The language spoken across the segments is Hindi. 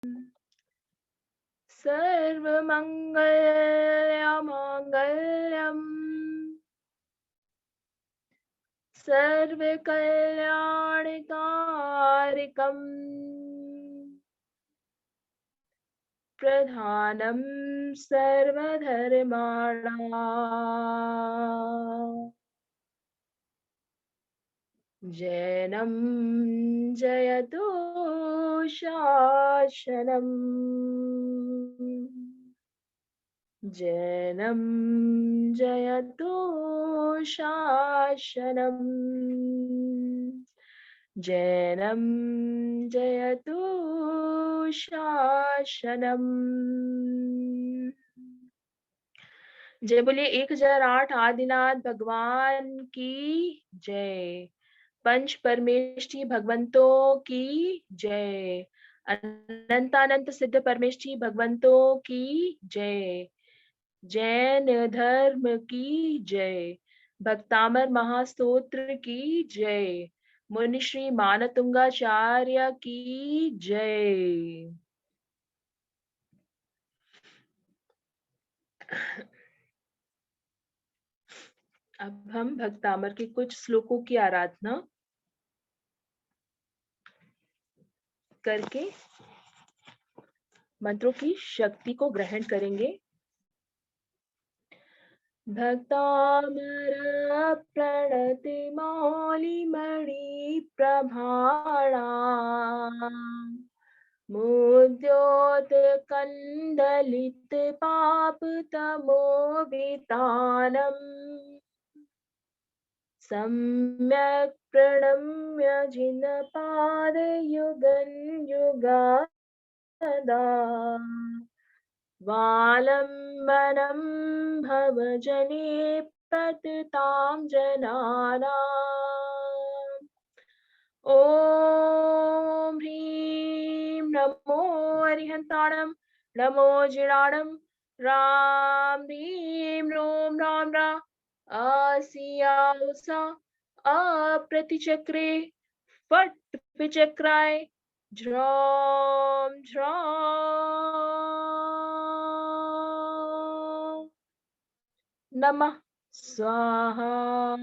सर्वमङ्गलमाङ्गल्यम् सर्वकल्याणकारिकम् प्रधानं सर्वधर्माणाम् जैनं जयतु शासनम् जैनं जयतु शासनम् जैनं जयतु शासनम्। जय बोलिए 1008 आदिनाथ भगवान की जय। पंच परमेष्ठी भगवंतों की जय। अनंतानंत सिद्ध परमेष्ठी भगवंतों की जय। जैन धर्म की जय। भक्तामर महास्तोत्र की जय। मुनिश्री मानतुंगाचार्य की जय। अब हम भक्तामर के कुछ श्लोकों की आराधना करके मंत्रों की शक्ति को ग्रहण करेंगे। भक्तामर प्रणति मौलिमणि प्रभाणा मुद्योत कंदलित पाप तमोवितानम् सम्यक् प्रणम्य जिनपादयुगं युगादा वालम्बनं भवजने पतितां जनानाम्। ॐ ह्रीं नमो अरिहन्ताणं नमो जिणाणं राम ह्रीं रों राम रा आसिया उषा अप्रतिचक्रे फट् विचक्राय झ्रौं झ्रौं नमः स्वाहा।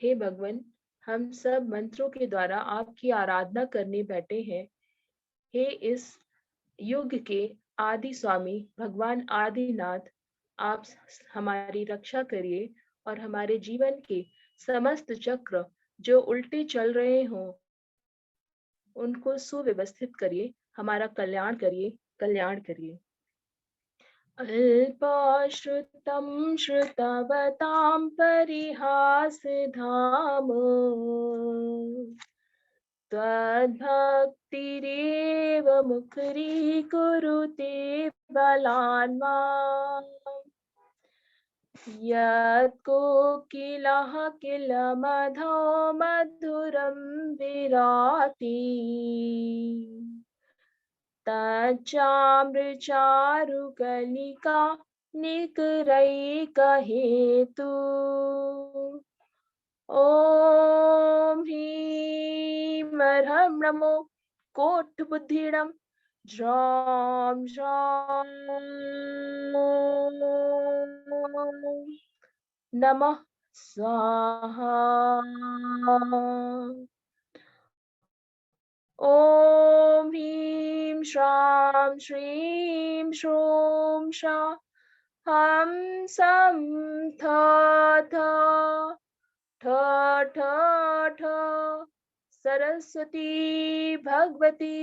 हे भगवान, हम सब मंत्रों के द्वारा आपकी आराधना करने बैठे हैं। हे इस युग के आदि स्वामी भगवान आदिनाथ, आप हमारी रक्षा करिए और हमारे जीवन के समस्त चक्र जो उल्टे चल रहे हों उनको सुव्यवस्थित करिए, हमारा कल्याण करिए, कल्याण करिए। अल्पाश्रुतं श्रुतवतां परिहासधाम त्वद्भक्तिरेव मुखरीकुरुते बलान्माम् यत्कोकिलः किल मधो मधुरं विराति तच्चामृचारुकलिका निकरैकहेतु। ॐ ह्रीं अर्हं नमो कोटबुद्धिडं झ्रौं झ्रौं नमः स्वाहा। ॐ ह्रीं श्रां श्रीं श्रूं शा हंसं थ थ ठ ठ ठ सरस्वती भगवती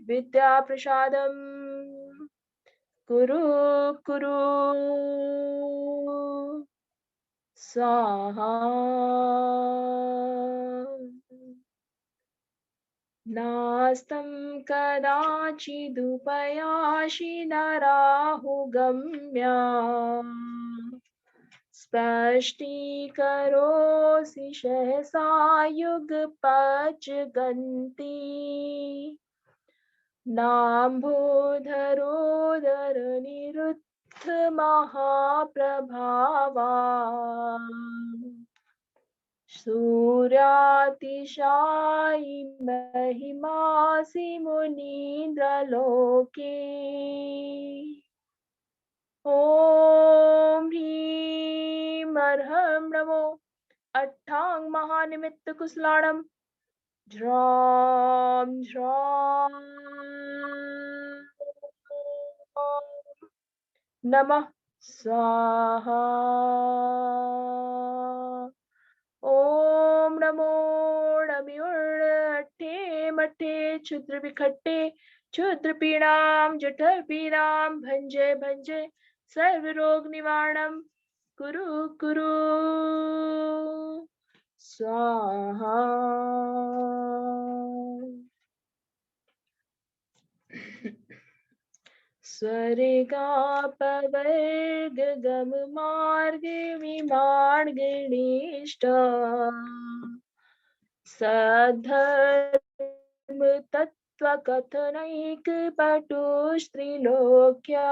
विद्या प्रसादं कुरु कुरु स्वाहा। नास्तं कदाचिदुपयासि नराहुगम्या स्पष्टीकरोषि सहसा युगपच्गन्ति नाम्भोधरोदरनिरुद्ध महाप्रभावा सूर्यातिशायि महिमासि मुनीन्द्रलोके। ॐ ह्रीं अर्हं नमो अट्टांग महानिमित्त कुशलाणं झ्रां झ्रां नमः स्वाहा। ओम नमो नम्युर्ण अट्ठे मट्ठे क्षुद्र विखट्टे क्षुद्र पीड़ाम जठर पीड़ाम भंजे भंजे सर्व रोग निवारणम कुरु कुरु स्वाहा। स्वर्गापवर्ग गम मार्ग विमार्ग गणेष्ठ सधर्म तत्व कथनैक पटुस्त्रिलोक्या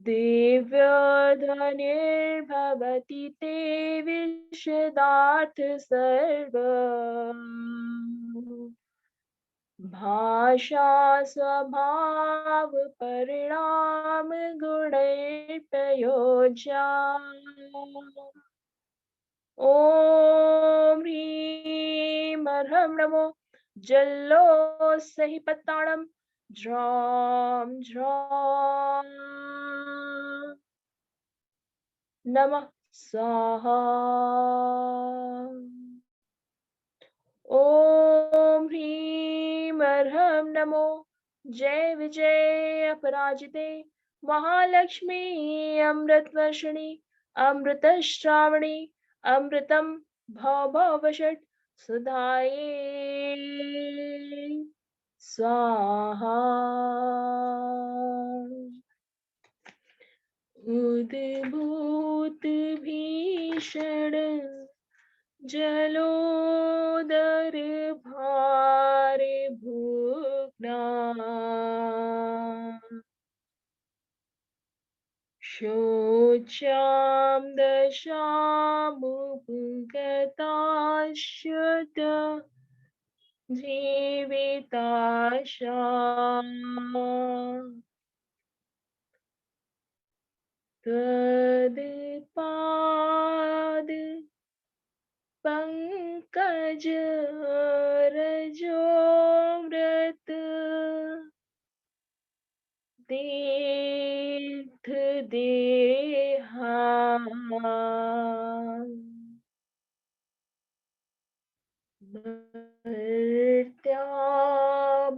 दिव्यध्वनिर्भवति ते विशदार्थ सर्व भाषा स्वभाव परिणाम गुणैर्प्रयोज्या। ॐ ह्रीं अर्हं नमो जल्लोत्सहि पत्ताणं झ्रां झ्रां नमः स्वाहा। ॐ ह्रीं अर्हं नमो जय विजय अपराजिते महालक्ष्मी अमृतवर्षिणि अमृतश्रावणि अमृतं भव भवषट् सुधाये स्वाहा। उद्भूत भीषण जलोदर भार भूखना शोच्यां दशामुपगताश्च जीविताशा तत्पाद पंकज रजोमृत तीर्थ देहा भर्त्या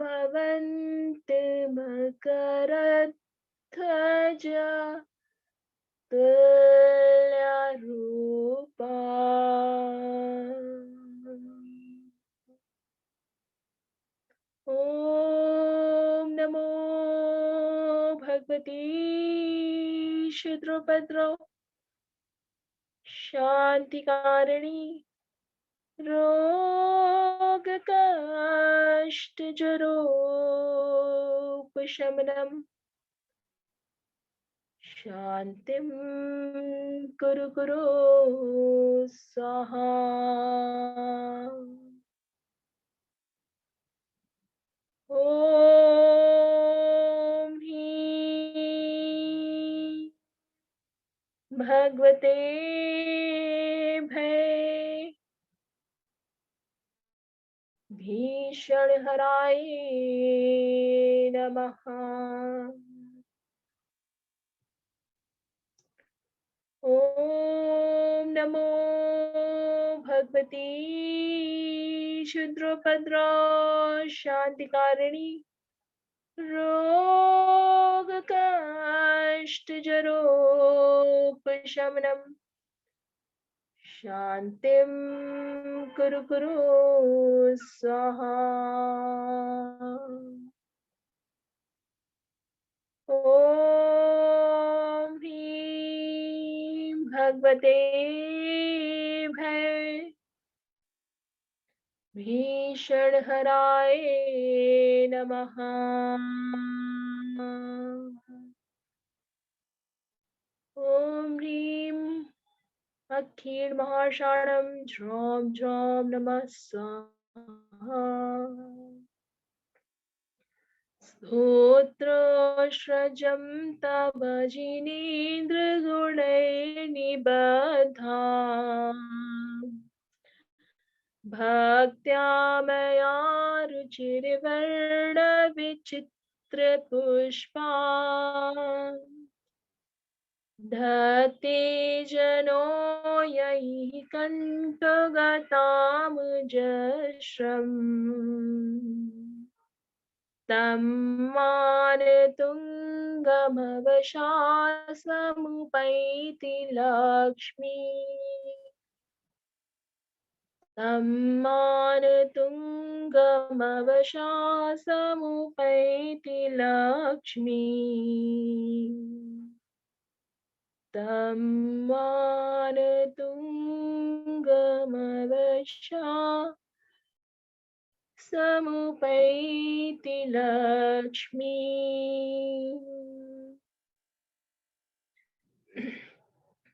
भवन्त मकरध्वज तुल्यरूपा ॐ नमो भगवती क्षुद्रपद्रो शांतिकारिणी रोगकष्टजरोपशमनम् शांतिं कुरु कुरु स्वाहा। ॐ ह्रीं भगवते भय भीषणहराय नमः। ॐ नमो भगवती क्षुद्रपद्रा शांतिकारिणी रोगकष्टजरोपशमनम् शांतिं कुरु कुरु स्वाहा। ॐ ह्रीं भगवते भय भीषणहराय नमः। ॐ ह्रीं अक्षीण महाषाणं झ्रौं झ्रौं नमः स्वाहा। स्तोत्रस्रजं तव जिनेन्द्रगुणैर्निबद्धा भक्त्या मया रुचिर्वर्णविचित्रपुष्पा धत्ते जनो यैः कण्ठगतामुजश्रम् तं मानतुङ्गमवशासमुपैति लक्ष्मी तं मानतुङ्गमवशासमुपैति लक्ष्मी तं मानतुङ्गमवशा समुपैति लक्ष्मी।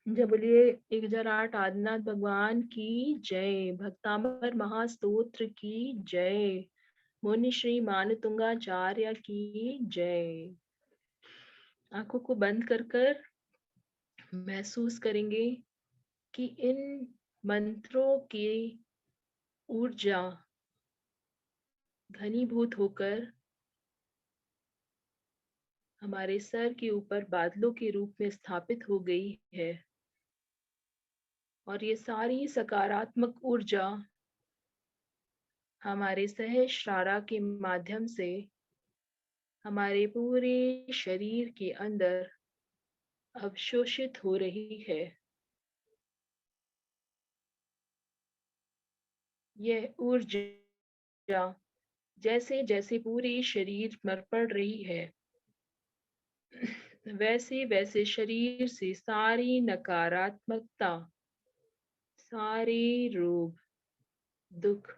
जब बोलिए 1008 आदिनाथ भगवान की जय। भक्तामर महास्तोत्र की जय। मुनि श्री मानतुंगाचार्य की जय। आंखों को बंद कर कर महसूस करेंगे कि इन मंत्रों की ऊर्जा घनीभूत होकर हमारे सर के ऊपर बादलों के रूप में स्थापित हो गई है और ये सारी सकारात्मक ऊर्जा हमारे सहस्रारा के माध्यम से हमारे पूरे शरीर के अंदर अवशोषित हो रही है। यह ऊर्जा जैसे जैसे पूरे शरीर पर पड़ रही है वैसे वैसे शरीर से सारी नकारात्मकता, सारे रोग, दुख,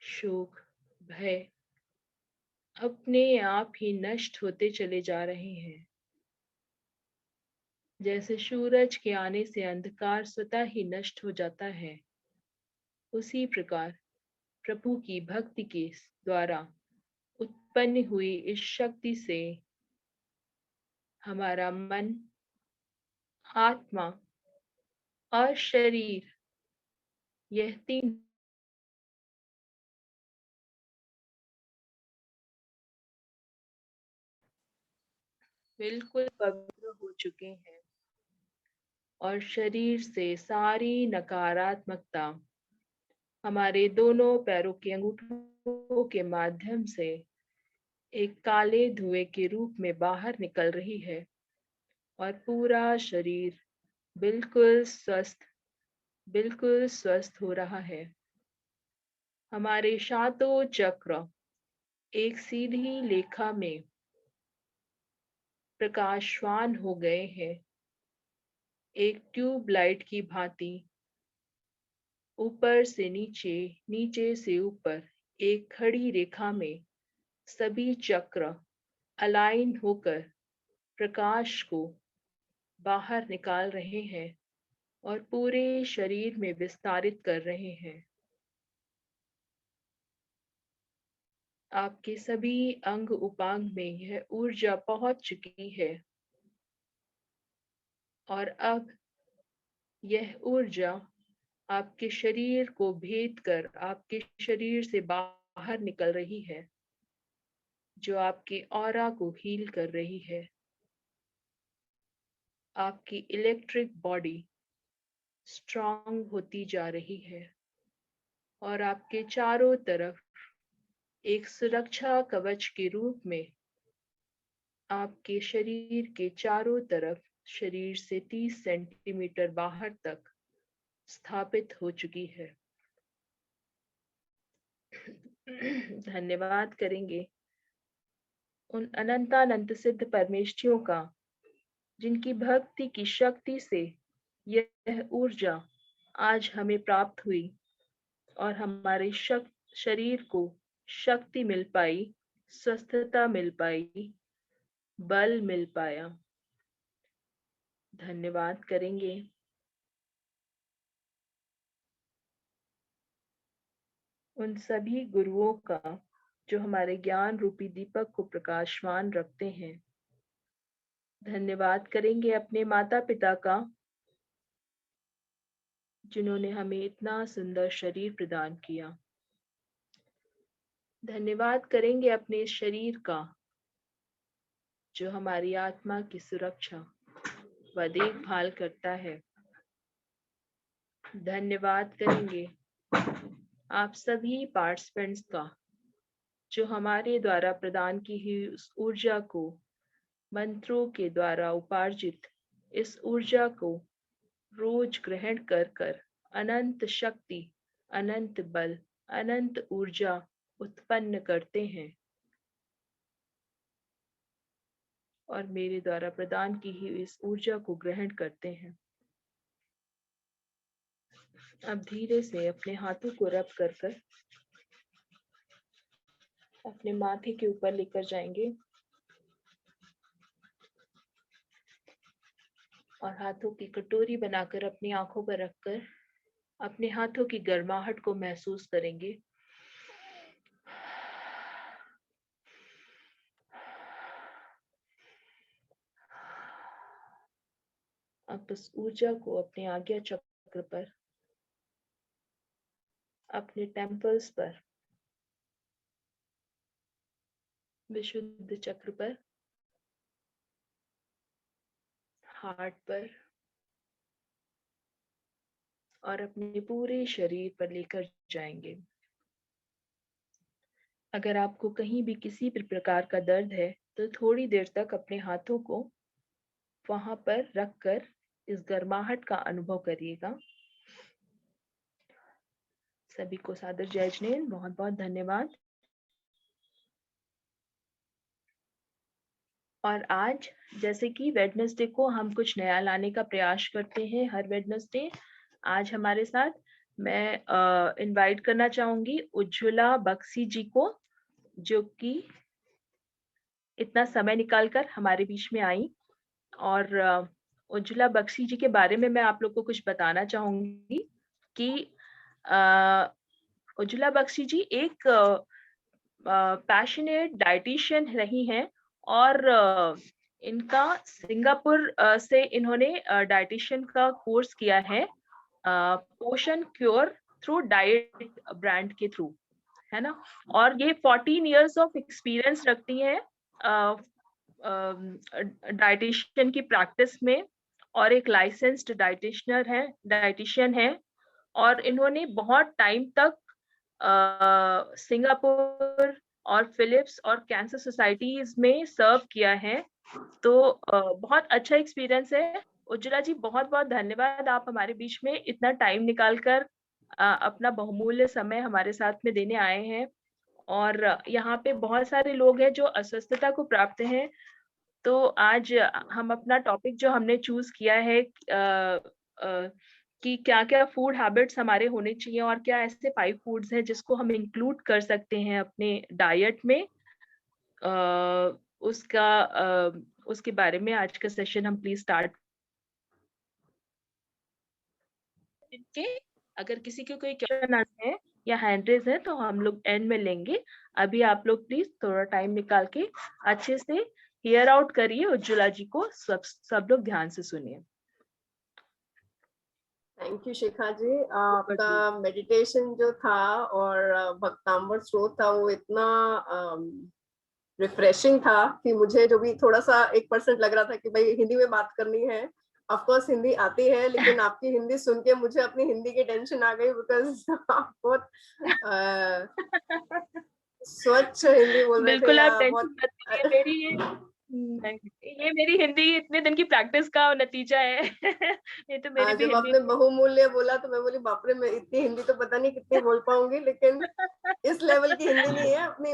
शोक, भय अपने आप ही नष्ट होते चले जा रहे हैं। जैसे सूरज के आने से अंधकार स्वतः ही नष्ट हो जाता है, उसी प्रकार प्रभु की भक्ति के द्वारा उत्पन्न हुई इस शक्ति से हमारा मन, आत्मा और शरीर, यह तीन बिल्कुल पवित्र हो चुके हैं और शरीर से सारी नकारात्मकता हमारे दोनों पैरों के अंगूठों के माध्यम से एक काले धुएं के रूप में बाहर निकल रही है और पूरा शरीर बिल्कुल स्वस्थ हो रहा है। हमारे सातों चक्र एक सीधी लेखा में प्रकाशवान हो गए हैं, एक ट्यूब लाइट की भांति ऊपर से नीचे, नीचे से ऊपर एक खड़ी रेखा में सभी चक्र अलाइन होकर प्रकाश को बाहर निकाल रहे हैं और पूरे शरीर में विस्तारित कर रहे हैं। आपके सभी अंग उपांग में यह ऊर्जा पहुंच चुकी है और अब यह ऊर्जा आपके शरीर को भेद कर आपके शरीर से बाहर निकल रही है, जो आपके ऑरा को हील कर रही है। आपकी इलेक्ट्रिक बॉडी स्ट्रांग होती जा रही है और आपके चारों तरफ एक सुरक्षा कवच के रूप में आपके शरीर के चारों तरफ, शरीर से 30 सेंटीमीटर बाहर तक स्थापित हो चुकी है। धन्यवाद करेंगे उन अनंतानंत सिद्ध परमेष्ठियों का जिनकी भक्ति की शक्ति से यह ऊर्जा आज हमें प्राप्त हुई और हमारे शरीर को शक्ति मिल पाई, स्वस्थता मिल पाई, बल मिल पाया। धन्यवाद करेंगे। उन सभी गुरुओं का जो हमारे ज्ञान रूपी दीपक को प्रकाशमान रखते हैं। धन्यवाद करेंगे अपने माता पिता का, जिन्होंने हमें इतना सुंदर शरीर प्रदान किया। धन्यवाद करेंगे अपने इस शरीर का, जो हमारी आत्मा की सुरक्षा व देखभाल करता है। धन्यवाद करेंगे आप सभी पार्टिसिपेंट्स का, जो हमारे द्वारा प्रदान की हुई उस ऊर्जा को, मंत्रों के द्वारा उपार्जित इस ऊर्जा को रोज ग्रहण कर कर अनंत शक्ति, अनंत बल, अनंत ऊर्जा उत्पन्न करते हैं और मेरे द्वारा प्रदान की हुई इस ऊर्जा को ग्रहण करते हैं। अब धीरे से अपने हाथों को रब कर कर अपने माथे के ऊपर लेकर जाएंगे और हाथों की कटोरी बनाकर अपनी आंखों पर रखकर अपने हाथों की गर्माहट को महसूस करेंगे। अब उस ऊर्जा को अपने आज्ञा चक्र पर, अपने टेम्पल्स पर, विशुद्ध चक्र पर, हार्ट पर और अपने पूरे शरीर पर लेकर जाएंगे। अगर आपको कहीं भी किसी भी प्रकार का दर्द है तो थोड़ी देर तक अपने हाथों को वहां पर रखकर इस गर्माहट का अनुभव करिएगा। सभी को सादर जय जिनेंद्र, बहुत बहुत धन्यवाद। और आज जैसे कि वेडनेसडे को हम कुछ नया लाने का प्रयास करते हैं हर वेडनेसडे, आज हमारे साथ मैं इनवाइट करना चाहूंगी उज्ज्वला बख्शी जी को, जो कि इतना समय निकालकर हमारे बीच में आई। और उज्ज्वला बख्शी जी के बारे में मैं आप लोग को कुछ बताना चाहूंगी कि उज्ज्वला बख्शी जी एक पैशनेट डाइटिशियन रही हैं और इनका सिंगापुर से इन्होंने डाइटिशियन का कोर्स किया है पोषण क्योर थ्रू डाइट ब्रांड के थ्रू, है ना। और ये 14 इयर्स ऑफ एक्सपीरियंस रखती हैं डाइटिशियन की प्रैक्टिस में और एक लाइसेंस्ड डाइटिशियन है और इन्होंने बहुत टाइम तक सिंगापुर और फिलिप्स और कैंसर सोसाइटीज में सर्व किया है। तो बहुत अच्छा एक्सपीरियंस है। उज्ज्वला जी बहुत बहुत धन्यवाद, आप हमारे बीच में इतना टाइम निकालकर अपना बहुमूल्य समय हमारे साथ में देने आए हैं। और यहाँ पे बहुत सारे लोग हैं जो अस्वस्थता को प्राप्त हैं। तो आज हम अपना टॉपिक जो हमने चूज किया है कि क्या क्या फूड हैबिट्स हमारे होने चाहिए और क्या ऐसे 5 फूड्स हैं जिसको हम इंक्लूड कर सकते हैं अपने डाइट में, उसके बारे में आज का सेशन हम प्लीज स्टार्ट के। अगर किसी को कोई क्वेश्चन है या हैंड रेज है तो हम लोग एंड में लेंगे। अभी आप लोग प्लीज थोड़ा टाइम निकाल के अच्छे से हियर आउट करिए उज्ज्वला जी को, सब लोग ध्यान से सुनिए। थैंक यू शिखा जी, आपका मेडिटेशन जो था और भक्तांबर स्रोत था वो इतना रिफ्रेशिंग था कि मुझे जो भी थोड़ा सा 1% लग रहा था कि भाई हिंदी में बात करनी है। ऑफ कोर्स हिंदी आती है लेकिन आपकी हिंदी सुन के मुझे अपनी हिंदी की टेंशन आ गई, बिकॉज आप बहुत स्वच्छ हिंदी बोल रहे थे। बिल्कुल आप टेंशन बहुत मत लीजिए, ये मेरी हिंदी इतने दिन की प्रैक्टिस का नतीजा है। ये तो मेरी भी जब हिंदी आपने बहुमूल्य बोला तो मैं बोली बाप रे, मैं इतनी हिंदी तो पता नहीं कितनी बोल पाऊंगी, लेकिन इस लेवल की हिंदी नहीं है, अपनी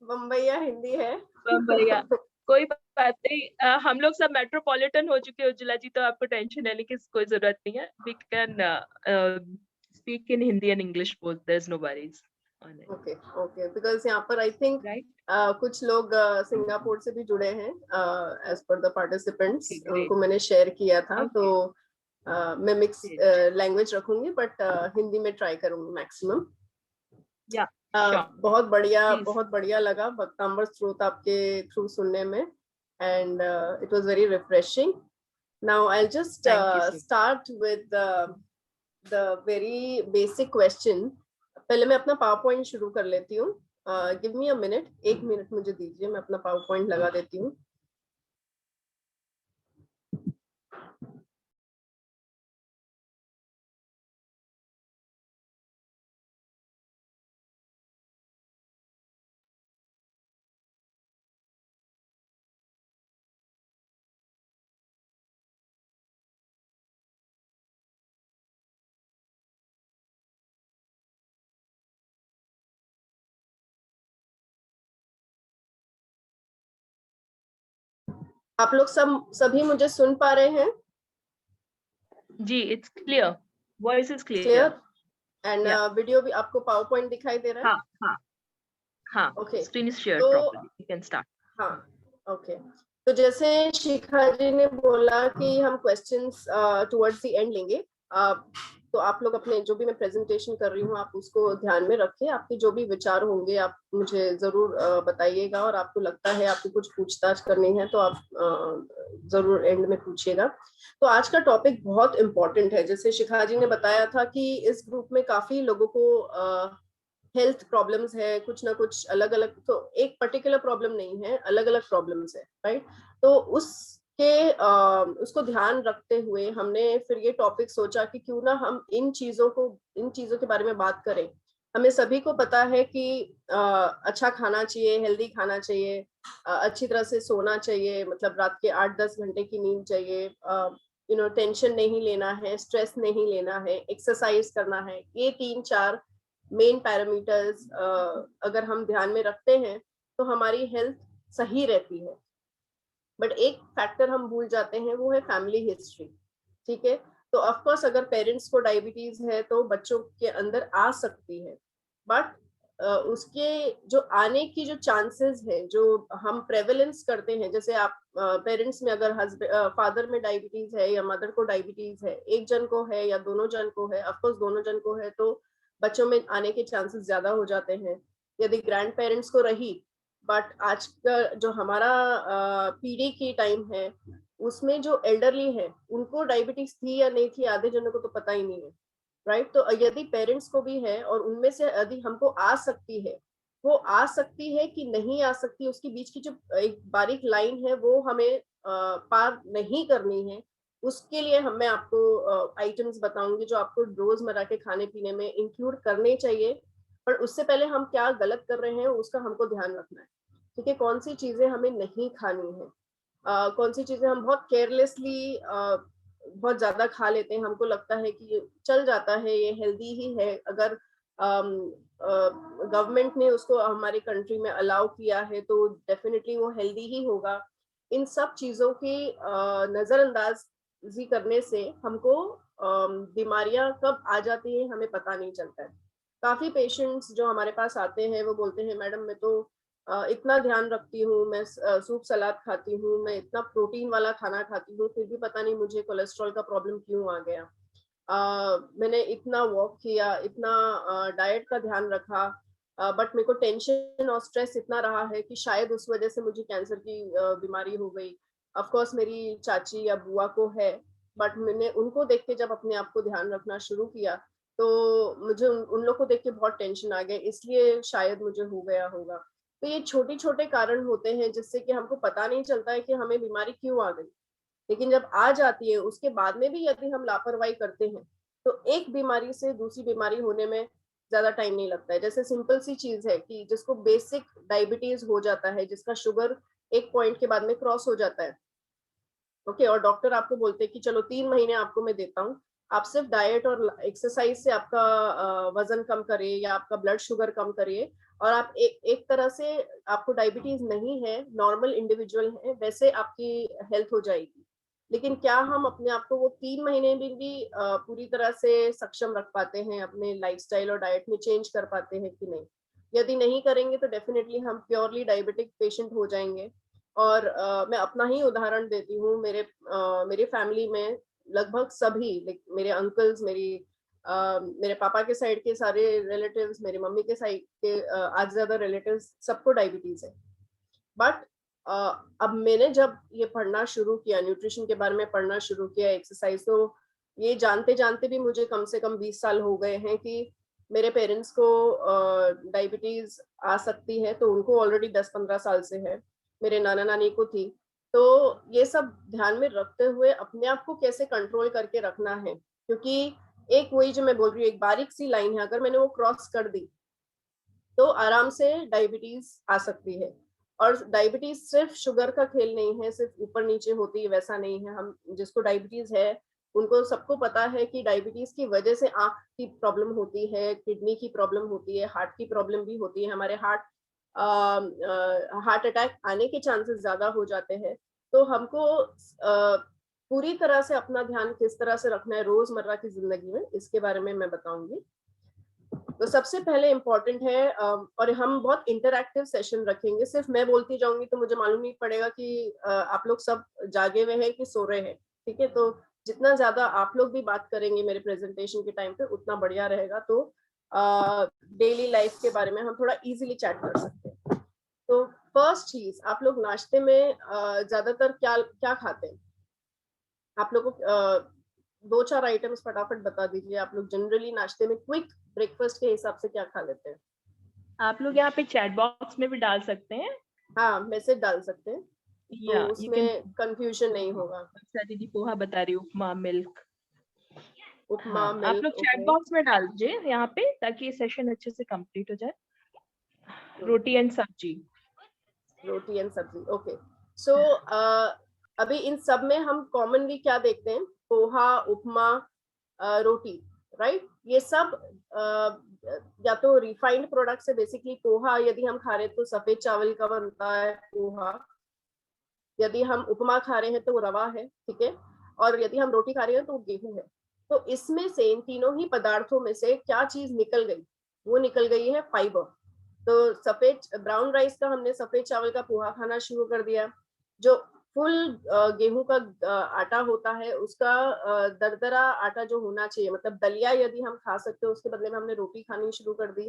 बम्बईया हिंदी है। बम्बईया कोई बात नहीं, हम लोग सब मेट्रोपॉलिटन हो चुके हैं उज्ज्वला जी, तो आपको टेंशन लेने की कोई जरूरत नहीं है। We can speak in Hindi and English both, there is no worries. Okay okay, because यहाँ पर आई थिंक कुछ लोग सिंगापुर से भी जुड़े हैं एज पर द पार्टिसिपेंट्स, उनको मैंने शेयर किया था। तो मैं मिक्स लैंग्वेज रखूंगी बट हिंदी में ट्राई करूंगी मैक्सिमम। या श्योर प्लीज। बहुत बढ़िया लगा भक्तांबर स्त्रोत आपके थ्रू सुनने में, and it was very refreshing. Now I will just thank you so start with the very basic question. पहले मैं अपना पावर पॉइंट शुरू कर लेती हूँ. Give me a minute, 1 minute मुझे दीजिए, मैं अपना पावर पॉइंट लगा देती हूँ. आप लोग सभी मुझे सुन पा रहे हैं? जी, it's clear, voice is clear? Clear. And video भी आपको पावर पॉइंट दिखाई दे रहा है? हाँ हाँ हाँ, ओके. स्क्रीन इज शेयर्ड तो प्रॉपर्ली, यू कैन स्टार्ट। हाँ, ओके. तो जैसे शिखा जी ने बोला कि हम क्वेश्चंस टुवर्ड्स द एंड लेंगे. तो आप लोग अपने जो भी मैं प्रेजेंटेशन कर रही हूँ आप उसको ध्यान में रखें. आपके जो भी विचार होंगे आप मुझे जरूर बताइएगा, और आपको लगता है आपको कुछ पूछताछ करनी है तो आप जरूर एंड में पूछिएगा. तो आज का टॉपिक बहुत इम्पोर्टेंट है. जैसे शिखा जी ने बताया था कि इस ग्रुप में काफी लोगों को हेल्थ प्रॉब्लम्स है, कुछ ना कुछ अलग अलग. तो एक पर्टिकुलर प्रॉब्लम नहीं है, अलग अलग प्रॉब्लम्स है, राइट? तो उसको ध्यान रखते हुए हमने फिर ये टॉपिक सोचा कि क्यों ना हम इन चीजों के बारे में बात करें. हमें सभी को पता है कि अच्छा खाना चाहिए, हेल्दी खाना चाहिए, अच्छी तरह से सोना चाहिए, मतलब रात के 8-10 घंटे की नींद चाहिए, टेंशन नहीं लेना है, स्ट्रेस नहीं लेना है, एक्सरसाइज करना है. ये 3-4 मेन पैरामीटर्स अगर हम ध्यान में रखते हैं तो हमारी हेल्थ सही रहती है. बट एक फैक्टर हम भूल जाते हैं, वो है फैमिली हिस्ट्री. ठीक है? तो ऑफ कोर्स अगर पेरेंट्स को डायबिटीज है तो बच्चों के अंदर आ सकती है, बट उसके जो आने की जो चांसेस है, जो हम प्रेवलेंस करते हैं, जैसे आप पेरेंट्स में अगर फादर में डायबिटीज है या मदर को डायबिटीज है, एक जन को है या दोनों जन को है, ऑफ कोर्स दोनों जन को है तो बच्चों में आने के चांसेस ज्यादा हो जाते हैं. यदि ग्रैंड पेरेंट्स को रही, बट आज का जो हमारा पीढ़ी की टाइम है उसमें जो एल्डरली है उनको डायबिटीज थी या नहीं थी, आधे जनों को तो पता ही नहीं है, राइट? तो यदि पेरेंट्स को भी है और उनमें से यदि हमको आ सकती है, वो आ सकती है कि नहीं आ सकती, उसके बीच की जो एक बारीक लाइन है वो हमें पार नहीं करनी है. उसके लिए मैं आपको आइटम्स बताऊंगी जो आपको रोजमर्रा के खाने पीने में इंक्लूड करने चाहिए. पर उससे पहले हम क्या गलत कर रहे हैं उसका हमको ध्यान रखना है. ठीक है? कौन सी चीजें हमें नहीं खानी है, कौन सी चीजें हम बहुत केयरलेसली बहुत ज्यादा खा लेते हैं, हमको लगता है कि चल जाता है, ये हेल्दी ही है. अगर गवर्नमेंट ने उसको हमारी कंट्री में अलाउ किया है तो डेफिनेटली वो हेल्दी ही होगा. इन सब चीजों की नजरअंदाजी करने से हमको बीमारियां कब आ जाती हैं हमें पता नहीं चलता है. काफी पेशेंट्स जो हमारे पास आते हैं वो बोलते हैं, मैडम मैं तो इतना ध्यान रखती हूँ, मैं सूप सलाद खाती हूँ, मैं इतना प्रोटीन वाला खाना खाती हूँ, फिर भी पता नहीं मुझे कोलेस्ट्रॉल का प्रॉब्लम क्यों आ गया. मैंने इतना वॉक किया, इतना डाइट का ध्यान रखा, बट मेरे को टेंशन और स्ट्रेस इतना रहा है कि शायद उस वजह से मुझे कैंसर की बीमारी हो गई. ऑफ कोर्स मेरी चाची या बुआ को है, बट मैंने उनको देख के जब अपने आप को ध्यान रखना शुरू किया तो मुझे उन लोग को देख के बहुत टेंशन आ गया, इसलिए शायद मुझे हो गया होगा. तो ये छोटे छोटे कारण होते हैं जिससे कि हमको पता नहीं चलता है कि हमें बीमारी क्यों आ गई. लेकिन जब आ जाती है उसके बाद में भी यदि हम लापरवाही करते हैं तो एक बीमारी से दूसरी बीमारी होने में ज्यादा टाइम नहीं लगता है. जैसे सिंपल सी चीज है कि जिसको बेसिक डायबिटीज हो जाता है, जिसका शुगर एक पॉइंट के बाद में क्रॉस हो जाता है, ओके, और डॉक्टर आपको बोलते हैं कि चलो 3 महीने आपको मैं देता हूँ, आप सिर्फ डाइट और एक्सरसाइज से आपका वजन कम करिए या आपका ब्लड शुगर कम करिए, और आप एक तरह से आपको डायबिटीज नहीं है, नॉर्मल इंडिविजुअल है, वैसे आपकी हेल्थ हो जाएगी. लेकिन क्या हम अपने आप को वो 3 महीने में भी पूरी तरह से सक्षम रख पाते हैं, अपने लाइफस्टाइल और डाइट में चेंज कर पाते हैं कि नहीं? यदि नहीं करेंगे तो डेफिनेटली हम प्योरली डायबिटिक पेशेंट हो जाएंगे. और मैं अपना ही उदाहरण देती हूँ. मेरे फैमिली में लगभग सभी, मेरे अंकल्स, मेरी मेरे पापा के साइड के सारे रिलेटिव्स, मेरी मम्मी के साइड के आज ज्यादा रिलेटिव्स, सबको डायबिटीज है। बट अब मैंने जब ये पढ़ना शुरू किया, न्यूट्रिशन के बारे में पढ़ना शुरू किया, एक्सरसाइज, तो ये जानते जानते भी मुझे कम से कम 20 साल हो गए हैं कि मेरे पेरेंट्स को डायबिटीज आ सकती है, तो उनको ऑलरेडी 10-15 साल से है, मेरे नाना नानी को थी। तो ये सब ध्यान में रखते हुए अपने आप को कैसे कंट्रोल करके रखना है, क्योंकि एक वही जो मैं बोल रही हूँ, एक बारीक सी लाइन है, अगर मैंने वो क्रॉस कर दी तो आराम से डायबिटीज आ सकती है। और डायबिटीज सिर्फ शुगर का खेल नहीं है, सिर्फ ऊपर नीचे होती है वैसा नहीं है। हम जिसको डायबिटीज है उनको सबको पता है कि डायबिटीज की वजह से आंख की प्रॉब्लम होती है, किडनी की प्रॉब्लम होती है, हार्ट की प्रॉब्लम भी होती है, हमारे हार्ट अटैक आने के चांसेस ज्यादा हो जाते हैं। तो हमको पूरी तरह से अपना ध्यान किस तरह से रखना है रोजमर्रा की जिंदगी में, इसके बारे में मैं बताऊंगी। तो सबसे पहले इम्पोर्टेंट है, और हम बहुत इंटरैक्टिव सेशन रखेंगे, सिर्फ मैं बोलती जाऊंगी तो मुझे मालूम नहीं पड़ेगा कि आप लोग सब जागे हुए हैं कि सो रहे हैं, ठीक है। तो जितना ज्यादा आप लोग भी बात करेंगे मेरे प्रेजेंटेशन के टाइम पे उतना बढ़िया रहेगा। तो डेली लाइफ के बारे में हम थोड़ा इजीली चैट कर सकते हैं। तो फर्स्ट चीज, आप लोग नाश्ते में ज्यादातर क्या क्या खाते हैं? आप लोग को 2-4 आइटम्स फटाफट बता दीजिए। आप लोग जनरली नाश्ते में क्विक ब्रेकफास्ट के हिसाब से क्या खा लेते हैं? आप लोग यहाँ पे चैट बॉक्स में भी डाल सकते हैं, हाँ, मैसेज डाल सकते हैं, तो या यू कैन। उसमें कंफ्यूजन नहीं होगा। दीदी पोहा बता रही, उपमा, मिल्क। उपमा, हाँ, आप लोग मिल्क, चैट ओके। बॉक्स में डाल दीजिए यहाँ पे, ताकि ये सेशन अच्छे से कंप्लीट हो जाए। रोटी एंड सब्जी। रोटी एंड सब्जी, ओके। सो अभी इन सब में हम कॉमनली क्या देखते हैं? पोहा, उपमा, रोटी, राइट। ये सब या तो रिफाइंड प्रोडक्ट्स है। बेसिकली पोहा यदि हम खा रहे हैं तो सफेद चावल का बनता है पोहा, यदि हम उपमा खा रहे हैं तो वो रवा है, ठीक है, और यदि हम रोटी खा रहे हैं तो वो गेहूं है। तो इसमें से, इन तीनों ही पदार्थों में से क्या चीज निकल गई? वो निकल गई है फाइबर। तो सफेद ब्राउन राइस का, हमने सफेद चावल का पोहा खाना शुरू कर दिया। जो फुल गेहूं का आटा होता है, उसका दरदरा आटा जो होना चाहिए, मतलब दलिया यदि हम खा सकते हो, उसके बदले में हमने रोटी खानी शुरू कर दी,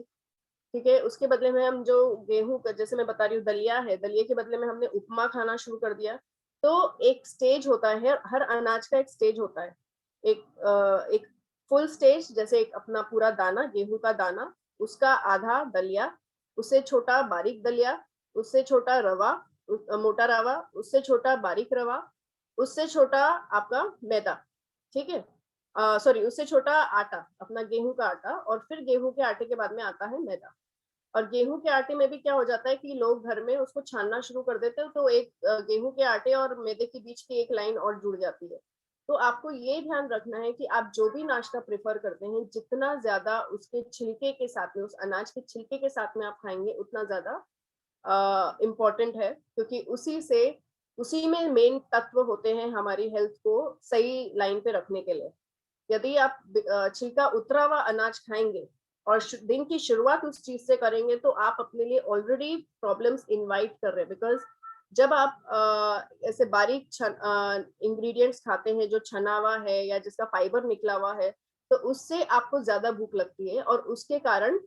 ठीक है। उसके बदले में हम जो गेहूं का, जैसे मैं बता रही हूँ दलिया है, दलिया के बदले में हमने उपमा खाना शुरू कर दिया। तो एक स्टेज होता है, हर अनाज का एक स्टेज होता है। एक फुल स्टेज, जैसे एक अपना पूरा दाना, गेहूं का दाना, उसका आधा दलिया, उससे छोटा बारीक दलिया, उससे छोटा रवा, मोटा रवा, उससे छोटा बारीक रवा, उससे छोटा आपका मैदा, ठीक है, सॉरी, उससे छोटा आटा, अपना गेहूं का आटा, और फिर गेहूं के आटे के बाद में आता है मैदा। और गेहूं के आटे में भी क्या हो जाता है कि लोग घर में उसको छानना शुरू कर देते हैं, तो एक गेहूं के आटे और मैदे के बीच की एक लाइन और जुड़ जाती है। तो आपको ये ध्यान रखना है कि आप जो भी नाश्ता प्रेफर करते हैं, जितना ज्यादा उसके छिलके के साथ में, उस अनाज के छिलके के साथ में आप खाएंगे, उतना ज्यादा इम्पोर्टेंट है, क्योंकि उसी में मेन तत्व होते हैं हमारी हेल्थ को सही लाइन पे रखने के लिए। यदि आप छिलका उतरा हुआ अनाज खाएंगे और दिन की शुरुआत उस चीज से करेंगे, तो आप अपने लिए ऑलरेडी प्रॉब्लम्स इनवाइट कर रहे हैं। बिकॉज जब आप ऐसे बारीक इंग्रेडिएंट्स खाते हैं, जो छना हुआ है या जिसका फाइबर निकला हुआ है, तो उससे आपको ज्यादा भूख लगती है, और उसके कारण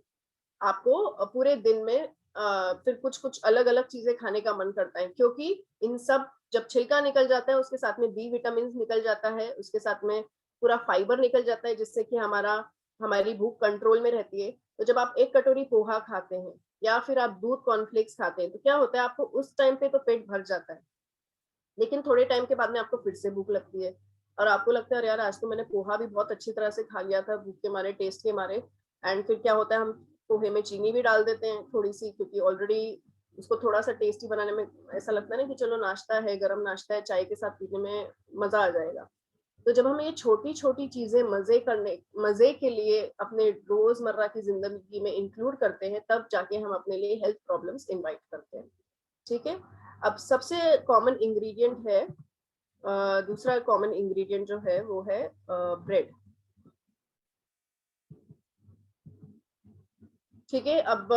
आपको पूरे दिन में फिर कुछ कुछ अलग अलग चीजें खाने का मन करता है, क्योंकि इन सब, जब छिलका निकल जाता है उसके साथ में बी विटामिन निकल जाता है, उसके साथ में पूरा फाइबर निकल जाता है, जिससे कि हमारी भूख कंट्रोल में रहती है। तो जब आप एक कटोरी पोहा खाते हैं या फिर आप दूध कॉर्नफ्लेक्स खाते हैं, तो क्या होता है, आपको उस टाइम पे तो पेट भर जाता है, लेकिन थोड़े टाइम के बाद में आपको फिर से भूख लगती है, और आपको लगता है अरे यार, आज तो मैंने पोहा भी बहुत अच्छी तरह से खा लिया था, भूख के मारे, टेस्ट के मारे। एंड फिर क्या होता है, हम पोहे में चीनी भी डाल देते हैं थोड़ी सी, क्योंकि ऑलरेडी उसको थोड़ा सा टेस्टी बनाने में ऐसा लगता है ना कि चलो नाश्ता है, गर्म नाश्ता है, चाय के साथ पीने में मजा आ जाएगा। तो जब हम ये छोटी छोटी चीजें मजे के लिए अपने रोजमर्रा की जिंदगी में इंक्लूड करते हैं, तब जाके हम अपने लिए हेल्थ प्रॉब्लम्स इनवाइट करते हैं, ठीक है। अब सबसे कॉमन इंग्रेडिएंट है, दूसरा कॉमन इंग्रेडिएंट जो है वो है ब्रेड, ठीक है। अब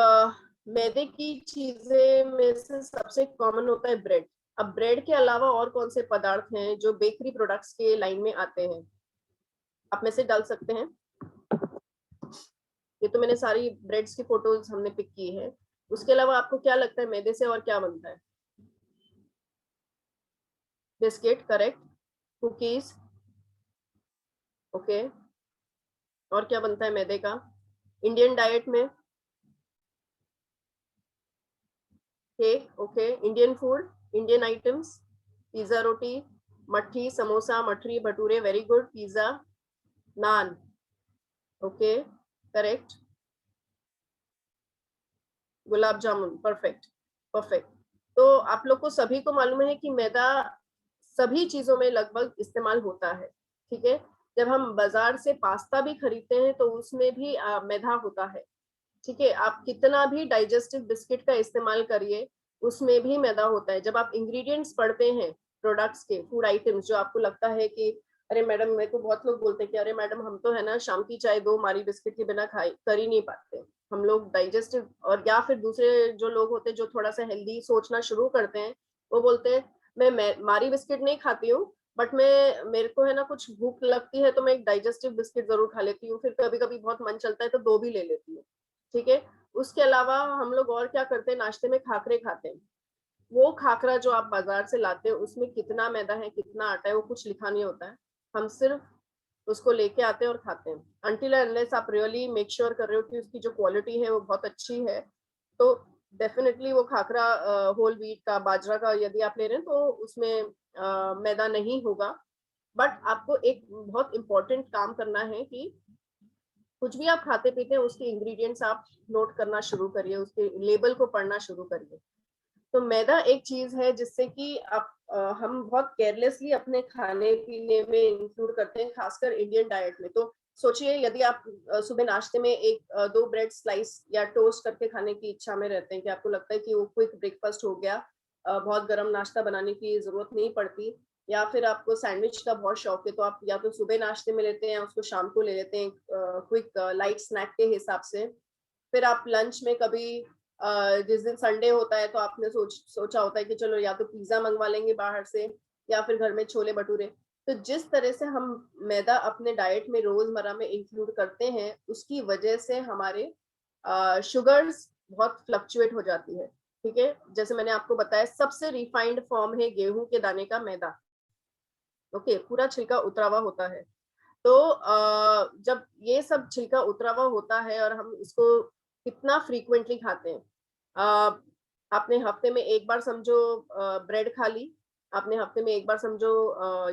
मैदे की चीजें में से सबसे कॉमन होता है ब्रेड। अब ब्रेड के अलावा और कौन से पदार्थ हैं जो बेकरी प्रोडक्ट्स के लाइन में आते हैं? आप मैसेज डाल सकते हैं। ये तो मैंने सारी ब्रेड्स की फोटोज हमने पिक की है। उसके अलावा आपको क्या लगता है मैदे से और क्या बनता है? Biscuit, correct. Cookies, okay. और क्या बनता है मैदे का इंडियन डाइट में? Cake, okay. Indian food, Indian items, pizza, रोटी, matthi, samosa, mathri, bhature, very good. Pizza, naan, okay, correct. Gulab jamun, perfect, perfect. तो आप लोग को सभी को मालूम है कि मैदा सभी चीजों में लगभग इस्तेमाल होता है, ठीक है। जब हम बाजार से पास्ता भी खरीदते हैं तो उसमें भी मैदा होता है, ठीक है। आप कितना भी डाइजेस्टिव बिस्किट का इस्तेमाल करिए, उसमें भी मैदा होता है। जब आप इंग्रेडिएंट्स पढ़ते हैं प्रोडक्ट्स के, फूड आइटम्स, जो आपको लगता है कि अरे मैडम, मेरे को बहुत लोग बोलते हैं कि अरे मैडम, हम तो है ना शाम की चाय 2 मारी बिस्किट के बिना खाई कर ही नहीं पाते। हम लोग डाइजेस्टिव, और या फिर दूसरे जो लोग होते हैं जो थोड़ा सा हेल्दी सोचना शुरू करते हैं, वो बोलते हैं मैं मारी बिस्किट नहीं खाती हूँ, बट मेरे को है ना कुछ भूख लगती है तो मैं एक डाइजेस्टिव बिस्किट जरूर खा लेती हूँ, फिर कभी कभी बहुत मन चलता है तो 2 भी ले लेती हूँ, ठीक है। उसके अलावा हम लोग और क्या करते हैं, नाश्ते में खाकरे खाते हैं। वो खाकरा जो आप बाजार से लाते हैं उसमें कितना मैदा है, कितना आटा है, वो कुछ लिखा नहीं होता है। हम सिर्फ उसको लेके आते हैं और खाते हैं। अनटिल अनलेस आप रियली मेक श्योर कर रहे हो कि उसकी जो क्वालिटी है वो बहुत अच्छी है, तो डेफिनेटली वो खाकरा होल व्हीट का, बाजरा का यदि आप ले रहे हैं तो उसमें मैदा नहीं होगा। बट आपको एक बहुत इंपॉर्टेंट काम करना है कि कुछ भी आप खाते पीते हैं उसके इंग्रेडिएंट्स आप नोट करना शुरू करिए, उसके लेबल को पढ़ना शुरू करिए। तो मैदा एक चीज है जिससे कि आप हम बहुत केयरलेसली अपने खाने पीने में इंक्लूड करते हैं, खासकर इंडियन डाइट में। तो सोचिए, यदि आप सुबह नाश्ते में 2 ब्रेड स्लाइस या टोस्ट करके खाने की इच्छा में रहते हैं, कि आपको लगता है कि वो क्विक ब्रेकफास्ट हो गया, बहुत गर्म नाश्ता बनाने की जरूरत नहीं पड़ती, या फिर आपको सैंडविच का बहुत शौक है, तो आप या तो सुबह नाश्ते में लेते हैं या उसको शाम को ले लेते हैं क्विक लाइट स्नैक के हिसाब से। फिर आप लंच में कभी जिस दिन संडे होता है तो आपने सोचा होता है कि चलो या तो पिज्जा मंगवा लेंगे बाहर से, या फिर घर में छोले भटूरे। तो जिस तरह से हम मैदा अपने डाइट में रोजमर्रा में इंक्लूड करते हैं, उसकी वजह से हमारे शुगर्स बहुत फ्लक्चुएट हो जाती है, ठीक है। जैसे मैंने आपको बताया, सबसे रिफाइंड फॉर्म है गेहूं के दाने का मैदा, ओके। पूरा छिलका उतरा हुआ होता है। तो जब ये सब छिलका उतरा हुआ होता है और हम इसको कितना फ्रीक्वेंटली खाते हैं, आपने हफ्ते में एक बार समझो ब्रेड खा ली, आपने हफ्ते में एक बार समझो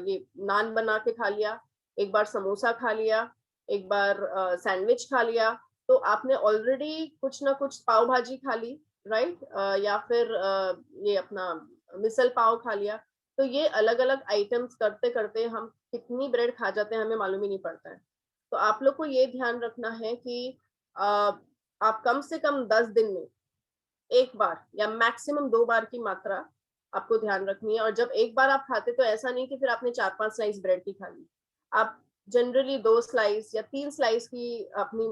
ये नान बना के खा लिया, एक बार समोसा खा लिया, एक बार सैंडविच खा लिया, तो आपने ऑलरेडी कुछ ना कुछ, पाव भाजी खा ली, राइट, या फिर ये अपना मिसल पाव खा लिया। तो ये अलग अलग आइटम्स करते करते हम कितनी ब्रेड खा जाते हैं हमें मालूम ही नहीं पड़ता है। तो आप लोग को ये ध्यान रखना है कि आप कम से कम 10 दिन में एक बार या मैक्सिमम 2 बार की मात्रा आपको ध्यान रखनी है। और जब एक बार आप खाते तो ऐसा नहीं कि फिर आपने 4-5 स्लाइस ब्रेड की खा ली। आप जनरली 2 स्लाइस या 3 स्लाइस की अपनी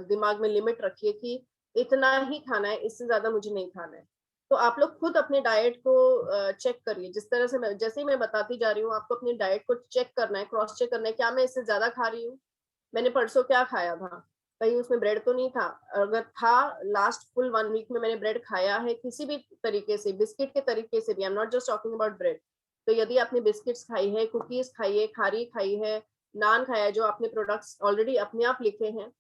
दिमाग में लिमिट रखिए कि इतना ही खाना है, इससे ज्यादा मुझे नहीं खाना है। तो आप लोग खुद अपने डाइट को चेक करिए, जिस तरह से जैसे ही मैं बताती जा रही हूँ, आपको अपनी डाइट को चेक करना है, क्रॉस चेक करना है, क्या मैं इससे ज्यादा खा रही हूँ, मैंने परसों क्या खाया था, कहीं उसमें ब्रेड तो नहीं था, अगर था लास्ट फुल 1 वीक में मैंने ब्रेड खाया है किसी भी तरीके से, बिस्किट के तरीके से भी, I am not just talking about bread. तो यदि आपने बिस्किट्स खाई है, कुकीज खाई है, खारी खाई है, नान खाया है, जो आपने प्रोडक्ट्स ऑलरेडी अपने आप लिखे हैं,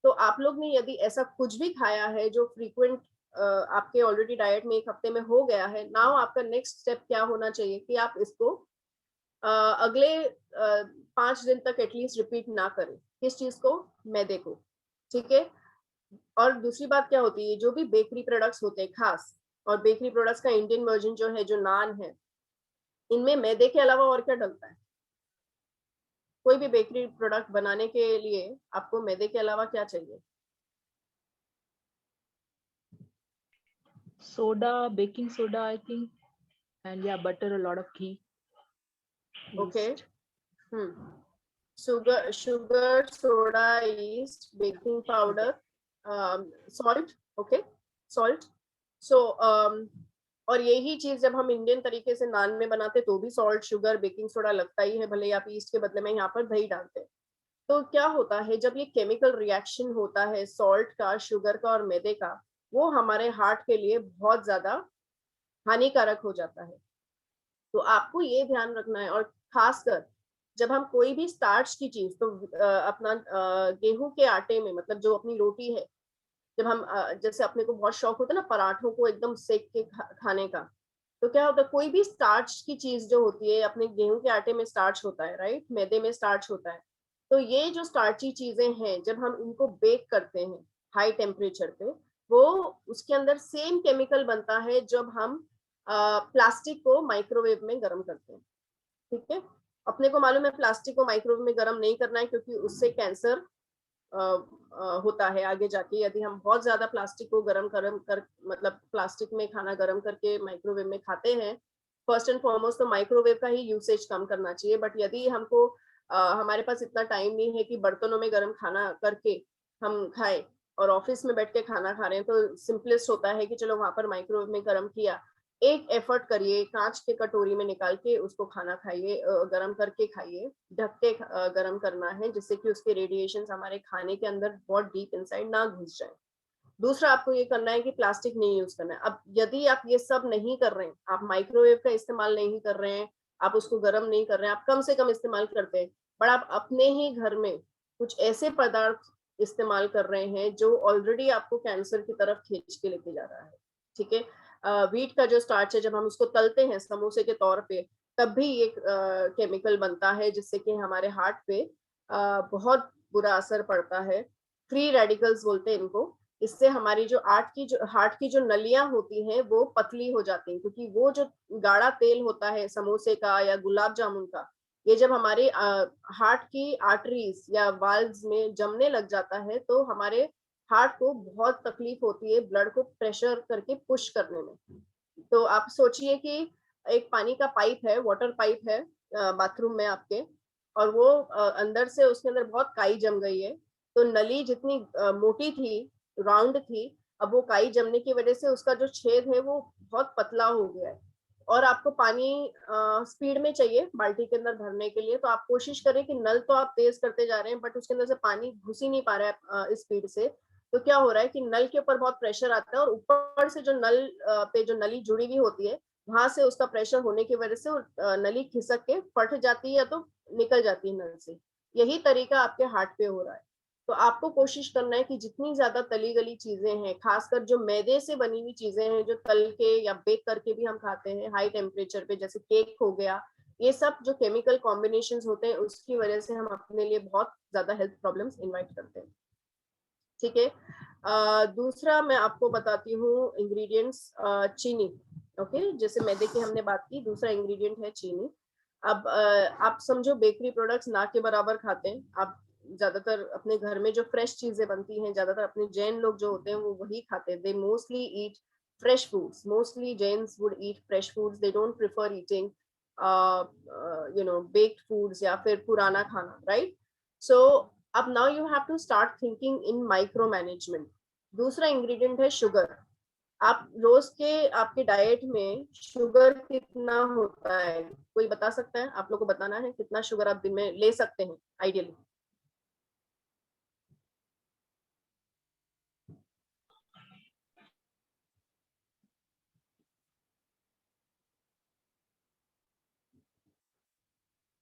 तो आप लोग ने यदि ऐसा कुछ भी खाया है जो फ्रीक्वेंट आपके ऑलरेडी डाइट में 1 हफ्ते में हो गया है, नाउ आपका नेक्स्ट स्टेप क्या होना चाहिए कि आप इसको अगले 5 दिन तक एटलीस्ट रिपीट ना करें। किस चीज को? मैदे को, ठीक है। और दूसरी बात क्या होती है, जो भी बेकरी प्रोडक्ट्स होते हैं खास, और बेकरी प्रोडक्ट्स का इंडियन वर्जन जो है, जो नान है, इनमें मैदे के अलावा और क्या डलता है? कोई भी बेकरी प्रोडक्ट बनाने के लिए आपको मैदे के अलावा क्या चाहिए? Soda, baking soda, I think, and yeah, butter, a lot of ghee, okay, yeast. Sugar, soda, yeast, baking powder, salt, okay, salt. So और यही चीज जब हम इंडियन तरीके से नान में बनाते तो भी सॉल्ट, शुगर, बेकिंग सोडा लगता ही है, भले आप ईस्ट के बदले में यहाँ पर दही डालते हैं। तो क्या होता है जब ये केमिकल रिएक्शन होता है सॉल्ट का, शुगर का और मैदे का, वो हमारे हार्ट के लिए बहुत ज्यादा हानिकारक हो जाता है। तो आपको ये ध्यान रखना है। और खासकर जब हम कोई भी स्टार्च की चीज, तो अपना गेहूं के आटे में, मतलब जो अपनी रोटी है, जब हम जैसे अपने को बहुत शौक होता है ना पराठों को एकदम सेक के खाने का, तो क्या होता है कोई भी स्टार्च की चीज जो होती है, अपने गेहूं के आटे में स्टार्च होता है, राइट, मैदे में स्टार्च होता है। तो ये जो स्टार्ची चीजें हैं, जब हम इनको बेक करते हैं हाई टेम्परेचर पे, वो उसके अंदर सेम केमिकल बनता है जब हम प्लास्टिक को माइक्रोवेव में गर्म करते हैं। ठीक है, अपने को मालूम है प्लास्टिक को माइक्रोवेव में गर्म नहीं करना है, क्योंकि उससे कैंसर होता है आगे जाके। यदि हम बहुत ज्यादा प्लास्टिक को गर्म कर मतलब प्लास्टिक में खाना गर्म करके माइक्रोवेव में खाते हैं, फर्स्ट एंड फॉरमोस्ट तो माइक्रोवेव का ही यूसेज कम करना चाहिए। बट यदि हमको हमारे पास इतना टाइम नहीं है कि बर्तनों में गर्म खाना करके हम खाएं, और ऑफिस में बैठ के खाना खा रहे हैं, तो सिंपलेस्ट होता है कि चलो वहां पर माइक्रोवेव में गर्म किया। एक एफर्ट करिए, कांच के कटोरी में निकाल के उसको खाना खाइए, गर्म करके खाइए, ढक के गर्म करना है, जिससे कि उसके रेडिएशन हमारे खाने के अंदर बहुत डीप इनसाइड ना घुस जाए। दूसरा आपको ये करना है कि प्लास्टिक नहीं यूज करना है। अब यदि आप ये सब नहीं कर रहे हैं, आप माइक्रोवेव का इस्तेमाल नहीं कर रहे हैं, आप उसको गर्म नहीं कर रहे हैं, आप कम से कम इस्तेमाल करते हैं, पर आप अपने ही घर में कुछ ऐसे पदार्थ इस्तेमाल कर रहे हैं जो ऑलरेडी आपको कैंसर की तरफ खींच के लेके जा रहा है। ठीक है, व्हीट का जो स्टार्च है, जब हम उसको तलते हैं समोसे के तौर पे, तब भी ये केमिकल बनता है, जिससे कि हमारे हार्ट पे बहुत बुरा असर पड़ता है। फ्री रेडिकल्स बोलते हैं इनको। इससे हमारी जो हार्ट की जो नलियां होती हैं वो पतली हो जाती हैं, क्योंकि वो जो गाढ़ा तेल होता है समोसे का या गुलाब जामुन का, ये जब हमारे हार्ट की आर्टरीज या वाल्व्स में जमने लग जाता है, तो हमारे हार्ट को बहुत तकलीफ होती है ब्लड को प्रेशर करके पुश करने में। तो आप सोचिए कि एक पानी का पाइप है, वाटर पाइप है बाथरूम में आपके, और वो अंदर से उसके अंदर बहुत काई जम गई है। तो नली जितनी मोटी थी, राउंड थी, अब वो काई जमने की वजह से उसका जो छेद है वो बहुत पतला हो गया है। और आपको पानी स्पीड में चाहिए बाल्टी के अंदर भरने के लिए, तो आप कोशिश करें कि नल तो आप तेज करते जा रहे हैं, बट उसके अंदर से पानी घुस ही नहीं पा रहा है स्पीड से। तो क्या हो रहा है कि नल के ऊपर बहुत प्रेशर आता है, और ऊपर से जो नल पे जो नली जुड़ी हुई होती है, वहां से उसका प्रेशर होने की वजह से नली खिसक के फट जाती है या तो निकल जाती है नल से। यही तरीका आपके हार्ट पे हो रहा है। तो आपको कोशिश करना है कि जितनी ज्यादा तली गली चीजें हैं, खासकर जो मैदे से बनी हुई चीजें हैं, जो तल के या बेक करके भी हम खाते हैं हाई टेम्परेचर पे, जैसे केक हो गया, ये सब जो केमिकल कॉम्बिनेशंस होते हैं, उसकी वजह से हम अपने लिए बहुत ज्यादा हेल्थ प्रॉब्लम्स इन्वाइट करते हैं। ठीक है, दूसरा मैं आपको बताती हूँ इंग्रेडिएंट्स। चीनी। ओके, जैसे मैदे की हमने बात की, दूसरा इंग्रेडिएंट है चीनी। अब आप समझो बेकरी प्रोडक्ट्स ना के बराबर खाते हैं आप। ज्यादातर अपने घर में जो फ्रेश चीजें बनती हैं, ज्यादातर अपने जैन लोग जो होते हैं वो वही खाते हैं। They mostly eat fresh foods, mostly Jains would eat fresh foods, they don't prefer eating baked foods या फिर पुराना खाना, राइट। सो अब now you have to start thinking in micro management. दूसरा इंग्रेडिएंट है शुगर। आप रोज के आपके डाइट में शुगर कितना होता है, कोई बता सकता है? आप लोग को बताना है कितना शुगर आप दिन में ले सकते हैं आइडियली।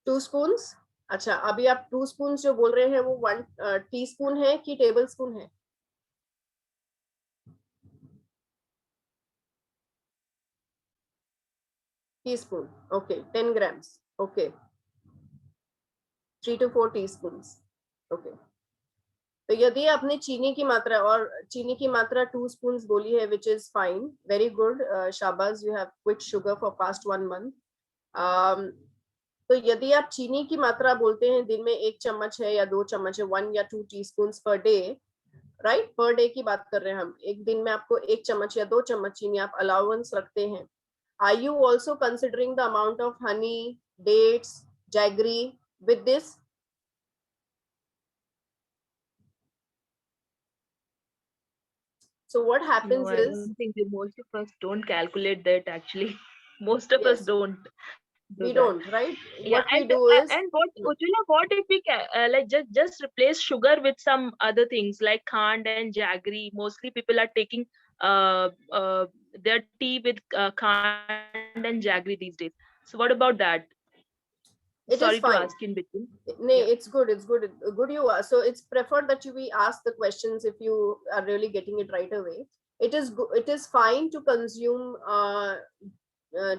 Two spoon. अच्छा, अभी आप 2 स्पून जो बोल रहे हैं वो 1 टी स्पून है कि टेबल स्पून है? Tea spoon, okay, 10 grams, okay, 3 to 4 tea spoon, okay. तो यदि आपने चीनी की मात्रा, और चीनी की मात्रा 2 स्पून बोली है, which is fine, very good, शाबाश, you have quit sugar for past 1 month. तो यदि आप चीनी की मात्रा बोलते हैं दिन में 1 चम्मच है या 2 चम्मच है, 1 या 2 teaspoon per day, right, per day की बात कर रहे हैं हम, एक दिन में आपको 1 चम्मच या 2 चम्मच चीनी आप अलाउंस रखते हैं। Are you also considering the amount of honey, dates, jaggery with this? So what No, happens I is, don't think that most of us don't calculate that actually. Most of us yes, don't. we don't, right? Yeah, What we and do is, and what Ujjwala, what if we can like just replace sugar with some other things like khand and jaggery? Mostly people are taking uh, uh their tea with khand and jaggery these days. So what about that? it Sorry is to fine. ask in between. Nay, Yeah. it's good. It's good. Good you are. So it's preferred that we ask the questions if you are really getting it right away. It is it is fine to consume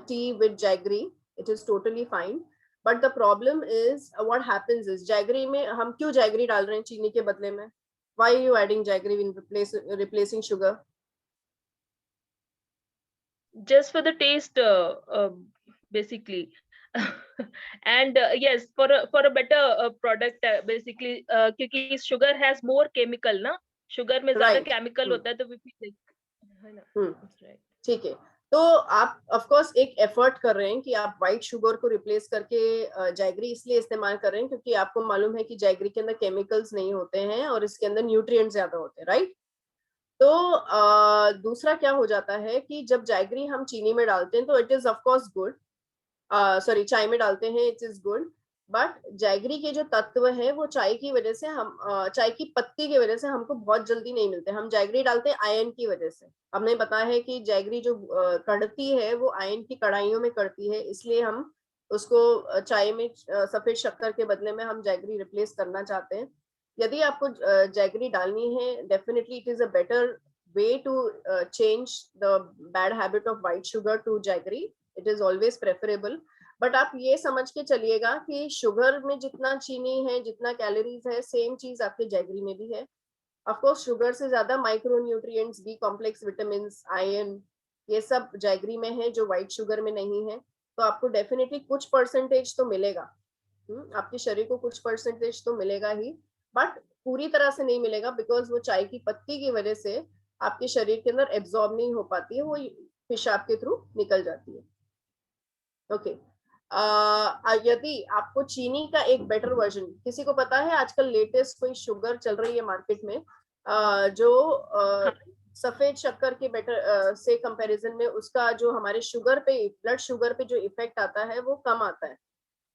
tea with jaggery. It is totally fine. But the problem is what happens is jaggery में हम क्यों jaggery डाल रहे हैं चीनी के बदले में? Why are you adding jaggery in replacing sugar? Just for the taste, basically. And yes, for a better product, basically, क्योंकि sugar has more chemical ना, sugar में ज़्यादा Right. chemical होता है, तो we feel like, है ना? That's right. ठीक है, तो आप ऑफ कोर्स एक एफर्ट कर रहे हैं कि आप व्हाइट शुगर को रिप्लेस करके जैगरी इसलिए इस्तेमाल कर रहे हैं क्योंकि आपको मालूम है कि जैगरी के अंदर केमिकल्स नहीं होते हैं और इसके अंदर न्यूट्रिएंट्स ज्यादा होते हैं, राइट? तो दूसरा क्या हो जाता है कि जब जैगरी हम चीनी में डालते हैं तो it is of course good, sorry चाय में डालते हैं, it is good, but jaggery के जो तत्व है वो चाय की वजह से हम चाय की पत्ती की वजह से हमको बहुत जल्दी नहीं मिलते। हम जैगरी डालते हैं आयरन की वजह से। हमने बताया है कि जैगरी जो कड़ती है वो आयरन की कढ़ाइयों में कड़ती है, इसलिए हम उसको चाय में सफेद शक्कर के बदले में हम जैगरी रिप्लेस करना चाहते हैं। यदि आपको जैगरी डालनी है, definitely it is a better way to change the bad habit of white sugar to jaggery. It is always preferable. But आप ये समझ के चलिएगा कि शुगर में जितना चीनी है, जितना कैलोरीज है, सेम चीज आपके जैगरी में भी है। ऑफ कोर्स शुगर से ज्यादा micro nutrients, B complex vitamin, iron, ये सब जैगरी में है जो व्हाइट शुगर में नहीं है। तो आपको डेफिनेटली कुछ परसेंटेज तो मिलेगा, आपके शरीर को कुछ परसेंटेज तो मिलेगा ही, बट पूरी तरह से नहीं मिलेगा बिकॉज वो चाय की पत्ती की वजह से आपके शरीर के अंदर एब्जॉर्ब नहीं हो पाती है, वो पेशाब के थ्रू निकल जाती है। ओके, यदि आपको चीनी का एक बेटर वर्जन, किसी को पता है आजकल लेटेस्ट कोई शुगर चल रही है मार्केट में जो सफेद शक्कर के बेटर से कंपैरिजन में उसका जो हमारे शुगर पे, ब्लड शुगर पे जो इफेक्ट आता है वो कम आता है?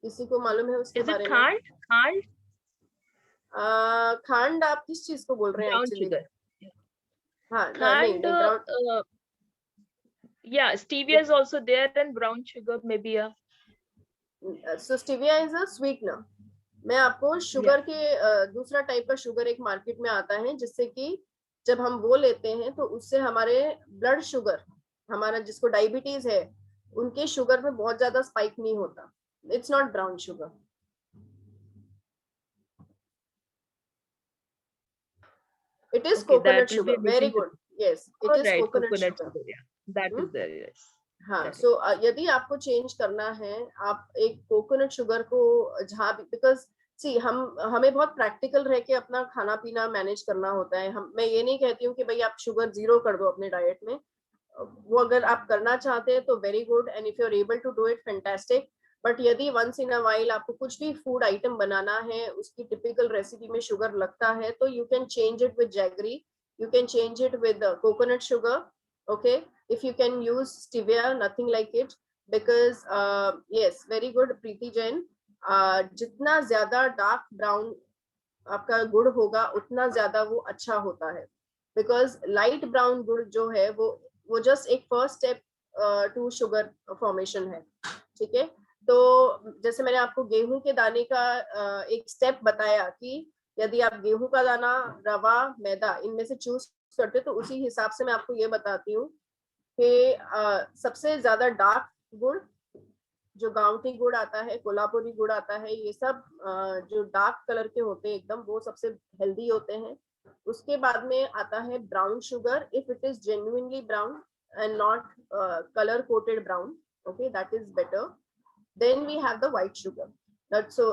किसी को मालूम है उसके बारे में? खांड खांड आप किस चीज को बोल रहे हैं एक्चुअली? हाँ, नहीं खांड, yeah, stevia is also there and brown sugar maybe a so stevia is a sweetener. मैं आपको शुगर के दूसरा टाइप का शुगर एक मार्केट में आता है जिससे कि जब हम वो लेते हैं तो उससे हमारे ब्लड शुगर, हमारा जिसको डायबिटीज है, उनके शुगर में बहुत ज्यादा स्पाइक नहीं होता। It's not brown sugar, it is coconut sugar. Very good. Yes, it is coconut sugar. That is there, yes. हाँ, so यदि आपको चेंज करना है, आप एक कोकोनट शुगर को जहाँ भी, बिकॉज सी हमें बहुत प्रैक्टिकल रह के अपना खाना पीना मैनेज करना होता है। मैं ये नहीं कहती हूँ कि भाई आप शुगर 0 कर दो अपने डाइट में, वो अगर आप करना चाहते हैं तो very good, and if you are able to do it fantastic. But यदि वंस इन अ वाइल आपको कुछ भी फूड आइटम बनाना है, उसकी टिपिकल रेसिपी में शुगर लगता है, तो you can change it with jaggery, you can change it with coconut sugar. Okay, if you can use stevia, nothing like it, because yes, very good Preeti Jain, जितना ज्यादा डार्क ब्राउन आपका गुड़ होगा उतना ज्यादा वो अच्छा होता है, बिकॉज लाइट ब्राउन गुड़ जो है वो जस्ट एक first step to sugar formation है। ठीक है, तो जैसे मैंने आपको गेहूं के दाने का एक स्टेप बताया कि यदि आप गेहूं का दाना, रवा, मैदा इनमें से चूज करते तो उसी हिसाब से मैं आपको ये बताती हूँ कि सबसे ज्यादा डार्क गुड़ जो गांवटी गुड़ आता है, कोल्हापुरी गुड़ आता है, ये सब जो डार्क कलर के होते हैं एकदम, वो सबसे हेल्दी होते हैं। उसके बाद में आता है brown sugar, if it is genuinely brown and not colour coated brown, okay, that is better. Then we have the white sugar. So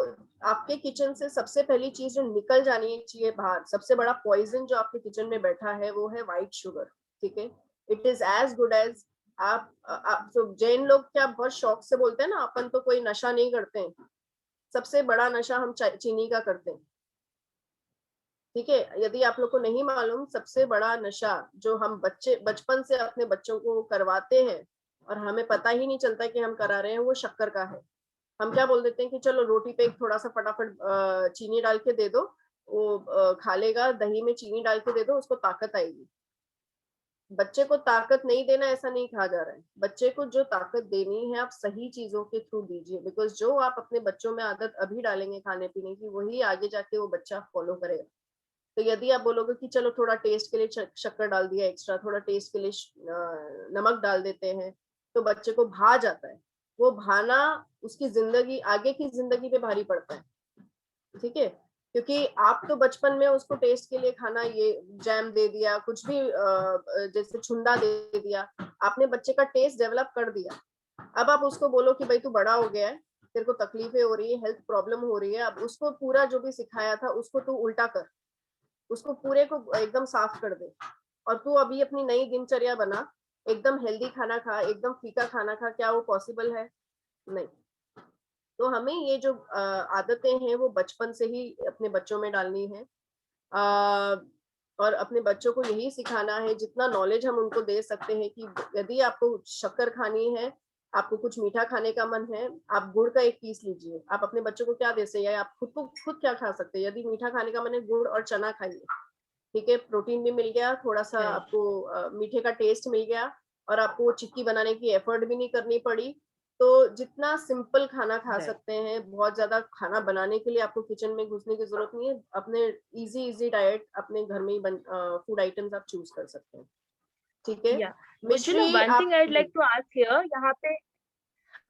आपके किचन से सबसे पहली चीज जो निकल जानी चाहिए बाहर, सबसे बड़ा पॉइजन जो आपके किचन में बैठा है वो है व्हाइट शुगर। ठीक है, it is as good as आप तो जैन लोग क्या बहुत शौक से बोलते हैं ना, अपन तो कोई नशा नहीं करते हैं, सबसे बड़ा नशा हम चीनी का करते हैं। ठीक है, यदि आप लोग को नहीं मालूम, सबसे बड़ा नशा जो हम बचपन से अपने बच्चों को करवाते हैं और हमें पता ही नहीं चलता कि हम करा रहे हैं, वो शक्कर का है। हम क्या बोल देते हैं कि चलो रोटी पे थोड़ा सा फटाफट चीनी डाल के दे दो, वो खा लेगा, दही में चीनी डाल के दे दो, उसको ताकत आएगी। बच्चे को ताकत नहीं देना ऐसा नहीं कहा जा रहा है, बच्चे को जो ताकत देनी है आप सही चीजों के थ्रू दीजिए, बिकॉज जो आप अपने बच्चों में आदत अभी डालेंगे खाने पीने की, वही आगे जाके वो बच्चा फॉलो करेगा। तो यदि आप बोलोगे कि चलो थोड़ा टेस्ट के लिए शक्कर डाल दिया एक्स्ट्रा, थोड़ा टेस्ट के लिए नमक डाल देते हैं, तो बच्चे को भा जाता है। वो भाना उसकी जिंदगी, आगे की जिंदगी पे भारी पड़ता है। ठीक है, क्योंकि आप तो बचपन में उसको टेस्ट के लिए खाना, ये जैम दे दिया, कुछ भी जैसे छुंदा दे दिया, आपने बच्चे का टेस्ट डेवलप कर दिया। अब आप उसको बोलो कि भाई तू बड़ा हो गया है, तेरे को तकलीफें हो रही है, हेल्थ प्रॉब्लम हो रही है, अब उसको पूरा जो भी सिखाया था उसको तू उल्टा कर, उसको पूरे को एकदम साफ कर दे, और तू अभी अपनी नई दिनचर्या बना, एकदम हेल्दी खाना खा, एकदम फीका खाना खा। क्या वो पॉसिबल है? नहीं। तो हमें ये जो आदतें हैं वो बचपन से ही अपने बच्चों में डालनी है, और अपने बच्चों को यही सिखाना है, जितना नॉलेज हम उनको दे सकते हैं, कि यदि आपको शक्कर खानी है, आपको कुछ मीठा खाने का मन है, आप गुड़ का एक पीस लीजिए। आप अपने बच्चों को क्या दे सकते हैं, आप खुद क्या खा सकते हैं? यदि मीठा खाने का मन है, गुड़ और चना खाइए। ठीक है, प्रोटीन भी मिल गया, थोड़ा सा राइट। आपको मीठे का टेस्ट मिल गया, और आपको वो चिक्की बनाने की एफर्ट भी नहीं करनी पड़ी। तो जितना सिंपल खाना खा राइट। सकते हैं, बहुत ज्यादा खाना बनाने के लिए आपको किचन में घुसने की जरूरत नहीं है, अपने इजी डाइट अपने घर में ही फूड आइटम्स आप चूज कर सकते हैं। ठीक है, या मिश्री वन थिंग आप I would like to ask here, यहाँ पे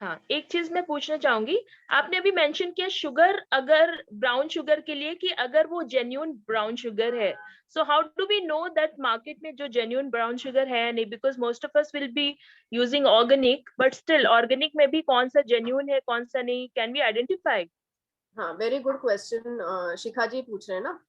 हाँ एक चीज मैं पूछना चाहूंगी। आपने अभी मेंशन किया शुगर, अगर ब्राउन शुगर के लिए, कि अगर वो जेन्यून ब्राउन शुगर है, so how do we know that market में जो जेन्यून ब्राउन शुगर है नहीं, because most of us will be using organic, but still organic में भी कौन सा जेन्यून है कौन सा नहीं, कैन वी आइडेंटिफाई? हाँ, very good question Shikha ji पूछ रहे हैं ना।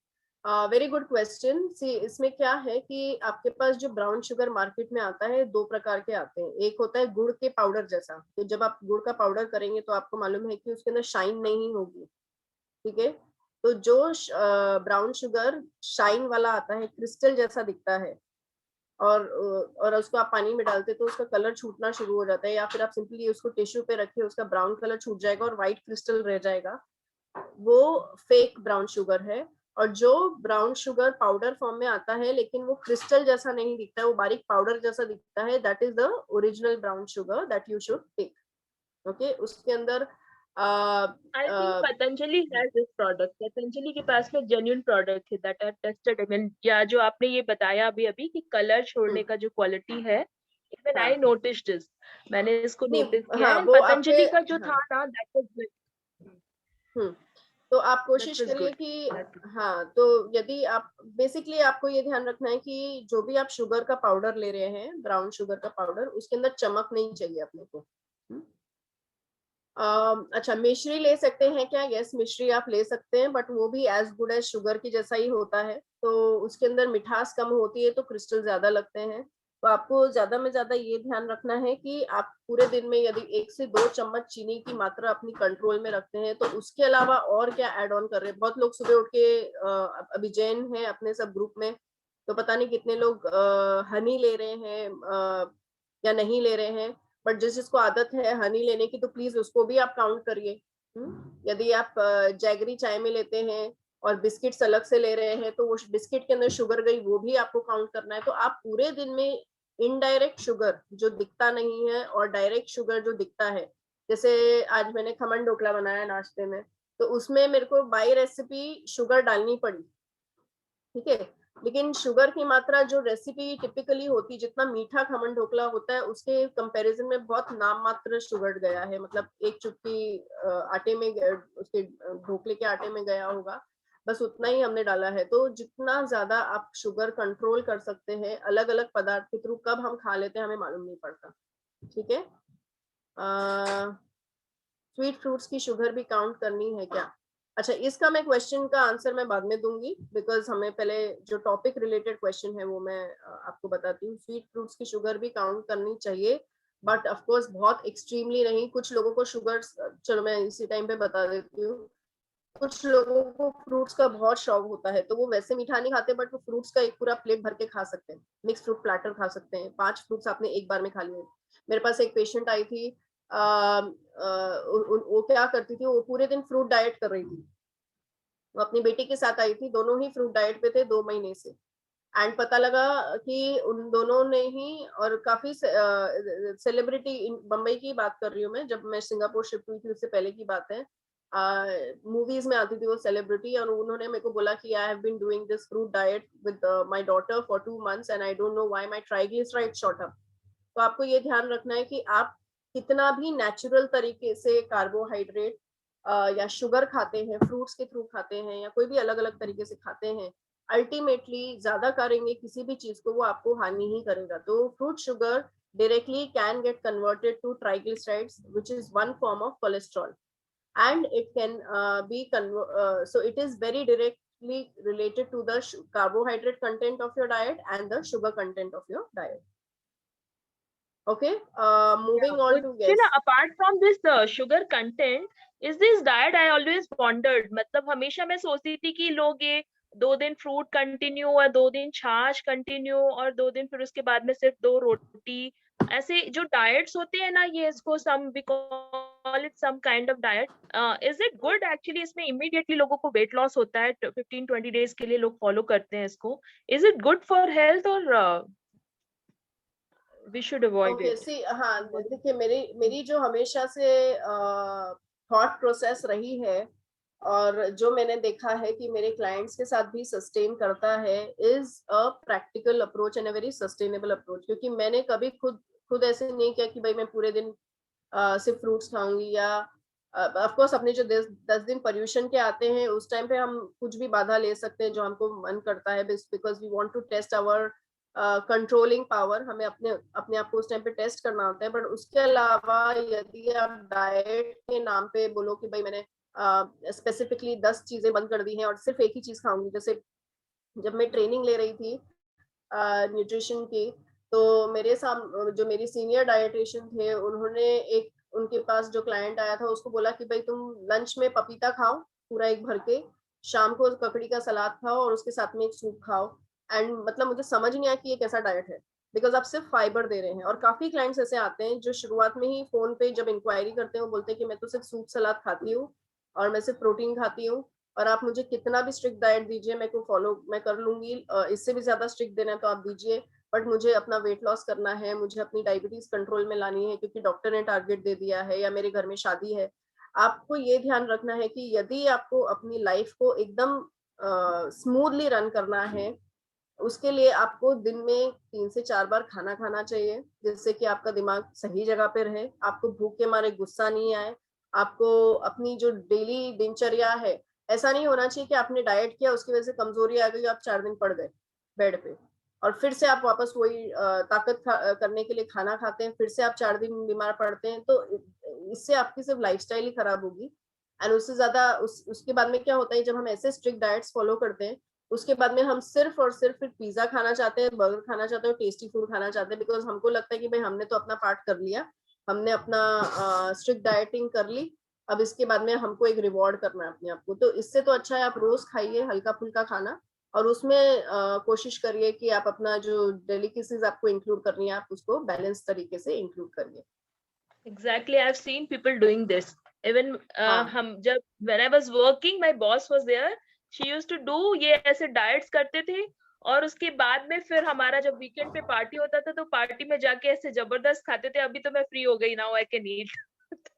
Very good question. सी, इसमें क्या है कि आपके पास जो ब्राउन शुगर मार्केट में आता है, दो प्रकार के आते हैं। एक होता है गुड़ के पाउडर जैसा, तो जब आप गुड़ का पाउडर करेंगे तो आपको मालूम है कि उसके अंदर शाइन नहीं होगी। ठीक है, तो जो ब्राउन शुगर शाइन वाला आता है, क्रिस्टल जैसा दिखता है, और उसको आप पानी में डालते तो उसका कलर छूटना शुरू हो जाता है, या फिर आप सिंपली उसको टिश्यू पे रखिए, उसका ब्राउन कलर छूट जाएगा और व्हाइट क्रिस्टल रह जाएगा, वो फेक ब्राउन शुगर है। और जो ब्राउन शुगर पाउडर फॉर्म में आता है, लेकिन वो क्रिस्टल जैसा नहीं दिखता है, वो बारीक पाउडर जैसा दिखता है, that is the original brown sugar that you should take. Okay, उसके अंदर I think Patanjali has this product, Patanjali के पास में जेन्यून प्रोडक्ट है that I tested. I mean, या जो आपने ये बताया अभी अभी कि कलर छोड़ने का जो क्वालिटी है, इवन आई हाँ, नोटिस्ड दिस, मैंने इसको नहीं, नोटिस किया हाँ है। वो आपके, पतंजलि का जो हाँ, था ना, दैट वाज गुड, हम्म, तो आप दैट कोशिश वाज करिए गुड। कि, हाँ, तो यदि आप बेसिकली आपको ये ध्यान रखना है कि जो भी आप शुगर का पाउडर ले रहे हैं, ब्राउन शुगर का पाउडर, उसके अंदर चमक नहीं चाहिए अपने को। अच्छा, मिश्री ले सकते हैं क्या? यस, मिश्री आप ले सकते हैं, बट वो भी एज गुड एज शुगर की जैसा ही होता है, तो उसके अंदर मिठास कम होती है, तो क्रिस्टल ज्यादा लगते हैं। तो आपको ज्यादा में ज्यादा ये ध्यान रखना है कि आप पूरे दिन में यदि 1 से 2 चम्मच चीनी की मात्रा अपनी कंट्रोल में रखते हैं, तो उसके अलावा और क्या ऐड ऑन कर रहे हैं। बहुत लोग सुबह उठ के अभी जैन है अपने सब ग्रुप में, तो पता नहीं कितने लोग हनी ले रहे हैं या नहीं ले रहे हैं, बट जिस जिसको आदत है हनी लेने की, तो प्लीज उसको भी आप काउंट करिए। यदि आप जैगरी चाय में लेते हैं और बिस्किट्स अलग से ले रहे हैं, तो वो बिस्किट के अंदर शुगर गई, वो भी आपको काउंट करना है। तो आप पूरे दिन में इनडायरेक्ट शुगर जो दिखता नहीं है और डायरेक्ट शुगर जो दिखता है, जैसे आज मैंने खमन ढोकला बनाया नाश्ते में, तो उसमें मेरे को बाय रेसिपी शुगर डालनी पड़ी। ठीक है, लेकिन शुगर की मात्रा जो रेसिपी टिपिकली होती, जितना मीठा खमन ढोकला होता है, उसके कंपैरिजन में बहुत नाम मात्र शुगर गया है। मतलब एक चुटकी आटे में, उसके ढोकले के आटे में गया होगा, बस उतना ही हमने डाला है। तो जितना ज्यादा आप शुगर कंट्रोल कर सकते हैं, अलग अलग पदार्थ के थ्रू, कब हम खा लेते हैं हमें मालूम नहीं पड़ता। ठीक है, स्वीट फ्रूट्स की शुगर भी काउंट करनी है क्या? अच्छा, इसका मैं क्वेश्चन का आंसर मैं बाद में दूंगी, बिकॉज हमें पहले जो टॉपिक रिलेटेड क्वेश्चन है वो मैं आपको बताती हूँ। स्वीट फ्रूट्स की शुगर भी काउंट करनी चाहिए, बट ऑफ कोर्स बहुत एक्सट्रीमली नहीं। कुछ लोगों को शुगर, चलो मैं इसी टाइम पे बता देती हूँ, कुछ लोगों को फ्रूट्स का बहुत शौक होता है, तो वो वैसे मीठा नहीं खाते, बट वो फ्रूट्स का एक पूरा प्लेट भर के खा सकते हैं। मिक्स फ्रूट प्लेटर खा सकते हैं, 5 फ्रूट्स आपने एक बार में खा लिए। मेरे पास एक पेशेंट आई थी, वो क्या करती थी, वो पूरे दिन फ्रूट डाइट कर रही थी। वो अपनी बेटी के साथ आई थी, दोनों ही फ्रूट डाइट पे थे 2 महीने से। एंड पता लगा कि उन दोनों ने ही, और काफी सेलिब्रिटी, बम्बई की बात कर रही हूँ मैं, जब मैं सिंगापुर शिफ्ट हुई थी उससे पहले की बात है, मूवीज में आती थी वो सेलिब्रिटी, और उन्होंने मेरे को बोला कि I have been doing this fruit diet with my daughter for 2 months and I don't know why my triglyceride shot up. तो आपको ये ध्यान रखना है कि आप कितना भी नेचुरल तरीके से कार्बोहाइड्रेट या शुगर खाते हैं, फ्रूट्स के थ्रू खाते हैं, या कोई भी अलग अलग तरीके से खाते हैं, अल्टीमेटली ज्यादा करेंगे किसी भी चीज को, वो आपको हानि ही करेगा। तो fruit sugar directly can get converted to triglycerides, which is one form of cholesterol, and it can so it is very directly related to the carbohydrate content of your diet and the sugar content of your diet. Okay, moving on to मुझे ना apart from this sugar content, is this diet I always pondered, मतलब हमेशा मैं सोचती थी कि लोग ये 2 दिन फ्रूट कंटिन्यू और 2 दिन छाछ कंटिन्यू और 2 दिन फिर उसके बाद में सिर्फ 2 रोटी, ऐसे जो डाइट्स होते हैं ना, ये इसको some we call it some kind of diet. Is it good actually? इसमें इमीडिएटली लोगों को वेट लॉस होता है, 15-20 डेज के लिए लोग फॉलो करते हैं इसको। Is it good for health और we should avoid okay it? सी, हाँ देखिए, मेरी जो हमेशा से थॉट प्रोसेस रही है, और जो मैंने देखा है कि मेरे क्लाइंट्स के साथ भी सस्टेन करता है, is a practical approach and a very sustainable approach. क्योंकि मैंने कभी खुद ऐसे नहीं किया कि भाई मैं पूरे दिन सिर्फ फ्रूट्स खाऊंगी, या ऑफ कोर्स अपने जो 10 दिन पर्यूषण के आते हैं उस टाइम पे हम कुछ भी बाधा ले सकते हैं जो हमको मन करता है, because we want to taste our controlling power. हमें अपने अपने आप को उस टाइम पे टेस्ट करना होता है। बट उसके अलावा यदि आप डाइट के नाम पे बोलो कि भाई मैंने स्पेसिफिकली 10 चीजें बंद कर दी हैं और सिर्फ एक ही चीज खाऊंगी, जैसे जब मैं ट्रेनिंग ले रही थी न्यूट्रिशन की, तो मेरे सामने जो मेरी सीनियर डाइटिशियन थे, उन्होंने उनके पास जो क्लाइंट आया था उसको बोला कि भाई तुम लंच में पपीता खाओ पूरा एक भर के, शाम को ककड़ी का सलाद खाओ और उसके साथ में एक सूप खाओ। एंड मतलब मुझे समझ नहीं आया कि ये कैसा डाइट है, बिकॉज आप सिर्फ फाइबर दे रहे हैं। और काफी क्लाइंट्स ऐसे आते हैं जो शुरुआत में ही फोन पे जब इंक्वायरी करते हैं वो बोलते हैं कि मैं तो सिर्फ सूप सलाद खाती हूँ और मैं सिर्फ प्रोटीन खाती हूँ, और आप मुझे कितना भी स्ट्रिक्ट डाइट दीजिए मैं को फॉलो मैं कर लूंगी, इससे भी ज्यादा स्ट्रिक्ट देना है तो आप दीजिए, बट मुझे अपना वेट लॉस करना है, मुझे अपनी डायबिटीज कंट्रोल में लानी है क्योंकि डॉक्टर ने टारगेट दे दिया है, या मेरे घर में शादी है। आपको ये ध्यान रखना है कि यदि आपको अपनी लाइफ को एकदम स्मूथली रन करना है, उसके लिए आपको दिन में 3 से 4 बार खाना खाना चाहिए, जिससे कि आपका दिमाग सही जगह पे रहे, आपको भूख के मारे गुस्सा नहीं आए, आपको अपनी जो डेली दिनचर्या है, ऐसा नहीं होना चाहिए कि आपने डाइट किया उसकी वजह से कमजोरी आ गई, आप 4 दिन पड़ गए बेड पे और फिर से आप वापस वही ताकत करने के लिए खाना खाते हैं, फिर से आप 4 दिन बीमार पड़ते हैं। तो इससे आपकी सिर्फ लाइफस्टाइल ही खराब होगी। एंड उससे ज्यादा उसके बाद में क्या होता है, जब हम ऐसे स्ट्रिक्ट डाइट्स फॉलो करते हैं उसके बाद में हम सिर्फ और सिर्फ फिर पिज्जा खाना चाहते हैं, बर्गर खाना चाहते हैं, टेस्टी फूड खाना चाहते हैं, बिकॉज हमको लगता है कि भाई हमने तो अपना पार्ट कर लिया, हमने अपना स्ट्रिक्ट डाइटिंग कर ली, अब इसके बाद में हमको एक रिवॉर्ड करना है अपने आप को। तो इससे तो अच्छा है आप रोज खाइए हल्का फुल्का खाना, और उसमें कोशिश करिए कि आप अपना जो डेलिकेसीज आपको इंक्लूड करनी है आप उसको बैलेंस तरीके से इंक्लूड करिए। Exactly, I've seen people doing this. Even हाँ हम जब when I was working, my boss was there. She used to do ये ऐसे डाइट्स करते थे, और उसके बाद में फिर हमारा जब वीकेंड पे पार्टी होता था तो पार्टी में जाके ऐसे जबरदस्त खाते थे। अभी तो मैं फ्री हो गई, नाउ आई कैन ईट।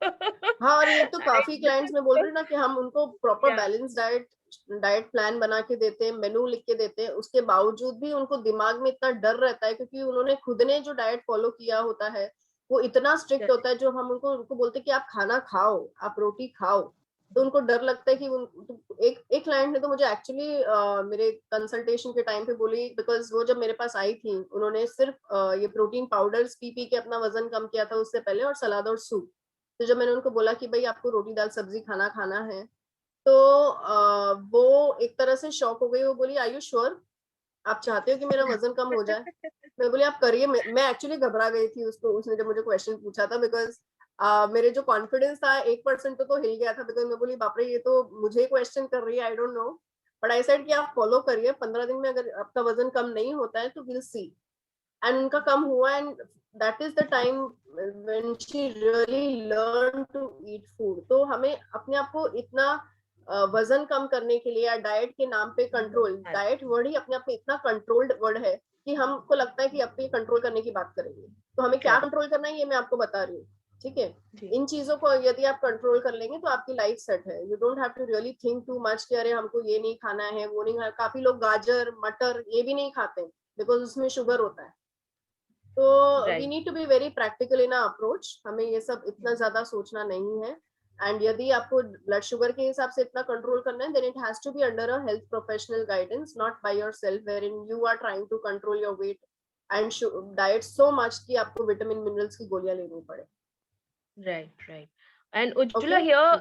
हाँ, और ये तो काफी क्लाइंट्स में बोल रही हूँ ना कि हम उनको प्रॉपर या बैलेंस डाइट प्लान बना के देते हैं, मेनू लिख के देते हैं, उसके बावजूद भी उनको दिमाग में इतना डर रहता है क्योंकि उन्होंने खुद ने जो डाइट फॉलो किया होता है वो इतना स्ट्रिक्ट होता है। जो हम उनको बोलते हैं कि आप खाना खाओ, आप रोटी खाओ, तो उनको डर लगता है कि एक क्लाइंट ने तो मुझे एक्चुअली मेरे कंसल्टेशन के टाइम पे बोली, बिकॉज वो जब मेरे पास आई थी उन्होंने सिर्फ ये प्रोटीन पाउडर्स पी के अपना वजन कम किया था उससे पहले, और सलाद और सूप। तो जब मैंने उनको बोला कि भाई आपको रोटी दाल सब्जी खाना खाना है, तो वो एक तरह से शॉक हो गई। वो बोली आर यू श्योर, आप चाहते हो कि मेरा वजन कम हो जाए? मैं बोली आप करिए। मैं एक्चुअली घबरा गई थी उसको, उसने जब मुझे क्वेश्चन पूछा था, बिकॉज मेरे जो कॉन्फिडेंस था 1% तो हिल गया था, बिकॉज मैं बोली बाप रे ये तो मुझे क्वेश्चन कर रही है, आई don't no. But I said कि आप फॉलो करिए, 15 दिन में अगर आपका वजन कम नहीं होता है तो विल सी। एंड उनका कम हुआ, and that is the time when she really learned to eat food. तो हमें अपने आप को इतना वजन कम करने के लिए या डाइट के नाम पे कंट्रोल, डाइट वर्ड ही अपने आप में इतना कंट्रोल्ड वर्ड है कि हमको लगता है कि अब ये कंट्रोल करने की बात करेंगे. तो हमें क्या कंट्रोल करना है ये मैं आपको बता रही हूँ. ठीक है, इन चीजों को यदि आप कंट्रोल कर लेंगे तो आपकी लाइफ सेट है. You don't have to really think too much कि अरे हमको ये नहीं खाना है, वो नहीं खाना. काफी लोग गाजर मटर ये भी नहीं खाते बिकॉज उसमें शुगर होता है. तो we need to be very practical in approach. हमें ये सब इतना ज्यादा सोचना नहीं है. एंड यदि आपको ब्लड शुगर के हिसाब से इतना कंट्रोल करना है, then it has to be under a health professional guidance, not by yourself where in you are trying to control your weight and diet so much कि आपको विटामिन मिनरल्स की गोलियां लेनी पड़े. Right. And Ujjwala, here,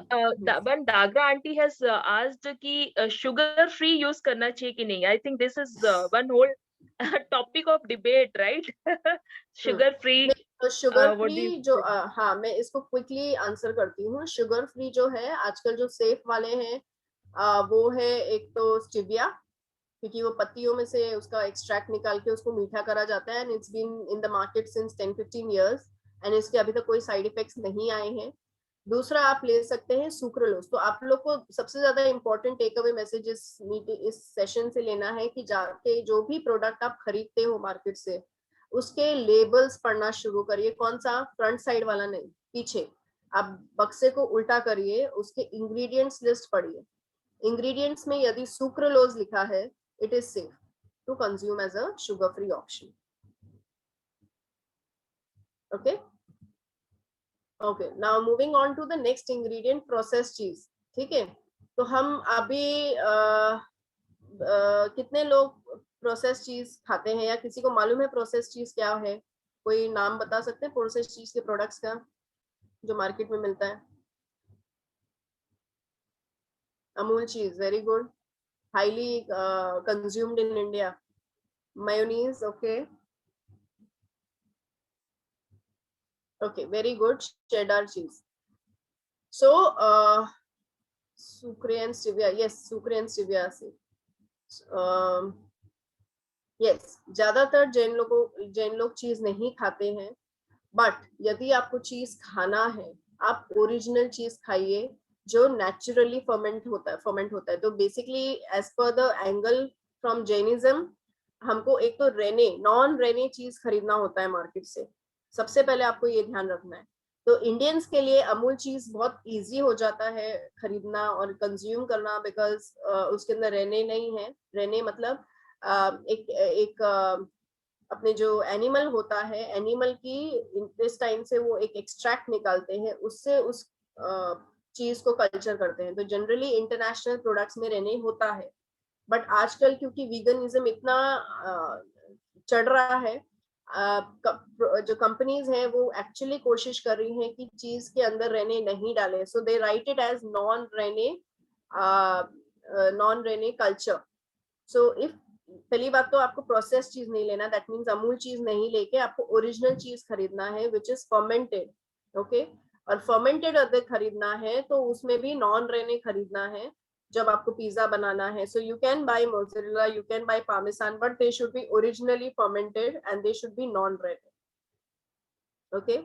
when Dagra aunty has asked कि sugar free use करना चाहिए कि नहीं, I think this is one whole topic of debate, right? Sugar free. तो sugar What do you free जो say? हाँ, मैं इसको क्विकली आंसर करती हूँ. शुगर फ्री जो है आजकल जो सेफ वाले हैं वो है एक तो स्टिविया, क्योंकि वो पत्तियों में से उसका एक्सट्रैक्ट निकाल के उसको मीठा करा जाता है. And it's been in the market since 10-15 years and इसके अभी तक कोई साइड इफेक्ट्स नहीं आए हैं. दूसरा आप ले सकते हैं सुक्रोलोज. तो आप लोग को सबसे ज्यादा इंपॉर्टेंट टेक अवे मैसेज इस सेशन से लेना है कि जाके जो भी प्रोडक्ट आप खरीदते हो मार्केट से उसके लेबल्स पढ़ना शुरू करिए. कौन सा? फ्रंट साइड वाला नहीं, पीछे. आप बक्से को उल्टा करिए, उसके इंग्रेडिएंट्स लिस्ट पढ़िए. इंग्रेडिएंट्स में यदि सुक्रोलोज लिखा है, it is safe to consume as a sugar free option. Okay, now moving on to the next ingredient, processed cheese. ठीक है, तो हम अभी कितने लोग प्रोसेस्ड चीज खाते हैं या किसी को मालूम है प्रोसेस्ड चीज क्या है? कोई नाम बता सकते हैं प्रोसेस्ड चीज के प्रोडक्ट्स का जो मार्केट में मिलता है? अमूल चीज, very good. Highly consumed in India. Mayonnaise, okay, very good. Cheddar cheese. So sucre and stevia, yes, sucre and stevia से yes, ज्यादातर जैन लोग चीज नहीं खाते हैं. बट यदि आपको चीज खाना है, आप ओरिजिनल चीज खाइए जो नेचुरली फर्मेंट होता है. तो basically as per the angle from Jainism, हमको एक तो नॉन रेने चीज खरीदना होता है मार्केट से. सबसे पहले आपको ये ध्यान रखना है. तो इंडियंस के लिए अमूल चीज बहुत इजी हो जाता है खरीदना और कंज्यूम करना, बिकॉज उसके अंदर रेने नहीं है. रेने मतलब एक अपने जो एनिमल होता है, एनिमल की इंटेस्टाइन से वो एक एक्सट्रैक्ट निकालते हैं, उससे उस चीज को कल्चर करते हैं. तो जनरली इंटरनेशनल प्रोडक्ट्स में रेने होता है. बट आजकल क्योंकि वीगनिज्म इतना चढ़ रहा है, जो कंपनीज हैं वो एक्चुअली कोशिश कर रही हैं कि चीज के अंदर रेने नहीं डाले. So they write it as non rennet culture. So if पहली बात तो आपको प्रोसेस चीज नहीं लेना, दैट मीन्स अमूल चीज नहीं लेके आपको ओरिजिनल चीज खरीदना है विच इज फर्मेंटेड. ओके, और फर्मेंटेड अगर खरीदना है तो उसमें भी नॉन रेने खरीदना है जब आपको पिज्जा बनाना है. So you can buy mozzarella, you can buy parmesan, but they should be originally fermented and they should be non rennet. Okay,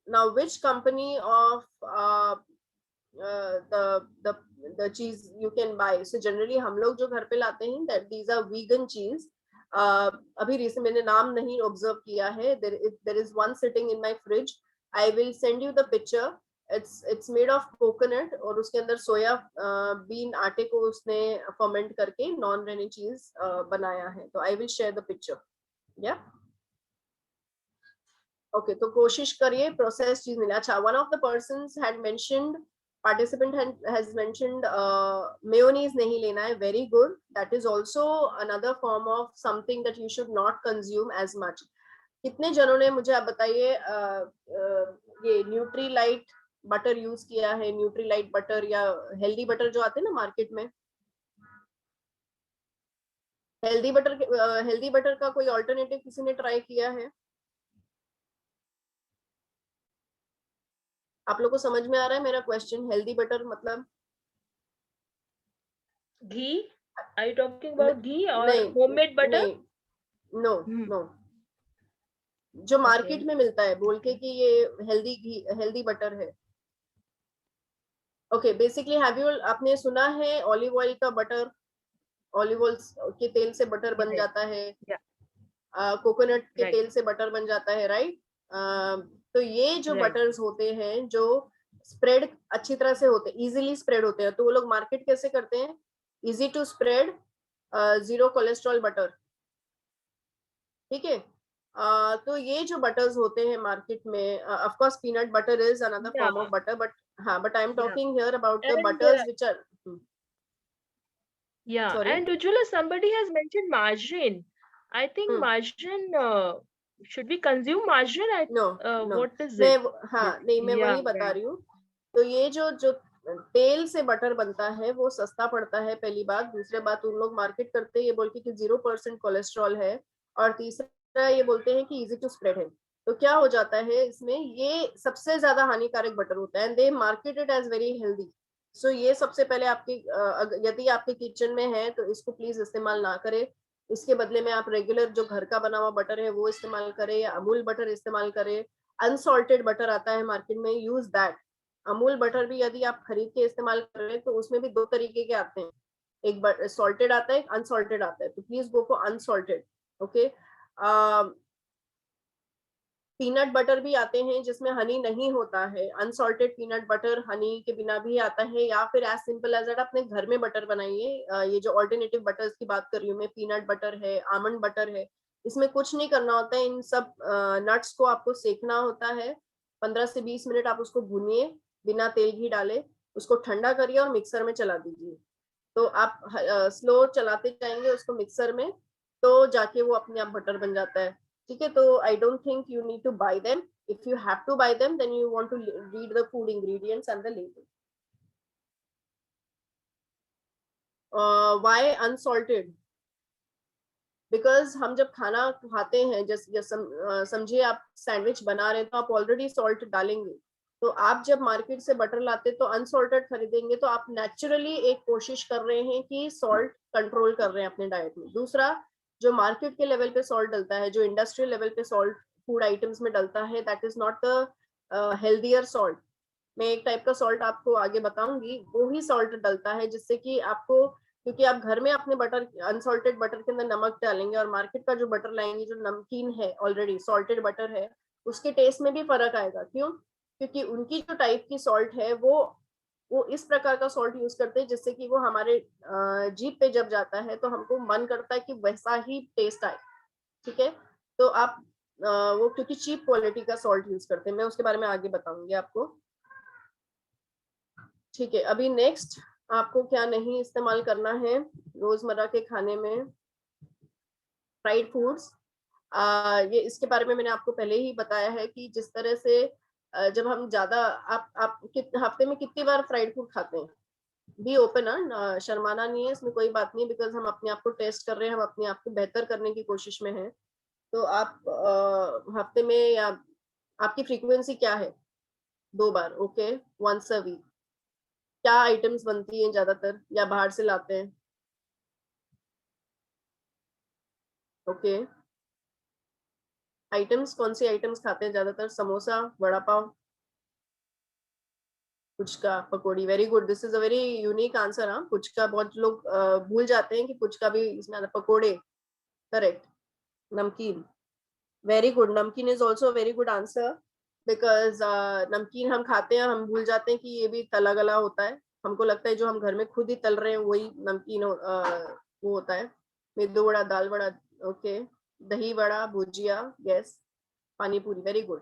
now which company of the cheese you can buy? So generally हम लोग जो घर पे लाते हैं that these are vegan cheese. अभी recent मैंने नाम नहीं observe किया है. There is one sitting in my fridge. I will send you the picture. It's made of coconut और उसके अंदर सोया बीन आटे को उसने ferment करके non रेनी चीज बनाया है. तो I will share the picture. Yeah. Okay, तो कोशिश करिए प्रोसेस चीज मिले. अच्छा, one of the persons had mentioned, participant has mentioned mayonnaise नहीं लेना है. Very good. That is also another form of something that you should not consume as much. कितने जनों ने मुझे आप बताइए ये न्यूट्रीलाइट बटर यूज किया है? न्यूट्रीलाइट बटर या हेल्दी बटर जो आते हैं ना मार्केट में, हेल्दी बटर का कोई ऑल्टरनेटिव किसी ने ट्राई किया है? आप लोग को समझ में आ रहा है मेरा क्वेश्चन? हेल्दी बटर मतलब घी? Are you talking about ghee or homemade butter? नहीं, नो. जो मार्केट Okay. में मिलता है बोल के कि ये हेल्दी घी, हेल्दी बटर है। ओके, बेसिकली हैव यू, आपने सुना है ऑलिव ऑयल का बटर, ऑलिव ऑयल के तेल से बटर बन Yes. जाता है, Yeah. कोकोनट के Right. तेल से बटर बन जाता है, राइट? तो ये जो Right. बटर्स होते हैं जो स्प्रेड अच्छी तरह से होते हैं, इजीली स्प्रेड होते हैं, तो वो लोग मार्केट कैसे करते हैं? Easy to spread, zero cholesterol butter, ठीक है? तो ये जो बटर्स होते हैं मार्केट में, of course peanut butter is another Yeah. Form of butter, but हाँ, but I am Yeah. Talking here about the And butters which are, yeah, sorry, and Ujjwala, somebody has mentioned margarine. I think margarine, should we consume margarine? No no, What is मैं it? हाँ नहीं, मैं Yeah, वही बता right. रही हूँ। तो ये जो जो तेल से बटर बनता है वो सस्ता पड़ता है, पहली बात। दूसरे बात, उन लोग मार्केट करते हैं ये बोल के कि 0% कोलेस्ट्रॉल है, और तीसरा ये बोलते हैं कि इजी टू स्प्रेड है। तो क्या हो जाता है इसमें, ये सबसे ज्यादा हानिकारक बटर होता है, and they market it as very healthy. So ये सबसे पहले आपकी, यदि आपके किचन में है तो इसको प्लीज इस्तेमाल ना करें। इसके बदले में आप रेगुलर जो घर का बना हुआ बटर है वो इस्तेमाल करें, या अमूल बटर इस्तेमाल करें। अनसॉल्टेड बटर आता है मार्केट में, यूज दैट। अमूल बटर भी यदि आप खरीद के इस्तेमाल कर रहे हैं तो उसमें भी दो तरीके के आते हैं, एक सॉल्टेड आता है, एक अनसॉल्टेड आता है, तो please go for unsalted. Okay, peanut butter भी आते हैं जिसमें हनी नहीं होता है, अनसॉल्टेड पीनट बटर हनी के बिना भी आता है, या फिर एज सिंपल एज दैट अपने घर में बटर बनाइए। ये जो ऑल्टरनेटिव बटर्स की बात कर रही हूँ मैं, पीनट बटर है, आमंड बटर है, इसमें कुछ नहीं करना होता है। इन सब नट्स को आपको सेकना होता है, 15 से 20 मिनट आप उसको भूनिए बिना तेल घी डाले, उसको ठंडा करिए और मिक्सर में चला दीजिए। तो आप स्लो चलाते जाएंगे उसको मिक्सर में, तो जाके वो अपने आप बटर बन जाता है, ठीक है? तो I don't think you need to buy them. If you have to buy them then you want to read the food ingredients and the label. Why unsalted? Because हम जब खाना खाते हैं, जैसे समझिए आप सैंडविच बना रहे हैं तो आप ऑलरेडी सॉल्ट डालेंगे, तो आप जब मार्केट से बटर लाते तो अनसॉल्टेड खरीदेंगे, तो आप नेचुरली एक कोशिश कर रहे हैं कि सॉल्ट कंट्रोल कर रहे हैं अपने डाइट में। दूसरा, जो मार्केट के लेवल पे सॉल्ट डलता है, जो इंडस्ट्रियल लेवल पे सॉल्ट फूड आइटम्स में डलता है, that is not the healthier salt. मैं एक टाइप का सॉल्ट आपको आगे बताऊंगी, वो ही सॉल्ट डलता है जिससे कि आपको, क्योंकि आप घर में अपने बटर, अनसॉल्टेड बटर के अंदर नमक डालेंगे, और मार्केट का जो बटर लाएंगे जो नमकीन है, ऑलरेडी सॉल्टेड बटर है, उसके टेस्ट में भी फर्क आएगा। क्यों? क्योंकि उनकी जो टाइप की सॉल्ट है वो इस प्रकार का सॉल्ट यूज करते हैं जिससे कि वो हमारे जीभ पे जब जाता है तो हमको मन करता है कि वैसा ही टेस्ट आए, ठीक है? तो आप वो क्योंकि चीप क्वालिटी का सॉल्ट यूज करते हैं, मैं उसके बारे में आगे बताऊंगी आपको, ठीक है? अभी नेक्स्ट, आपको क्या नहीं इस्तेमाल करना है रोजमर्रा के खाने में, फ्राइड फूड्स। ये इसके बारे में मैंने आपको पहले ही बताया है कि जिस तरह से जब हम ज्यादा, आप हफ्ते में कितनी बार फ्राइड फूड खाते हैं? बी ओपन, शर्माना नहीं है, इसमें कोई बात नहीं, बिकॉज हम अपने आप को टेस्ट कर रहे हैं, हम अपने आप को बेहतर करने की कोशिश में हैं। तो आप हफ्ते में, या आपकी फ्रीक्वेंसी क्या है? 2 बार, ओके, वंस अ वीक। क्या आइटम्स बनती हैं ज्यादातर, या बाहर से लाते हैं? ओके, आइटम्स कौन सी आइटम्स खाते हैं ज्यादातर? Samosa, vada pav, puchka, pakodi. Very good, this is a very unique answer. हाँ, पुचका बहुत लोग भूल जाते हैं कि पुचका भी इसमें आता है। पकौड़े, करेक्ट। नमकीन, वेरी गुड, नमकीन is also very good answer, because नमकीन हम खाते हैं, हम भूल जाते हैं कि ये भी तला गला होता है। हमको लगता है जो हम घर में खुद ही तल रहे हैं वही नमकीन वो होता है। मेदू वड़ा, दाल वड़ा, ओके, दही वड़ा, भुजिया, यस, पानी पूरी, very good,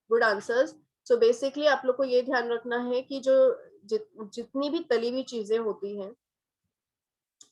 good answers. So basically आप लोग को ये ध्यान रखना है कि जो जितनी भी तली हुई चीजें होती हैं,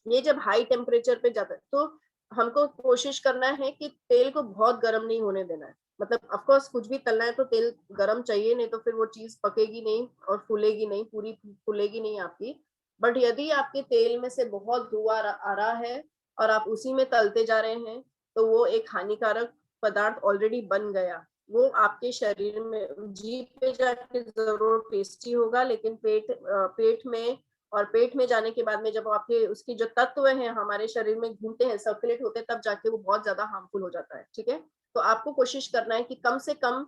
ये जब हाई टेम्परेचर पे जाता है तो हमको कोशिश करना है कि तेल को बहुत गर्म नहीं होने देना है। मतलब ऑफ कोर्स कुछ भी तलना है तो तेल गर्म चाहिए, नहीं तो फिर वो चीज पकेगी नहीं और फूलेगी नहीं, पूरी फूलेगी नहीं आपकी। बट यदि आपके तेल में से बहुत धुआं आ रहा है और आप उसी में तलते जा रहे हैं, तो वो एक हानिकारक पदार्थ ऑलरेडी बन गया। वो आपके शरीर में, जीभ पे जाके जरूर टेस्टी होगा, लेकिन पेट में, और पेट में जाने के बाद में जब आपके उसकी जो तत्व हैं हमारे शरीर में घूमते हैं, सर्कुलेट होते हैं, तब जाके वो बहुत ज्यादा हार्मफुल हो जाता है, ठीक है? तो तो आपको कोशिश करना है कि कम से कम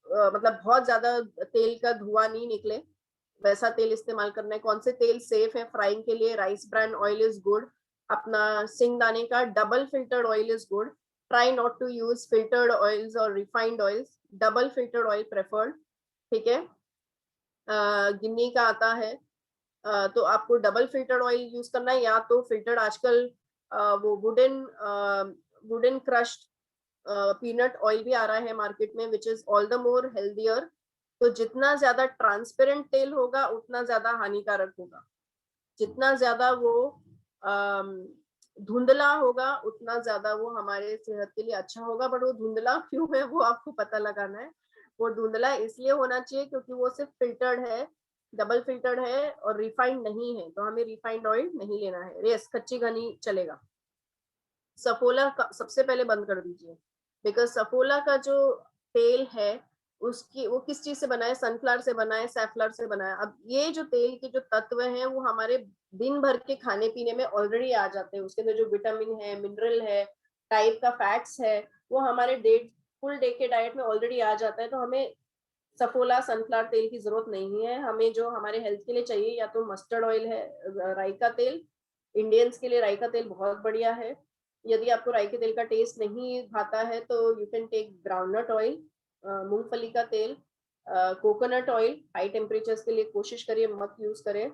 मतलब बहुत ज्यादा तेल का धुआं नहीं निकले, वैसा तेल इस्तेमाल करना है। कौन से तेल सेफ है फ्राइंग के लिए? Rice brand oil is good, अपना सिंगदाने का double filtered oil is good. Try not to use filtered oils और refined oils, double filtered oil preferred, ठीक है। गिन्नी का आता है, तो आपको डबल फिल्टर्ड ऑयल यूज करना है, या तो फिल्टर्ड आजकल वो वुडन क्रश्ड पीनट ऑयल भी आ रहा है मार्केट में, विच is all the more healthier. तो जितना ज्यादा ट्रांसपेरेंट तेल होगा उतना ज्यादा हानिकारक होगा, जितना ज्यादा वो धुंधला होगा उतना ज्यादा वो हमारे सेहत के लिए अच्छा होगा। बट वो धुंधला क्यों है वो आपको पता लगाना है। वो धुंधला इसलिए होना चाहिए क्योंकि वो सिर्फ फिल्टर्ड है, डबल फिल्टर्ड है और रिफाइंड नहीं है, तो हमें रिफाइंड ऑयल नहीं लेना है। रेस कच्ची घनी चलेगा। सफोला का सबसे पहले बंद कर दीजिए, बिकॉज सफोला का जो तेल है उसकी वो किस चीज से बना है? सनफ्लावर से बना है, सैफलर से बना है। अब ये जो तेल के जो तत्व हैं वो हमारे दिन भर के खाने पीने में ऑलरेडी आ जाते हैं। उसके अंदर जो विटामिन है, मिनरल है, टाइप का फैट्स है, वो हमारे फुल डे के डाइट में ऑलरेडी आ जाता है। तो हमें सफोला सनफ्लावर तेल की जरूरत नहीं है। हमें जो हमारे हेल्थ के लिए चाहिए या तो मस्टर्ड ऑयल है, राई का तेल। इंडियंस के लिए राई का तेल बहुत बढ़िया है। यदि आपको राई के तेल का टेस्ट नहीं भाता है तो you can take groundnut oil, मूंगफली का तेल, कोकोनट ऑयल। हाई टेम्परेचर्स के लिए कोशिश करिए मत यूज करें।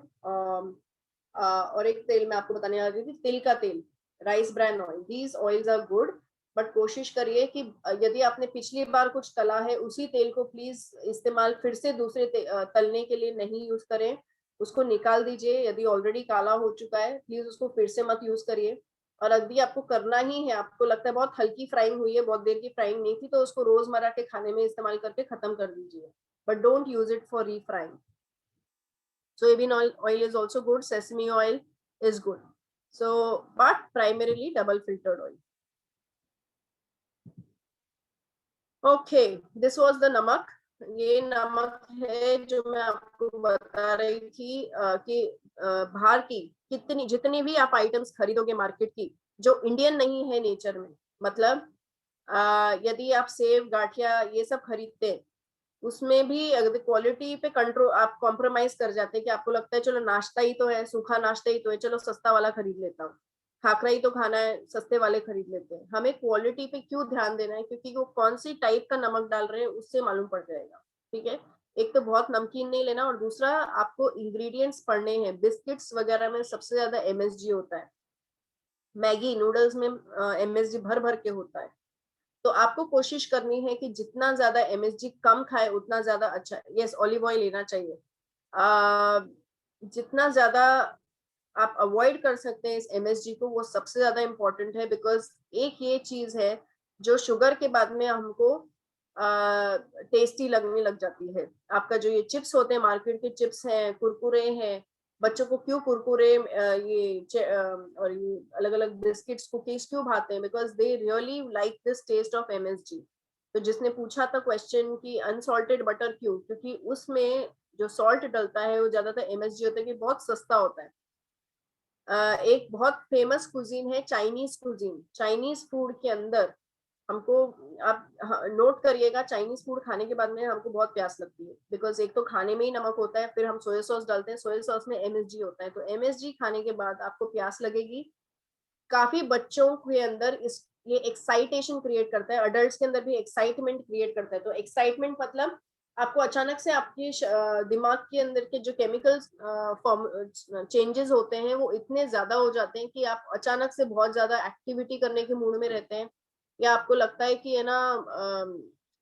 और एक तेल मैं आपको बताने आ रही थी, तिल का तेल, rice brand oil. These oils are good, but कोशिश करिए कि यदि आपने पिछली बार कुछ तला है उसी तेल को प्लीज इस्तेमाल फिर से दूसरे तलने के लिए नहीं यूज करें। उसको निकाल दीजिए। यदि ऑलरेडी काला हो चुका है प्लीज उसको फिर से मत यूज करिए। और यदि आपको करना ही है, आपको लगता है बहुत हल्की फ्राइंग हुई है, बहुत देर की फ्राइंग नहीं थी, तो उसको रोजमर्रा के खाने में इस्तेमाल करके खत्म कर दीजिए, but don't use it for refrying. Soybean oil is also good, sesame oil is good, so but primarily double filtered oil. Okay, this was the नमक। ये नमक है जो मैं आपको बता रही थी कि बाहर की कितनी जितनी भी आप आइटम्स खरीदोगे मार्केट की जो इंडियन नहीं है नेचर में, मतलब यदि आप सेव गाठिया ये सब खरीदते हैं उसमें भी अगर क्वालिटी पे कंट्रोल आप कॉम्प्रोमाइज कर जाते हैं कि आपको लगता है चलो नाश्ता ही तो है, सूखा नाश्ता ही तो है, चलो सस्ता वाला खरीद लेता हूँ, खाकरा ही तो खाना है, सस्ते वाले खरीद लेते हैं। हमें क्वालिटी पे क्यों ध्यान देना है? क्योंकि वो कौन सी टाइप का नमक डाल रहे हैं उससे मालूम पड़ जाएगा, ठीक है। एक तो बहुत नमकीन नहीं लेना, और दूसरा आपको इंग्रेडिएंट्स पढ़ने हैं। बिस्किट्स वगैरह में सबसे ज्यादा एमएसजी होता है, मैगी नूडल्स में एमएसजी भर भर के होता है। तो आपको कोशिश करनी है कि जितना ज्यादा एमएसजी कम खाए उतना ज्यादा अच्छा है। यस, ऑलिव ऑयल लेना चाहिए। जितना ज्यादा आप अवॉइड कर सकते हैं इस एमएसजी को वो सबसे ज्यादा इम्पोर्टेंट है। बिकॉज एक ये चीज है जो शुगर के बाद में हमको टेस्टी लगने लग जाती है। आपका जो ये चिप्स होते हैं, मार्केट के चिप्स हैं, कुरकुरे हैं, बच्चों को क्यों कुरकुरे और ये अलग अलग बिस्किट्स कुकीज क्यों भाते हैं? Because they really like this taste of MSG. तो जिसने पूछा था क्वेश्चन कि अनसॉल्टेड बटर क्यों, क्योंकि उसमें जो सॉल्ट डलता है वो ज्यादातर एमएसजी होता है कि बहुत सस्ता होता है। एक बहुत फेमस कुजीन है चाइनीज कुजीन। चाइनीज फूड के अंदर हमको, आप नोट करिएगा, चाइनीज फूड खाने के बाद में हमको बहुत प्यास लगती है। बिकॉज एक तो खाने में ही नमक होता है, फिर हम सोया सॉस डालते हैं, सोया सॉस में एमएसजी होता है, तो एमएसजी खाने के बाद आपको प्यास लगेगी। काफी बच्चों के अंदर इस ये एक्साइटेशन क्रिएट करता है, अडल्ट्स के अंदर भी एक्साइटमेंट क्रिएट करता है। तो एक्साइटमेंट मतलब आपको अचानक से आपके दिमाग के अंदर के जो केमिकल्स चेंजेस होते हैं वो इतने ज्यादा हो जाते हैं कि आप अचानक से बहुत ज्यादा एक्टिविटी करने के मूड में रहते हैं, या आपको लगता है कि है ना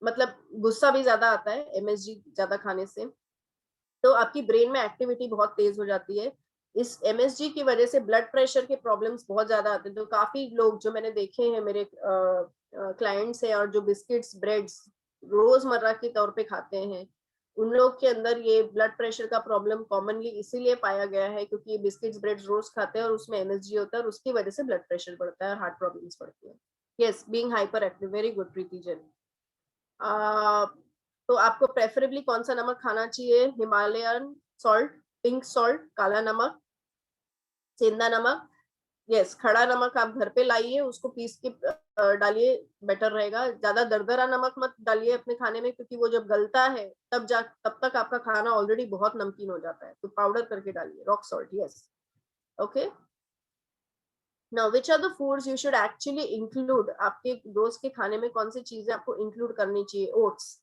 मतलब गुस्सा भी ज्यादा आता है एमएसजी ज्यादा खाने से। तो आपकी ब्रेन में एक्टिविटी बहुत तेज हो जाती है। इस एमएसजी की वजह से ब्लड प्रेशर के प्रॉब्लम्स बहुत ज्यादा आते हैं। तो काफी लोग जो मैंने देखे हैं मेरे क्लाइंट्स हैं और जो बिस्किट्स ब्रेड्स रोजमर्रा के तौर पे खाते हैं, उन लोग के अंदर ये ब्लड प्रेशर का प्रॉब्लम कॉमनली इसीलिए पाया गया है क्योंकि ये बिस्किट्स ब्रेड्स रोज खाते हैं और उसमें एमएसजी होता है, और उसकी वजह से ब्लड प्रेशर बढ़ता है और हार्ट प्रॉब्लम्स बढ़ती है। Yes, being hyperactive, very good Preeti Jain. तो आपको प्रेफरेबली कौन सा नमक खाना चाहिए? हिमालयन सॉल्ट, पिंक सॉल्ट, काला नमक, सेंधा नमक, यस, खड़ा नमक आप घर पे लाइए, उसको पीस के डालिए, बेटर रहेगा। ज्यादा दरदरा नमक मत डालिए अपने खाने में, क्योंकि वो जब गलता है तब तक आपका खाना ऑलरेडी बहुत नमकीन हो जाता है। तो पाउडर करके डालिए, rock salt. Yes, okay. Now which are the foods you should actually include? आपके रोज के खाने में कौन सी चीजें आपको इंक्लूड करनी चाहिए? ओट्स।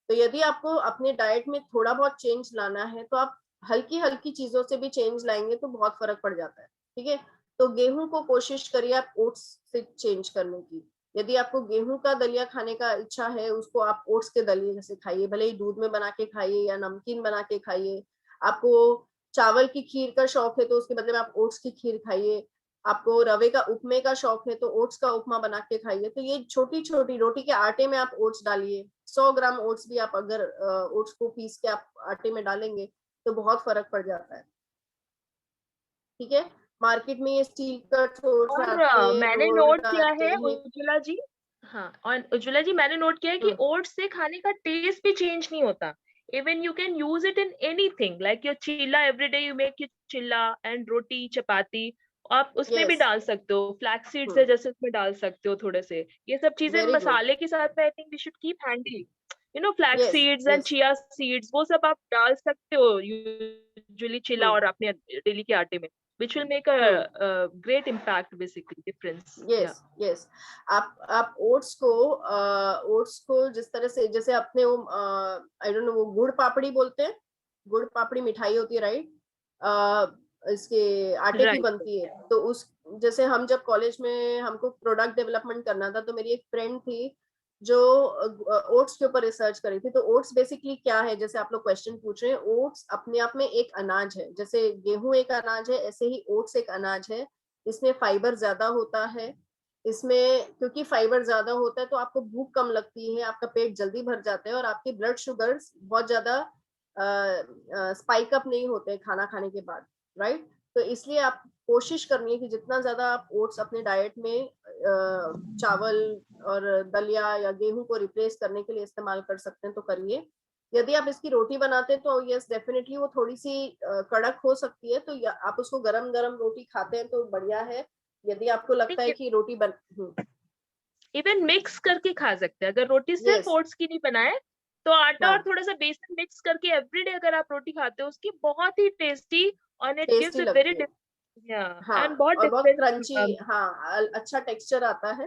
तो यदि आपको अपने डाइट में थोड़ा बहुत चेंज लाना है, तो आप हल्की हल्की चीजों से भी चेंज लाएंगे तो बहुत फर्क पड़ जाता है। ठीक है, तो गेहूं को कोशिश करिए आप ओट्स से चेंज करने की। यदि आपको गेहूं का दलिया खाने का इच्छा है, उसको आप ओट्स के दलिए जैसे खाइए, भले ही दूध में बना के खाइए या नमकीन बना के खाइए। आपको चावल की खीर का शौक है तो उसके बदले में आप ओट्स की खीर खाइए। आपको रवे का उपमे का शौक है तो ओट्स का उपमा बना के खाइए। तो ये छोटी छोटी रोटी के आटे में आप ओट्स डालिए। 100 ग्राम ओट्स भी आप अगर ओट्स को पीस के आप आटे में डालेंगे तो बहुत फर्क पड़ जाता है। ठीक है, मार्केट में ये स्टील कट ओट्स और आते हैं, मैंने नोट रोल्ड किया आते है हैं। उज्ज्वला जी, हाँ, और उज्ज्वला जी मैंने नोट किया है कि हम्म, ओट्स से खाने का टेस्ट भी चेंज नहीं होता। Even you can use it in anything, like your चिल्ला, एवरीडे यू मेक योर चिल्ला एंड रोटी चपाती, आप उसमें भी यस। डाल सकते हो। फ्लैक्स सीड्स है जैसे, उसमें डाल सकते हो थोड़े से। ये सब चीजें वेरी गुड। मसाले के साथ में I think we should keep handy, flax yes, seeds and yes, chia seeds, वो सब आप डाल सकते हो यूजुअली चिल्ला हम्म, और अपने डेली के आटे में, which will make hmm, a great impact, basically difference. Yeah. Yes, yes. आप ओट्स को जिस तरह से, जैसे अपने वो आई डोंट नो, वो गुड़ पापड़ी बोलते हैं, गुड़ पापड़ी मिठाई होती है, राइट? इसके आटे की Right. बनती है। तो उस, जैसे हम जब कॉलेज में हमको प्रोडक्ट डेवलपमेंट करना था, तो मेरी एक फ्रेंड थी जो ओट्स के ऊपर रिसर्च करी थी। तो ओट्स बेसिकली क्या है, जैसे आप लोग क्वेश्चन पूछ रहे हैं, ओट्स अपने आप में एक अनाज है। जैसे गेहूं एक अनाज है, ऐसे ही ओट्स एक अनाज है। इसमें फाइबर ज्यादा होता है। इसमें क्योंकि फाइबर ज्यादा होता है तो आपको भूख कम लगती है, आपका पेट जल्दी भर जाता है, और आपके ब्लड शुगर बहुत ज्यादा स्पाइक अप नहीं होते खाना खाने के बाद, राइट? तो इसलिए आप कोशिश करनी है कि जितना ज्यादा आप ओट्स अपने डाइट में चावल और दलिया या गेहूं को रिप्लेस करने के लिए इस्तेमाल कर सकते हैं तो करिए। यदि आप इसकी रोटी बनाते हैं तो यस डेफिनेटली वो थोड़ी सी कड़क हो सकती है, तो आप उसको गरम गरम रोटी खाते हैं तो बढ़िया है। यदि आपको लगता है कि रोटी बन, इवन मिक्स करके खा सकते हैं, अगर रोटी सिर्फ यस, ओट्स की नहीं बनाए तो आटा और हाँ, थोड़ा सा बेसन मिक्स करके एवरीडे अगर आप रोटी खाते हो, उसकी बहुत ही टेस्टी, और it gives tasty a very लगती है। हाँ, एंड बहुत और बहुत क्रंची, डिफरेंट। हाँ, अच्छा टेक्सचर आता है।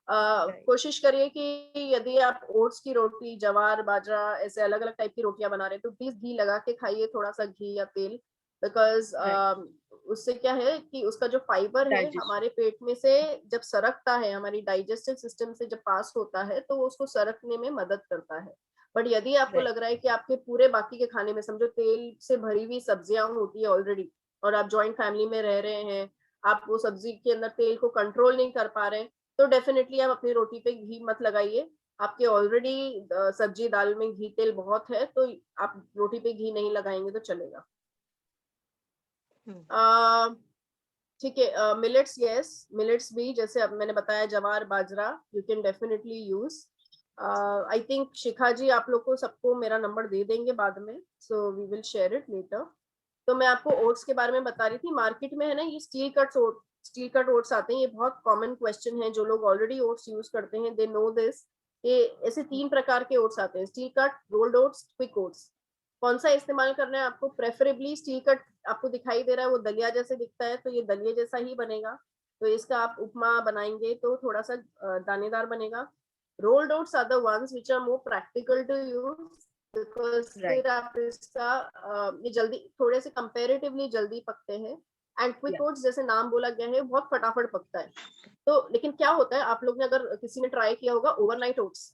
राइट, कोशिश करिए कि यदि आप ओट्स की रोटी, जवार बाजरा ऐसे अलग अलग टाइप की रोटियां बना रहे हैं तो प्लीज घी लगा के खाइए, थोड़ा सा घी या तेल। बिकॉज राइट, उससे क्या है कि उसका जो फाइबर है डाइजेशन। हमारे पेट में से जब सरकता है, हमारी डाइजेस्टिव सिस्टम से जब पास होता है तो वो उसको सरकने में मदद करता है। बट यदि आपको राइट, लग रहा है कि आपके पूरे बाकी के खाने में, समझो तेल से भरी हुई सब्जियां होती है ऑलरेडी, और आप जॉइंट फैमिली में रह रहे हैं, आप वो सब्जी के अंदर तेल को कंट्रोल नहीं कर पा रहे हैं, तो डेफिनेटली आप अपनी रोटी पे घी मत लगाइए। आपके ऑलरेडी सब्जी दाल में घी तेल बहुत है, तो आप रोटी पे घी नहीं लगाएंगे तो चलेगा। ठीक है, मिलेट्स, यस, मिलेट्स भी जैसे अब मैंने बताया, jowar bajra you can definitely use. I think Shikha ji आप लोग को सबको मेरा नंबर दे देंगे बाद में, so we will share it later. तो मैं आपको ओट्स के बारे में बता रही थी, मार्केट में है ना ये स्टील कट ओट्स आते हैं। ये बहुत कॉमन क्वेश्चन है, जो लोग ऑलरेडी ओट्स यूज करते हैं दे नो दिस। ये ऐसे 3 प्रकार के ओट्स आते हैं, steel cut, rolled oats, quick oats. कौन सा इस्तेमाल करना है आपको? प्रेफरेबली स्टील कट आपको दिखाई दे रहा है वो दलिया जैसे दिखता है, तो ये दलिया जैसा ही बनेगा। तो इसका आप उपमा बनाएंगे तो थोड़ा सा दानेदार बनेगा। Rolled oats are the ones which are more practical to use, because right, फिर आप इसका ये जल्दी, थोड़े से कंपेरेटिवली जल्दी पकते हैं। एंड क्विक या, ओट्स जैसे नाम बोला गया है बहुत फटाफट पकता है। तो लेकिन क्या होता है, आप लोग ने अगर किसी ने ट्राई किया होगा ओवरनाइट ओट्स,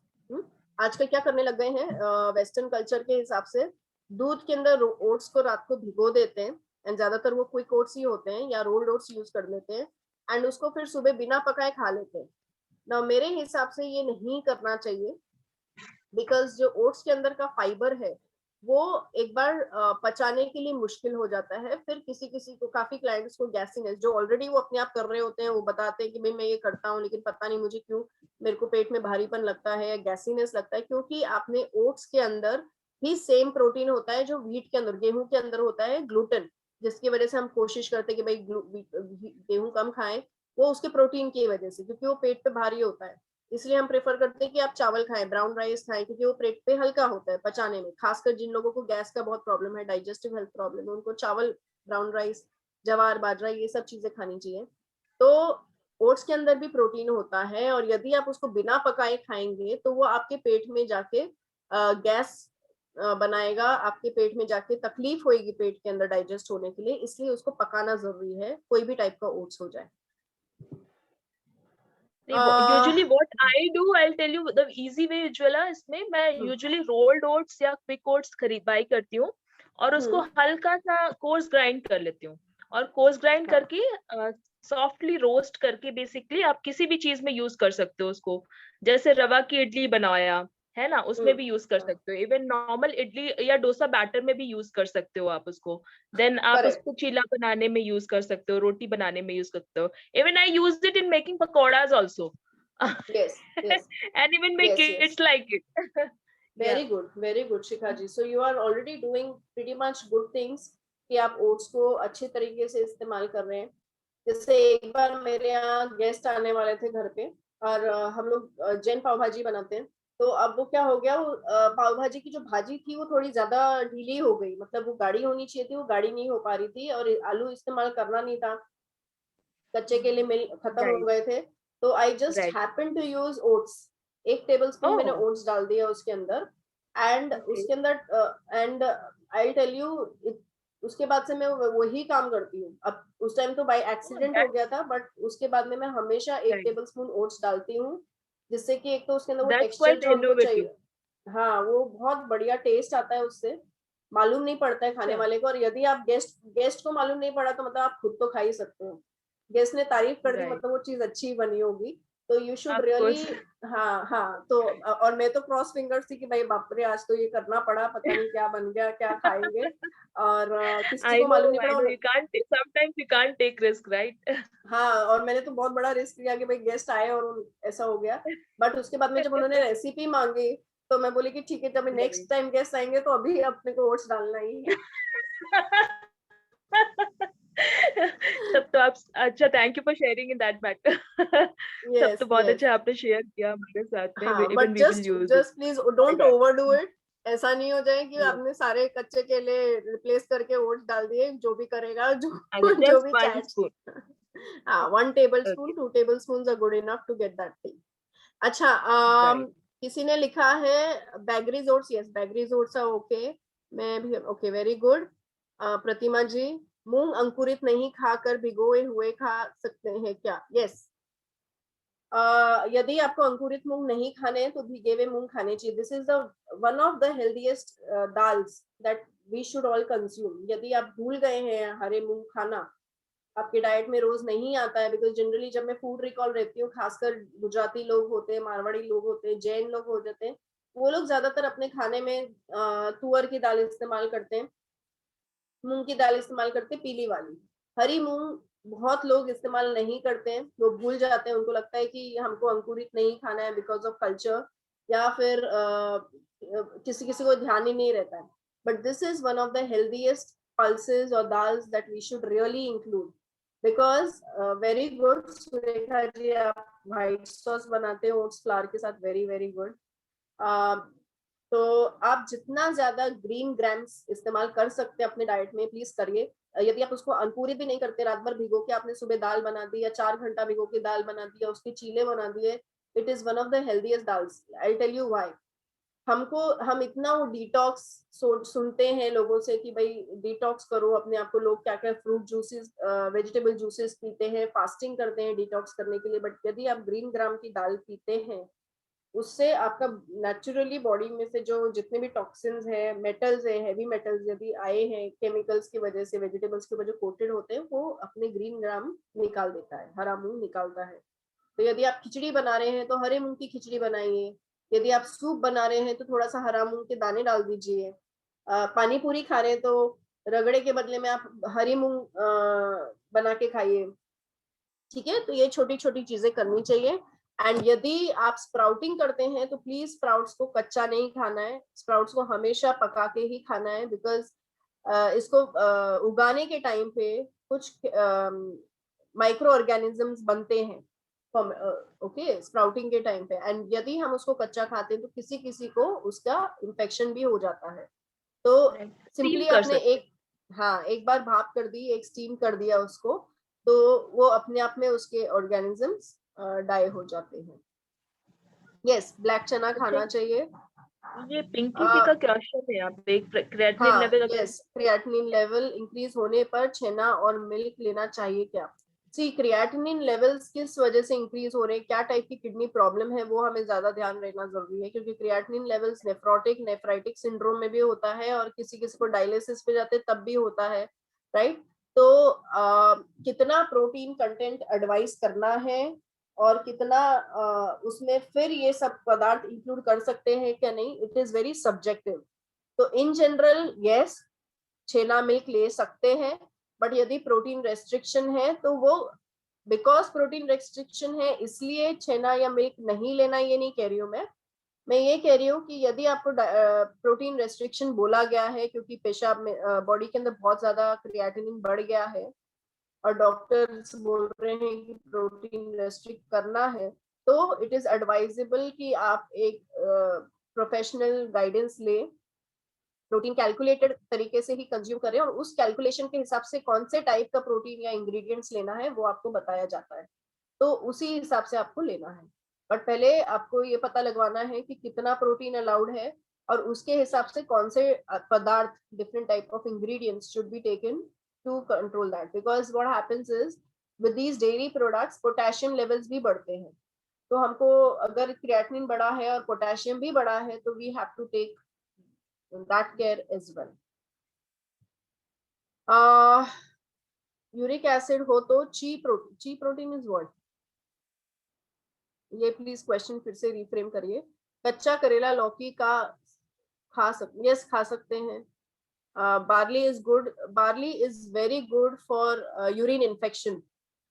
आजकल क्या करने लग गए हैं वेस्टर्न कल्चर के हिसाब से, दूध के अंदर ओट्स को रात को भिगो देते हैं, एंड ज्यादातर वो क्विक ओट्स ही होते हैं या रोल्ड ओट्स यूज कर लेते हैं, एंड उसको फिर सुबह बिना पकाए खा लेते हैं ना। मेरे हिसाब से ये नहीं करना चाहिए, बिकॉज जो ओट्स के अंदर का फाइबर है वो एक बार पचाने के लिए मुश्किल हो जाता है। फिर किसी किसी को, काफी क्लाइंट्स को गैसीनेस, जो ऑलरेडी वो अपने आप कर रहे होते हैं, वो बताते हैं कि भाई मैं ये करता हूँ लेकिन पता नहीं मुझे क्यों मेरे को पेट में भारीपन लगता है या गैसीनेस लगता है, क्योंकि आपने ओट्स के अंदर ही सेम प्रोटीन होता है जो व्हीट के अंदर, गेहूं के अंदर होता है, ग्लूटेन। जिसकी वजह से हम कोशिश करते हैं कि भाई गेहूं कम खाएं, वो उसके प्रोटीन की वजह से, क्योंकि वो पेट पे भारी होता है। इसलिए हम प्रेफर करते हैं कि आप चावल खाएं, ब्राउन राइस खाएं, क्योंकि वो पेट पे हल्का होता है पचाने में। खासकर जिन लोगों को गैस का बहुत प्रॉब्लम है, डाइजेस्टिव हेल्थ प्रॉब्लम है, उनको चावल, ब्राउन राइस, जवार बाजरा, ये सब चीजें खानी चाहिए। तो ओट्स के अंदर भी प्रोटीन होता है, और यदि आप उसको बिना पकाए खाएंगे तो वो आपके पेट में जाके गैस बनाएगा, आपके पेट में जाके तकलीफ होगी पेट के अंदर डाइजेस्ट होने के लिए। इसलिए उसको पकाना जरूरी है, कोई भी टाइप का ओट्स हो जाए। Usually what I do, I tell you the easy way Ujjwala. इसमें मैं यूजुअली रोल्ड ओट्स या क्विक ओट्स खरीद बाई करती हूँ, और उसको हल्का सा कोर्स ग्राइंड कर लेती हूँ, और कोर्स ग्राइंड करके सॉफ्टली रोस्ट करके, बेसिकली आप किसी भी चीज में यूज कर सकते हो उसको। जैसे रवा की इडली बनाया है ना, उसमें भी यूज कर सकते हो। इवन नॉर्मल इडली या डोसा बैटर में भी यूज कर सकते हो आप उसको। देन आप करेक्ट। उसको चीला बनाने में यूज कर सकते हो, रोटी बनाने में यूज करते हो। Even I used it in making pakoras also. Yes yes And even my yes yes, kids like it. Yeah. Very good Shikha ji. So you are already doing pretty much good things, कि आप ओट्स को अच्छे तरीके से इस्तेमाल कर रहे हैं। जैसे एक बार मेरे यहाँ गेस्ट आने वाले थे घर पे, और हम लोग जैन पाव भाजी बनाते हैं। तो अब वो क्या हो गया, वो पाव भाजी की जो भाजी थी वो थोड़ी ज्यादा ढीली हो गई, मतलब वो गाढ़ी होनी चाहिए थी, वो गाढ़ी नहीं हो पा रही थी, और आलू इस्तेमाल करना नहीं था, कच्चे केले मिल खत्म हो Right. गए थे। तो I just Right. Happen to use oats. 1 tablespoon मैंने Oh, ओट्स डाल दिया उसके अंदर, एंड okay. उसके अंदर एंड आई टेल यू, उसके बाद से मैं वही काम करती हूँ। अब उस टाइम तो बाय Oh, एक्सीडेंट हो that's गया था, बट उसके बाद में मैं हमेशा एक right. टेबल स्पून ओट्स डालती हूँ, जिससे कि एक तो उसके अंदर वो That's टेक्सचर quite जो हमको innovative. चाहिए, हाँ वो बहुत बढ़िया टेस्ट आता है उससे, मालूम नहीं पड़ता है खाने Sure. वाले को। और यदि आप गेस्ट गेस्ट को मालूम नहीं पड़ा तो मतलब आप खुद तो खा ही सकते हो। गेस्ट ने तारीफ कर दी Right. मतलब वो चीज अच्छी बनी होगी। तो you should Of really, course. हाँ हाँ। तो और मैं तो क्रॉस फिंगर्स थी कि भाई बाप रे, आज तो ये करना पड़ा, पता नहीं क्या बन गया, क्या खाएंगे। और किसी को मालूम नहीं I पड़ा। know. और You can't. Sometimes you can't take risk, right? हाँ, और मैंने तो बहुत बड़ा रिस्क लिया कि भाई गेस्ट आए और ऐसा हो गया। बट उसके बाद में जब उन्होंने रेसिपी मांगी, तो मैं बोली कि ठीक है, जब Right. नेक्स्ट टाइम गेस्ट आएंगे तो अभी अपने को ओट्स डालना ही है। तब तो आप अच्छा, thank you for sharing in that matter. तब यस तो बहुत यस। अच्छा आपने शेयर किया हमारे साथ में। हाँ, even but we will just use it. Just please don't alright. Overdo it. ऐसा नहीं हो जाए कि यस। आपने सारे कच्चे केले रिप्लेस करके ओट्स डाल दिए, जो भी करेगा, जो अच्छा, जो जस्ट भी वन चैट। स्पून। हाँ, 1 tablespoon, okay. 2 tablespoon are good enough to get that thing. अच्छा, राइट। किसी ने लिखा है Bagrry's oats. Yes, Bagrry's oats are okay. मैं भी okay, very good. Pratima ji, मूंग अंकुरित नहीं खाकर भिगोए हुए खा सकते हैं क्या? यस, यदि आपको अंकुरित मूंग नहीं खाने हैं तो भीगे हुए मूंग खाने चाहिए। This is the one of the healthiest dals that we should all consume. यदि आप भूल गए हैं हरे मूंग खाना, आपके डाइट में रोज नहीं आता है, बिकॉज जनरली जब मैं फूड रिकॉल रहती हूँ, खासकर गुजराती लोग होते हैं, मारवाड़ी लोग होते हैं, जैन लोग हो जाते हैं, वो लोग ज्यादातर अपने खाने में तुअर की दाल इस्तेमाल करते हैं, मूंग की दाल इस्तेमाल करते हैं, पीली वाली। हरी मूंग बहुत लोग इस्तेमाल नहीं करते हैं, वो भूल जाते हैं, उनको लगता है कि हमको अंकुरित नहीं खाना है बिकॉज ऑफ कल्चर, या फिर किसी किसी को ध्यान ही नहीं रहता है। But this is one of the healthiest pulses और dals that we should really include, because very good Surekha ji, आप व्हाइट सॉस बनाते हो ओट्स फ्लावर के साथ, वेरी वेरी गुड। तो आप जितना ज्यादा ग्रीन ग्राम्स इस्तेमाल कर सकते हैं अपने डाइट में, प्लीज करिए। यदि आप उसको अंकुरित भी नहीं करते, रात भर भिगो के आपने सुबह दाल बना दी, या 4 घंटा भिगो के दाल बना दी, या उसके चीले बना दिए, it is one of the healthiest dals. I tell you why. हम इतना वो डिटॉक्स सुनते हैं लोगों से कि भाई डिटॉक्स करो अपने आप को, लोग क्या क्या फ्रूट जूसेस, वेजिटेबल जूसेस पीते हैं, फास्टिंग करते हैं डिटॉक्स करने के लिए। बट यदि आप ग्रीन ग्राम की दाल पीते हैं, उससे आपका नेचुरली बॉडी में से जो जितने भी टॉक्सिन्स है, मेटल्स है, हैवी मेटल्स यदि आए हैं केमिकल्स की वजह से, वेजिटेबल्स की वजह कोटेड होते हैं, वो अपने ग्रीन ग्राम निकाल देता है, हरा मूंग निकालता है। तो यदि आप खिचड़ी बना रहे हैं तो हरे मूंग की खिचड़ी बनाइए। यदि आप सूप बना रहे हैं तो थोड़ा सा हरा मूंग के दाने डाल दीजिए। पानी पूरी खा रहे हैं तो रगड़े के बदले में आप हरी मूंग बना के खाइए। ठीक है, तो ये छोटी छोटी चीजें करनी चाहिए। एंड यदि आप स्प्राउटिंग करते हैं तो प्लीज स्प्राउट्स को कच्चा नहीं खाना है, स्प्राउट्स को हमेशा पका के ही खाना है, बिकॉज इसको उगाने के टाइम पे कुछ माइक्रो ऑर्गेनिजम्स बनते हैं ओके स्प्राउटिंग के टाइम पे, एंड यदि हम उसको कच्चा खाते हैं तो किसी किसी को उसका इन्फेक्शन भी हो जाता है। तो स्टीम सिंपली कर आपने सकते एक, हाँ एक बार भाप कर दी, एक स्टीम कर दिया उसको, तो वो अपने आप में उसके ऑर्गेनिजम्स डाई हो जाते हैं। यस, ब्लैक चना हैं। खाना अच्छा, चाहिए। ये पिंकी जी का क्वेश्चन है यहाँ पे, क्रेटिनिन हाँ लेवल अगर यस, क्रिएटिनिन लेवल इंक्रीज होने पर छेना और मिल्क लेना चाहिए क्या? सी क्रिएटिनिन लेवल्स किस वजह से इंक्रीज हो रहे हैं, क्या टाइप की किडनी प्रॉब्लम है, वो हमें ज्यादा ध्यान रखना जरूरी है, क्योंकि creatinine levels nephrotic nephritic syndrome में भी होता है और किसी किसी को डायलिसिस पे जाते तब भी होता है, राइट? तो कितना प्रोटीन कंटेंट एडवाइस करना है और कितना उसमें फिर ये सब पदार्थ इंक्लूड कर सकते हैं क्या नहीं, इट इज वेरी सब्जेक्टिव। तो इन जनरल यस, छेना मिल्क ले सकते हैं, बट यदि प्रोटीन रेस्ट्रिक्शन है तो वो, बिकॉज प्रोटीन रेस्ट्रिक्शन है इसलिए छेना या मिल्क नहीं लेना, ये नहीं कह रही हूँ मैं ये कह रही हूँ कि यदि आपको प्रोटीन रेस्ट्रिक्शन बोला गया है क्योंकि पेशाब में बॉडी के अंदर बहुत ज्यादा क्रिएटिनिन बढ़ गया है और डॉक्टर्स बोल रहे हैं कि प्रोटीन रेस्ट्रिक्ट करना है, तो इट इज एडवाइजेबल कि आप एक प्रोफेशनल गाइडेंस ले, प्रोटीन कैलकुलेटेड तरीके से ही कंज्यूम करें और उस कैलकुलेशन के हिसाब से कौन से टाइप का प्रोटीन या इंग्रेडिएंट्स लेना है वो आपको बताया जाता है, तो उसी हिसाब से आपको लेना है। बट पहले आपको ये पता लगवाना है कि कितना प्रोटीन अलाउड है और उसके हिसाब से कौन से पदार्थ, different type of ingredients should be taken to control that, because what happens is with these dairy products potassium levels भी बढ़ते हैं, तो हमको अगर क्रिएटिनिन बढ़ा है और पोटेशियम भी बढ़ा है तो we have to take that care as well. Uric acid हो तो ची प्रोटीन इज व्हाट, ये प्लीज क्वेश्चन फिर से रिफ्रेम करिए। कच्चा करेला लौकी का खा सकते, यस खा सकते हैं। Barley is good, barley is very good for urine infection,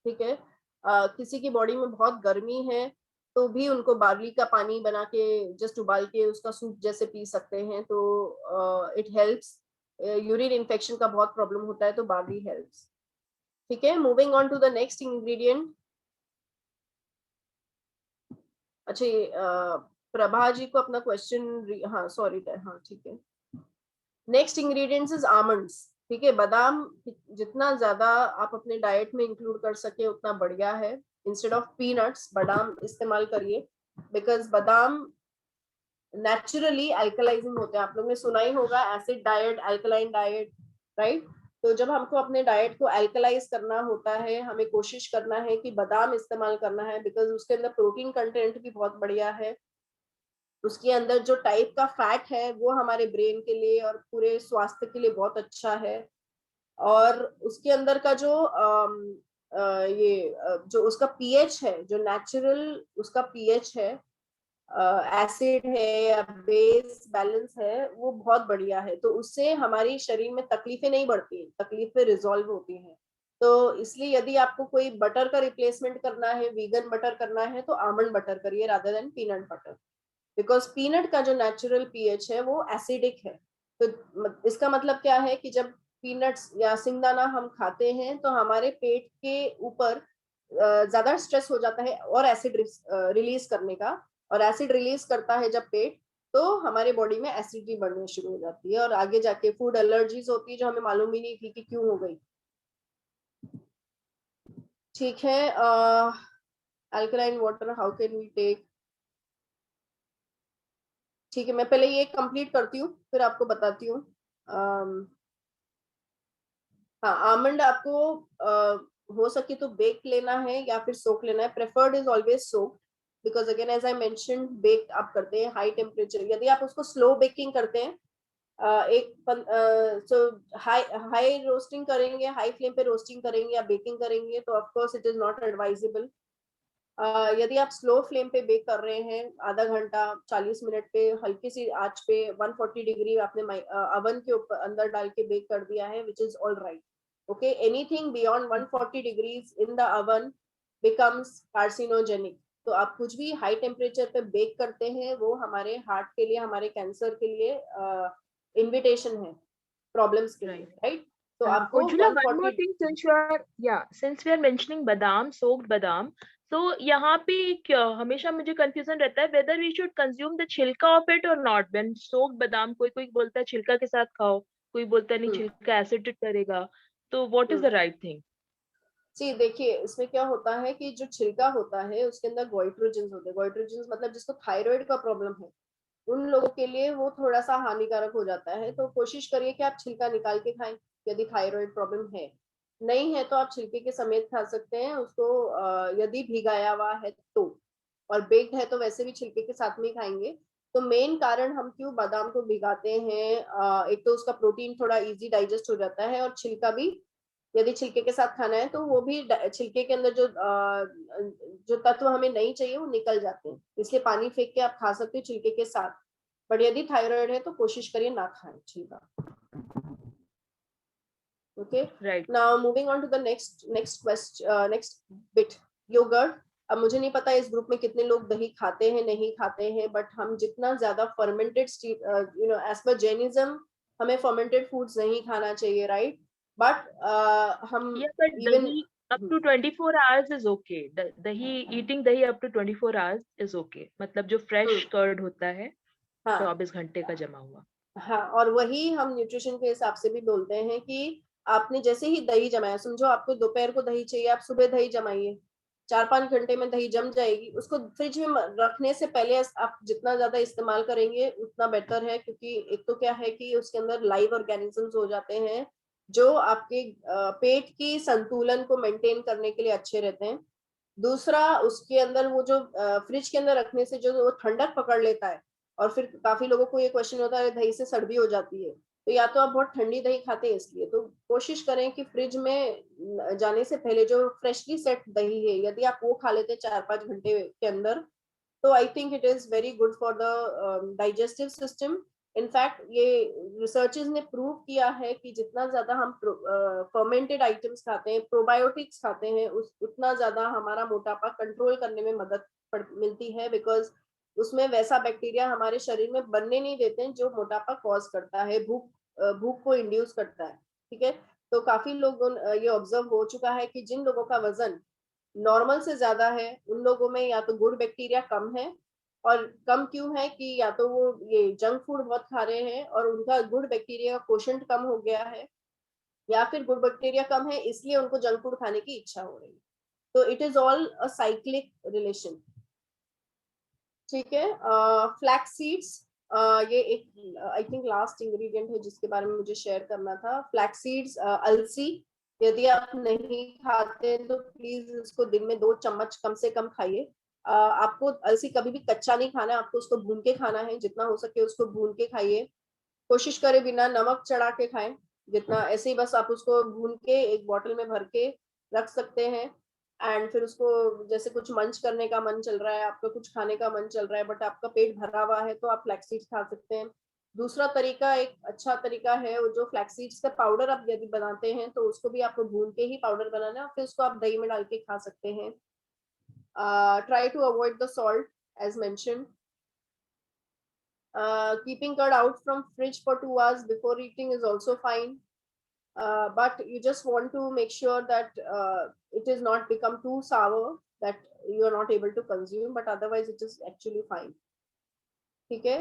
ठीक है। किसी की बॉडी में बहुत गर्मी है तो भी उनको बार्ली का पानी बना के जस्ट उबाल के उसका सूप जैसे पी सकते हैं, तो इट हेल्प्स। यूरिन इन्फेक्शन का बहुत प्रॉब्लम होता है तो बार्ली हेल्प्स, ठीक है। Moving on to the next ingredient. अच्छा ये प्रभा जी को अपना क्वेश्चन, हाँ सॉरी, हाँ ठीक है। नेक्स्ट इंग्रेडिएंट्स इज आमंड्स, ठीक है। बादाम जितना ज्यादा आप अपने डाइट में इंक्लूड कर सके उतना बढ़िया है। इंस्टेड ऑफ पीनट्स बादाम इस्तेमाल करिए, बिकॉज बादाम नेचुरली अल्कलाइजिंग होते हैं। आप लोग ने सुना ही होगा acid diet, alkaline diet, right? तो जब हमको अपने डाइट को अल्कलाइज करना होता है हमें कोशिश करना है कि बादाम इस्तेमाल करना है, बिकॉज उसके अंदर प्रोटीन कंटेंट भी बहुत बढ़िया है, उसके अंदर जो टाइप का फैट है वो हमारे ब्रेन के लिए और पूरे स्वास्थ्य के लिए बहुत अच्छा है। और उसके अंदर का जो जो उसका पीएच है, जो नेचुरल उसका पीएच है, एसिड है या बेस बैलेंस है, वो बहुत बढ़िया है, तो उससे हमारी शरीर में तकलीफें नहीं बढ़ती, तकलीफें रिजॉल्व होती हैं। तो इसलिए यदि आपको कोई बटर का रिप्लेसमेंट करना है, वीगन बटर करना है, तो आमंड बटर करिए rather than peanut butter, because peanut का जो नेचुरल पीएच है वो एसिडिक है। तो इसका मतलब क्या है कि जब पीनट्स या सिंगदाना हम खाते हैं तो हमारे पेट के ऊपर ज्यादा स्ट्रेस हो जाता है और एसिड रिलीज करने का, और एसिड रिलीज करता है जब पेट, तो हमारे बॉडी में एसिडिटी बढ़नी शुरू हो जाती है और आगे जाके फूड एलर्जीज होती है जो हमें मालूम ही नहीं थी कि क्यों हो गई, ठीक है। Alkaline water how can we take, ठीक है मैं पहले ये कंप्लीट करती हूँ फिर आपको बताती हूँ। हाँ आमंड आपको हो सके तो बेक लेना है या फिर सोक लेना है, preferred is always soak, because again as I mention bake आप करते हैं हाई टेम्परेचर, यदि आप उसको स्लो बेकिंग करते हैं हाई हाई रोस्टिंग करेंगे, हाई फ्लेम पे रोस्टिंग करेंगे या बेकिंग करेंगे तो of course it is not advisable. यदि आप स्लो फ्लेम पे बेक कर रहे हैं आधा घंटा 40 मिनट पे हल्की सी आंच पे 140 डिग्री आपने अवन के ऊपर अंदर डाल के बेक कर दिया है, which is all right, okay. Anything beyond 140 degrees in the oven becomes carcinogenic, तो आप कुछ भी हाई टेम्परेचर पे बेक करते हैं वो हमारे हार्ट के लिए, हमारे कैंसर के लिए इन्विटेशन है। प्रॉब्लम्स के लिए, Right. राइट? तो आपको Ujjwala, one more 140 thing, since we are mentioning badam, soaked badam, so यहाँ पे हमेशा मुझे confusion रहता है whether we should consume the छिलका of it or not. When soaked badam, कोई कोई बोलता है छिलका के साथ खाओ, कोई बोलता है नहीं छिलका acidity करेगा, तो what is the right thing? जी देखिए, इसमें क्या होता है कि जो छिलका होता है उसके अंदर गोइट्रोजेंस होते हैं। गोइट्रोजेंस मतलब जिसको थायराइड का प्रॉब्लम है, उन लोगों के लिए वो थोड़ा सा हानिकारक हो जाता है। तो कोशिश करिए कि आप छिलका निकाल के खाएं यदि थायराइड प्रॉब्लम है। नहीं है तो आप छिलके के समेत खा सकते हैं उसको, यदि भिगाया हुआ है तो। और बेक्ड है तो वैसे भी छिलके के साथ में ही खाएंगे। तो मेन कारण हम क्यों बादाम को भिगाते हैं, एक तो उसका प्रोटीन थोड़ा इजी डाइजेस्ट हो जाता है, और छिलका भी यदि छिलके के साथ खाना है तो वो भी छिलके के अंदर जो तत्व हमें नहीं चाहिए वो निकल जाते हैं, इसलिए पानी फेंक के आप खा सकते हो छिलके के साथ। बट यदि थायराइड है तो कोशिश करिए ना खाएं छिलका। Okay, Right. Now moving on to the next bit, yogurt. अब मुझे नहीं पता इस ग्रुप में कितने लोग दही खाते हैं नहीं खाते हैं, बट हम जितना ज्यादा फर्मेंटेड एज पर जैनिज्म हमें फर्मेंटेड फूड्स नहीं खाना चाहिए, राइट? बट हम Yeah, but even dahi up to 24 hours is okay. Dahi, eating dahi up to 24 hours is okay. मतलब जो fresh curd होता है, हाँ 24 घंटे का जमा हुआ। हाँ, और वही हम न्यूट्रिशन के हिसाब से भी बोलते हैं कि आपने जैसे ही दही जमाया, समझो आपको दोपहर को दही चाहिए, आप सुबह दही जमाइए, 4-5 घंटे में दही जम जाएगी। उसको फ्रिज में रखने से पहले आप जितना ज्यादा इस्तेमाल करेंगे उतना बेटर है, क्योंकि एक तो क्या है कि उसके अंदर लाइव ऑर्गेनिजम्स हो जाते हैं जो आपके पेट की संतुलन को मेंटेन करने के लिए अच्छे रहते हैं। दूसरा, उसके अंदर वो जो फ्रिज के अंदर रखने से जो वो ठंडक पकड़ लेता है, और फिर काफी लोगों को ये क्वेश्चन होता है दही से सर्दी हो जाती है, तो या तो आप बहुत ठंडी दही खाते हैं इसलिए, तो कोशिश करें कि फ्रिज में जाने से पहले जो फ्रेशली सेट दही है यदि आप वो खा लेते हैं 4-5 घंटे के अंदर, तो I think it is very good for the digestive system. In fact ये रिसर्चेस ने प्रूव किया है कि जितना ज्यादा हम फर्मेंटेड आइटम्स खाते हैं, प्रोबायोटिक्स खाते हैं, उतना ज्यादा हमारा मोटापा कंट्रोल करने में मदद मिलती है, बिकॉज उसमें वैसा बैक्टीरिया हमारे शरीर में बनने नहीं देते हैं जो मोटापा कॉज करता है, भूख को इंड्यूस करता है। ठीक है, तो काफी लोग ये ऑब्जर्व हो चुका है कि जिन लोगों का वजन नॉर्मल से ज्यादा है उन लोगों में या तो गुड बैक्टीरिया कम है, और कम क्यों है कि या तो वो ये जंक फूड बहुत खा रहे हैं और उनका गुड बैक्टीरिया का कोशेंट कम हो गया है, या फिर गुड बैक्टीरिया कम है इसलिए उनको जंक फूड खाने की इच्छा हो रही है। तो it is all a cyclic relation. ठीक है, फ्लैक्स सीड्स, ये एक आई थिंक लास्ट इंग्रेडिएंट है जिसके बारे में मुझे शेयर करना था। फ्लैक्स सीड्स, अलसी, यदि आप नहीं खाते तो प्लीज इसको दिन में 2 चम्मच कम से कम खाइए। आपको अलसी कभी भी कच्चा नहीं खाना है, आपको उसको भून के खाना है, जितना हो सके उसको भून के खाइए। कोशिश करें बिना नमक चढ़ा के खाएं, जितना ऐसे ही बस आप उसको भून के एक बॉटल में भर के रख सकते हैं। एंड फिर उसको जैसे कुछ मंच करने का मन चल रहा है, आपका कुछ खाने का मन चल रहा है बट आपका पेट भरा हुआ है, तो आप फ्लैक्स सीड्स खा सकते हैं। दूसरा तरीका, एक अच्छा तरीका है, वो जो फ्लैक्स सीड्स का पाउडर आप यदि बनाते हैं तो उसको भी आपको भून के ही पाउडर बनाना है, फिर उसको आप दही में डाल के खा सकते हैं। Try to avoid the salt as mention. Keeping curd out from fridge for 2 hours before eating is also fine. But you just want to make sure that it is not become too sour that you are not able to consume, but otherwise it is actually fine. ठीक है,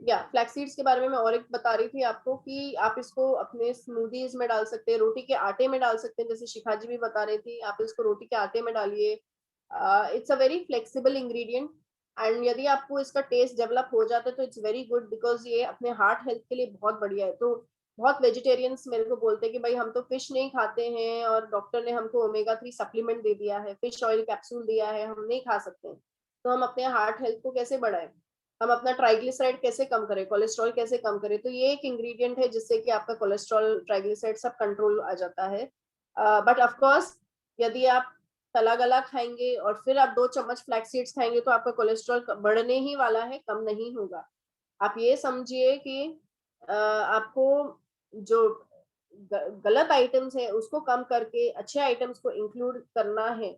या फ्लैक्स सीड्स के बारे में मैं और एक बता रही थी आपको कि आप इसको अपने स्मूदीज में डाल सकते हैं, रोटी के आटे में डाल सकते हैं, जैसे शिखा जी भी बता रही थी, आप इसको रोटी के आटे में डालिए। It's a very flexible ingredient, and यदि आपको इसका टेस्ट डेवलप हो जाता है तो इट्स वेरी गुड, बिकॉज ये अपने हार्ट हेल्थ के लिए बहुत बढ़िया है। तो बहुत वेजिटेरियंस मेरे को बोलते हैं कि भाई हम तो फिश नहीं खाते हैं और डॉक्टर ने हमको ओमेगा 3 सप्लीमेंट दे दिया है, फिश ऑयल कैप्सूल दिया है, हम नहीं खा सकते, तो हम अपने हार्ट हेल्थ को कैसे बढ़ाएं, हम अपना ट्राइग्लिसराइड कैसे कम करें, कोलेस्ट्रॉल कैसे कम करें। तो ये एक इंग्रेडिएंट है जिससे कि आपका कोलेस्ट्रॉल, ट्राइग्लिसराइड सब कंट्रोल आ जाता है। बट ऑफकोर्स यदि आप तला गला खाएंगे और फिर आप 2 चम्मच फ्लैक्स सीड्स खाएंगे तो आपका कोलेस्ट्रॉल बढ़ने ही वाला है, कम नहीं होगा। आप ये समझिए कि आपको जो गलत आइटम्स है उसको कम करके अच्छे आइटम्स को इंक्लूड करना है।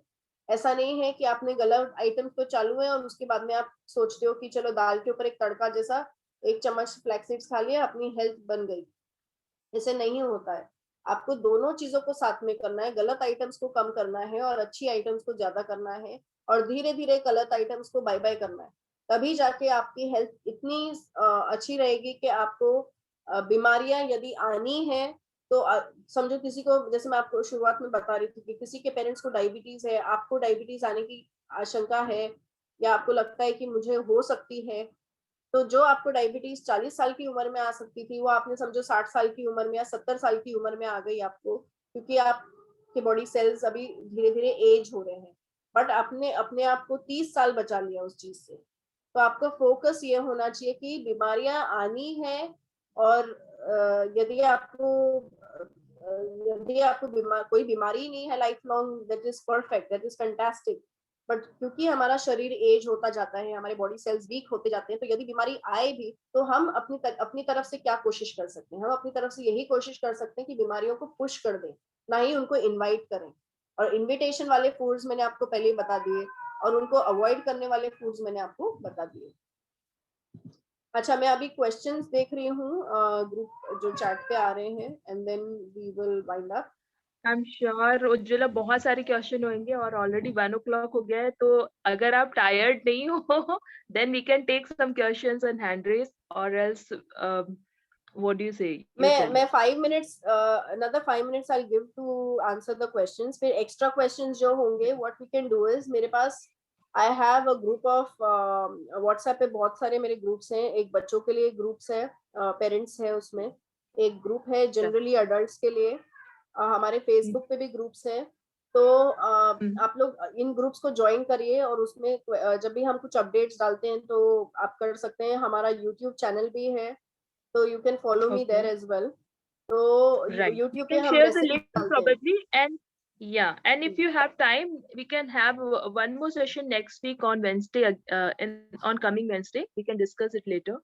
ऐसा नहीं है कि आपने गलत आइटम्स तो चालू है और उसके बाद में आप सोचते हो कि चलो दाल के ऊपर एक तड़का जैसा 1 चम्मच फ्लैक्स सीड्स खा लिया, अपनी हेल्थ बन गई, ऐसे नहीं होता है। आपको दोनों चीजों को साथ में करना है, गलत आइटम्स को कम करना है और अच्छी आइटम्स को ज्यादा करना है, और धीरे धीरे गलत आइटम्स को बाय बाय करना है। तभी जाके आपकी हेल्थ इतनी अच्छी रहेगी कि आपको बीमारियां यदि आनी है तो समझो किसी को, जैसे मैं आपको शुरुआत में बता रही थी कि किसी के पेरेंट्स को डायबिटीज है, आपको डायबिटीज आने की आशंका है या आपको लगता है कि मुझे हो सकती है, तो जो आपको डायबिटीज 40 साल की उम्र में आ सकती थी, वो आपने समझो 60 साल की उम्र में या 70 साल की उम्र में आ गई आपको, क्योंकि आपके बॉडी सेल्स अभी धीरे धीरे एज हो रहे हैं। बट आपने अपने आप को 30 साल बचा लिया उस चीज से। तो आपका फोकस ये होना चाहिए कि बीमारियां आनी है, और यदि आपको कोई बीमारी नहीं है life long, that is perfect, that is fantastic. But क्योंकि हमारा शरीर एज होता जाता है, हमारे बॉडी सेल्स वीक होते जाते हैं, तो यदि बीमारी आए भी तो हम अपनी तरफ से क्या कोशिश कर सकते हैं, हम अपनी तरफ से यही कोशिश कर सकते हैं कि बीमारियों को पुश कर दें, ना ही उनको इनवाइट करें। और इनविटेशन वाले फूड्स मैंने आपको पहले ही बता दिए, और उनको अवॉइड करने वाले फूड्स मैंने आपको बता दिए। अच्छा, मैं अभी क्वेश्चंस देख रही हूँ ग्रुप जो चैट पे आ रहे हैं, and then we will wind up. I am sure Ujjwala बहुत सारे क्वेश्चन होंगे और ऑलरेडी 1 o'clock हो गया है, तो अगर आप टायर्ड नहीं हो then we can take some questions on hand raise और else what do you say, you tell मैं me. 5 minutes, another 5 minutes I'll give to answer the questions. फिर एक्स्ट्रा क्वेश्चंस जो होंगे, what we can do is, मेरे पास I have a group of WhatsApp पे बहुत सारे मेरे ग्रुप्स हैं। एक बच्चों के लिए ग्रुप्स है, पेरेंट्स है उसमें, एक ग्रुप है जनरली अडल्ट्स के लिए, हमारे फेसबुक पे भी ग्रुप्स हैं। तो आप लोग इन ग्रुप्स को ज्वाइन करिए, और उसमें जब भी हम कुछ अपडेट्स डालते हैं तो आप कर सकते हैं। हमारा यूट्यूब चैनल भी है, तो you can follow me okay there as well. तो right, we यूट्यूब पे can हम share the रेसिपी link डालते हैं। probably, and yeah, and if you have time we can have one more session next week on Wednesday, on coming Wednesday we can discuss it later,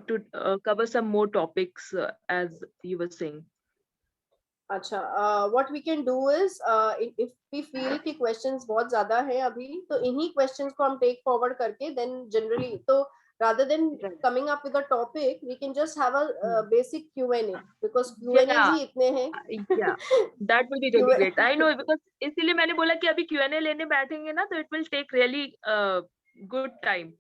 to cover some more topics, as you were saying. अच्छा, what we can do is, if we feel कि क्वेश्चंस बहुत ज्यादा है अभी, तो इन्हीं क्वेश्चंस को हम टेक फॉरवर्ड करके देन जनरली, तो rather than Right. coming up with a topic, we can just have a Hmm. basic Q&A, because Q&As Yeah, ही इतने हैं। yeah, that will be really Q, great. I know, because इसीलिए मैंने बोला कि अभी Q&A लेने बैठेंगे ना तो it will take really good time.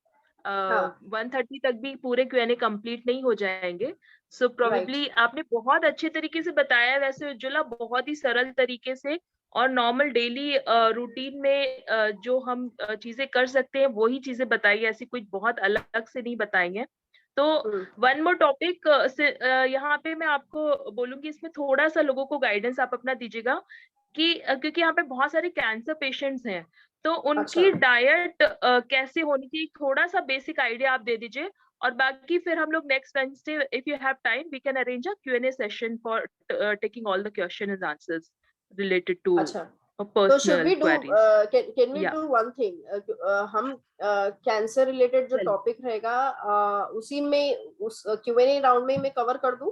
हाँ, 1:30 तक भी पूरे Q&A कंप्लीट नहीं हो जाएंगे, सो राइट। प्रोबेबली आपने बहुत अच्छे तरीके से बताया है वैसे उज्ज्वला, बहुत ही सरल तरीके से, और नॉर्मल डेली रूटीन में जो हम चीजें कर सकते हैं वही चीजें बताई है, ऐसी कुछ बहुत अलग से नहीं बताई है। तो वन मोर टॉपिक से यहाँ पे मैं आपको बोलूंगी, इसमें थोड़ा सा लोगों को गाइडेंस आप अपना दीजिएगा कि क्योंकि यहाँ पे बहुत सारे कैंसर पेशेंट्स हैं, तो अच्छा, उनकी डाइट कैसे होनी चाहिए, थोड़ा सा बेसिक आइडिया आप दे दीजिए। और बाकी फिर हम लोग next Wednesday, if you have time, we can arrange a Q&A session for taking all the question and answers related to अच्छा। तो should personal we do, queries. Can we या डू वन थिंग, हम कैंसर रिलेटेड जो टॉपिक रहेगा, उसी में उस Q&A राउंड में मैं कवर कर दूं,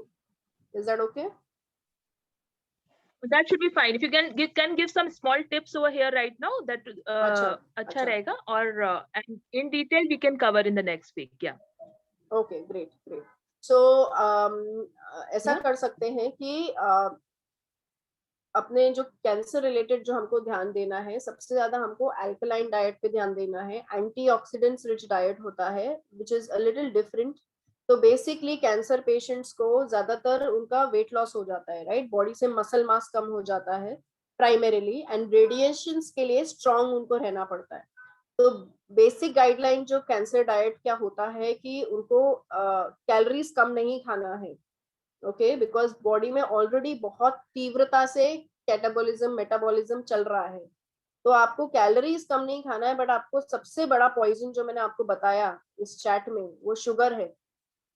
is that okay? that should be fine. If you can give some small tips over here right now, that अच्छा, अच्छा अच्छा, रहेगा, और and in detail we can cover in the next week. Yeah. Okay, great, great. So ऐसा Yeah. कर सकते हैं कि अपने जो कैंसर रिलेटेड जो हमको ध्यान देना है, सबसे ज्यादा हमको अल्कलाइन डाइट पे ध्यान देना है। एंटीऑक्सीडेंट्स रिच डाइट होता है, which is a little different. तो बेसिकली कैंसर पेशेंट्स को ज्यादातर उनका वेट लॉस हो जाता है, राइट, बॉडी से मसल मास कम हो जाता है प्राइमरीली, एंड रेडिएशन के लिए स्ट्रांग उनको रहना पड़ता है। तो बेसिक गाइडलाइन जो कैंसर डाइट क्या होता है कि उनको कैलोरीज कम नहीं खाना है, ओके, बिकॉज बॉडी में ऑलरेडी बहुत तीव्रता से कैटाबॉलिज्म मेटाबॉलिज्म चल रहा है। तो आपको कैलोरीज कम नहीं खाना है, बट आपको सबसे बड़ा पॉइजन जो मैंने आपको बताया इस चैट में, वो शुगर है।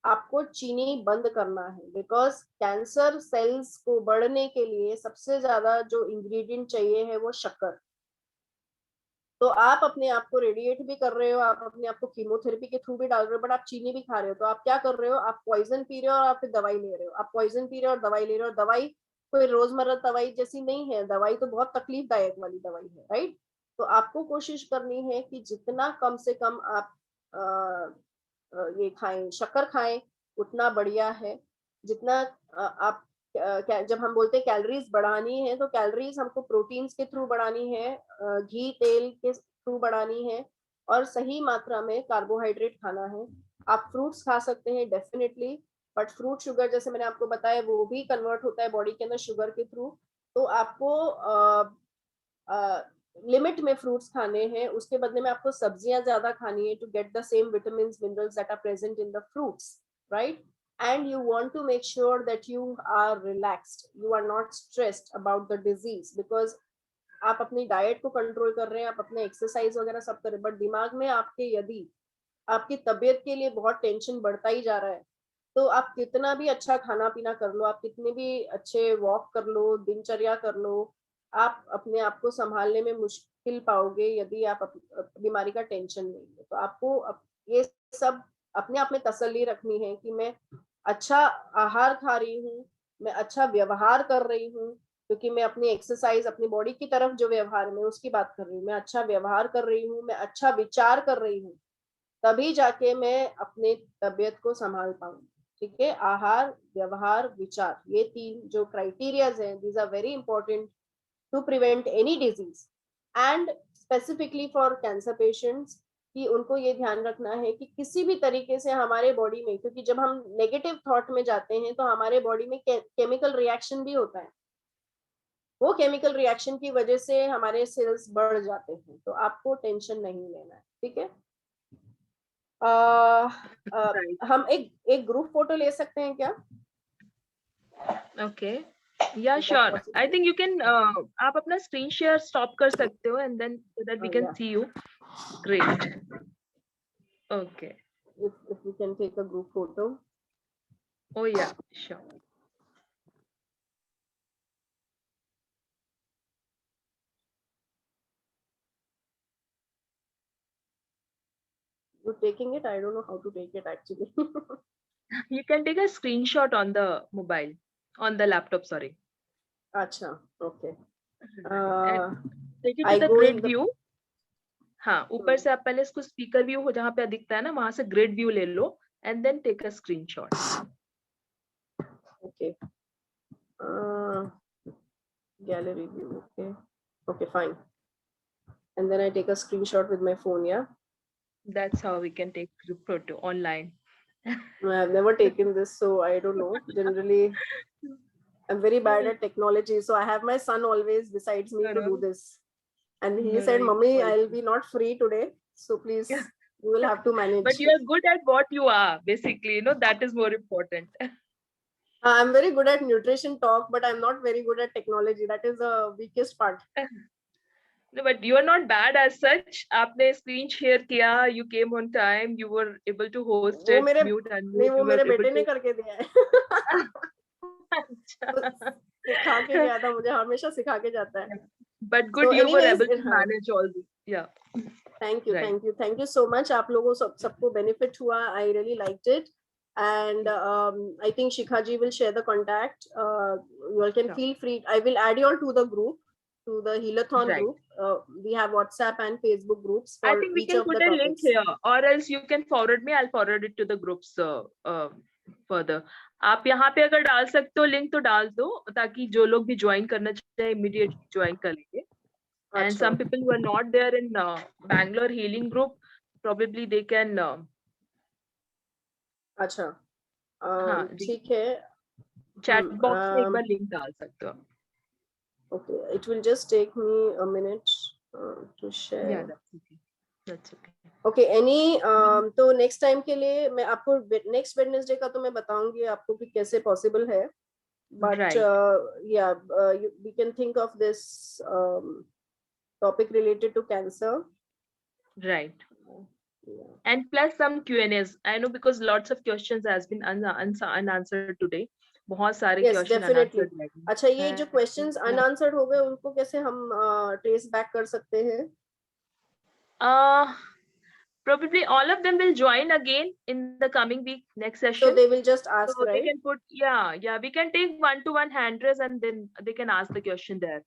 आपको चीनी बंद करना है, बिकॉज कैंसर सेल्स को बढ़ने के लिए सबसे ज्यादा जो इंग्रेडिएंट चाहिए है वो शक्कर। तो आप अपने आप को रेडिएट भी कर रहे हो, आप अपने आप को कीमोथेरेपी के थ्रू भी डाल रहे हो, बट आप चीनी भी खा रहे हो। तो आप क्या कर रहे हो, आप पॉइजन पी रहे हो और आप फिर दवाई ले रहे हो, आप पॉइजन पी रहे हो और दवाई ले रहे हो। दवाई कोई रोजमर्रा दवाई जैसी नहीं है, दवाई तो बहुत तकलीफदायक वाली दवाई है, राइट। तो आपको कोशिश करनी है कि जितना कम से कम आप ये खाएं, शक्कर खाएं, उतना बढ़िया है। जितना आप जब हम बोलते हैं कैलोरीज बढ़ानी है, तो कैलोरीज हमको प्रोटीन्स के थ्रू बढ़ानी है, घी तेल के थ्रू बढ़ानी है, और सही मात्रा में कार्बोहाइड्रेट खाना है। आप फ्रूट्स खा सकते हैं डेफिनेटली, बट फ्रूट शुगर जैसे मैंने आपको बताया वो भी कन्वर्ट होता है बॉडी के अंदर शुगर के थ्रू। तो आपको लिमिट में फ्रूट्स खाने हैं, उसके बदले में आपको सब्जियां ज्यादा खानी है to get the same vitamin minerals that are present in the fruits, right? And you want to make sure that you are relaxed, you are not stressed about the disease, because आप अपनी डाइट को कंट्रोल कर रहे हैं, आप अपने एक्सरसाइज वगैरह सब कर रहे हैं, बट दिमाग में आपके यदि आपकी तबीयत के लिए बहुत टेंशन बढ़ता ही जा रहा है, तो आप कितना भी अच्छा खाना पीना कर लो, आप कितने भी अच्छे वॉक कर लो, दिनचर्या कर लो, आप अपने आप को संभालने में मुश्किल पाओगे यदि आप बीमारी का टेंशन नहीं है। तो आपको ये सब अपने आप में तसल्ली रखनी है कि मैं अच्छा आहार खा रही हूँ, मैं अच्छा व्यवहार कर रही हूँ, क्योंकि मैं अपनी एक्सरसाइज, अपनी बॉडी की तरफ जो व्यवहार में उसकी बात कर रही हूँ, मैं अच्छा व्यवहार कर रही हूँ, मैं अच्छा विचार कर रही हूँ, तभी जाके मैं अपने तबीयत को संभाल पाऊँ। ठीक है, आहार, व्यवहार, विचार, ये तीन जो क्राइटेरियाज हैं, these are very important to prevent any disease, and specifically for cancer patients, कि उनको ये ध्यान रखना है कि किसी भी तरीके से हमारे बॉडी में, क्योंकि जब हम नेगेटिव थॉट में जाते हैं तो हमारे बॉडी में केमिकल रिएक्शन भी होता है, वो केमिकल रिएक्शन की वजह से हमारे सेल्स बढ़ जाते हैं, तो आपको टेंशन नहीं लेना है, ठीक है? Right. हम एक ग्रुप फोटो ले सकते हैं क्या? Okay. Yeah, Is that sure. I possible? think you can आप अपना screen share stop कर सकते हो and then so that we can Yeah. see you. Great. Okay. If we can take a group photo. Oh yeah, sure. You're taking it? I don't know how to take it actually. You can take a screenshot on the mobile, on the laptop, sorry. Acha, okay. And take it to I the go in grid the. view. हाँ, ऊपर से आप पहले इसको स्पीकर व्यू हो जहाँ पे दिखता है ना, वहां से ग्रिड व्यू ले लो and then take a screenshot. Okay. Gallery view. Okay. Okay, fine. And then I take a screenshot with my phone. Yeah. That's how we can take group photo online. I've never taken this, so I don't know. Generally, I'm very bad at technology, so I have my son always besides me to do this. And he said, "Mummy, I'll be not free today, so please, you will have to manage." But you are good at what you are, basically, you know, that is more important. I'm very good at nutrition talk, but I'm not very good at technology. That is the weakest part. No, but you are not bad as such. आपने screen share किया, you came on time, you were able to host वो it, मेरे mute, नहीं, unmute, वो you were मेरे able बेटे ने to. करके दिया है। अच्छा. सिखा के गया था, मुझे हमेशा सिखा के जाता है। But good, So you were anyways, able to हाँ, manage all this. Yeah. thank you, Right. thank you so much. आप लोगों सबको benefit हुआ. I really liked it. And I think Shikha ji will share the contact. You all can feel free. I will add you all to the group, to the Healathon Right. group. We have WhatsApp and Facebook groups I for think we each can of put the a link topics. here, or else you can forward me. I'll forward it to the groups further. आप यहाँ पे अगर डाल सकते हो लिंक तो डाल दो, ताकि जो लोग भी ज्वाइन करना चाहे immediately ज्वाइन कर लेंगे. And अच्छा, some people who are not there in Bangalore healing group, probably they can. अच्छा, हाँ, ठीक है. chat box में एक बार लिंक डाल सकते हो. Okay, it will just take me a minute to share. Yeah, that's okay. That's okay. Okay, any तो next time के लिए मैं आपको next Wednesday का तो मैं बताऊंगी आपको कि कैसे possible है. But Right. yeah, we can think of this topic related to cancer. Right. Yeah. And plus some Q&As. I know because lots of questions has been unanswered today. बहुत सारे Yes, question definitely. unanswered रह गए. अच्छा, ये जो questions unanswered हो गए उनको कैसे हम trace back कर सकते हैं? Probably all of them will join again in the coming week, next session. So they will just ask, so right? They can put, yeah, we can take one-to-one hand raise and then they can ask the question there.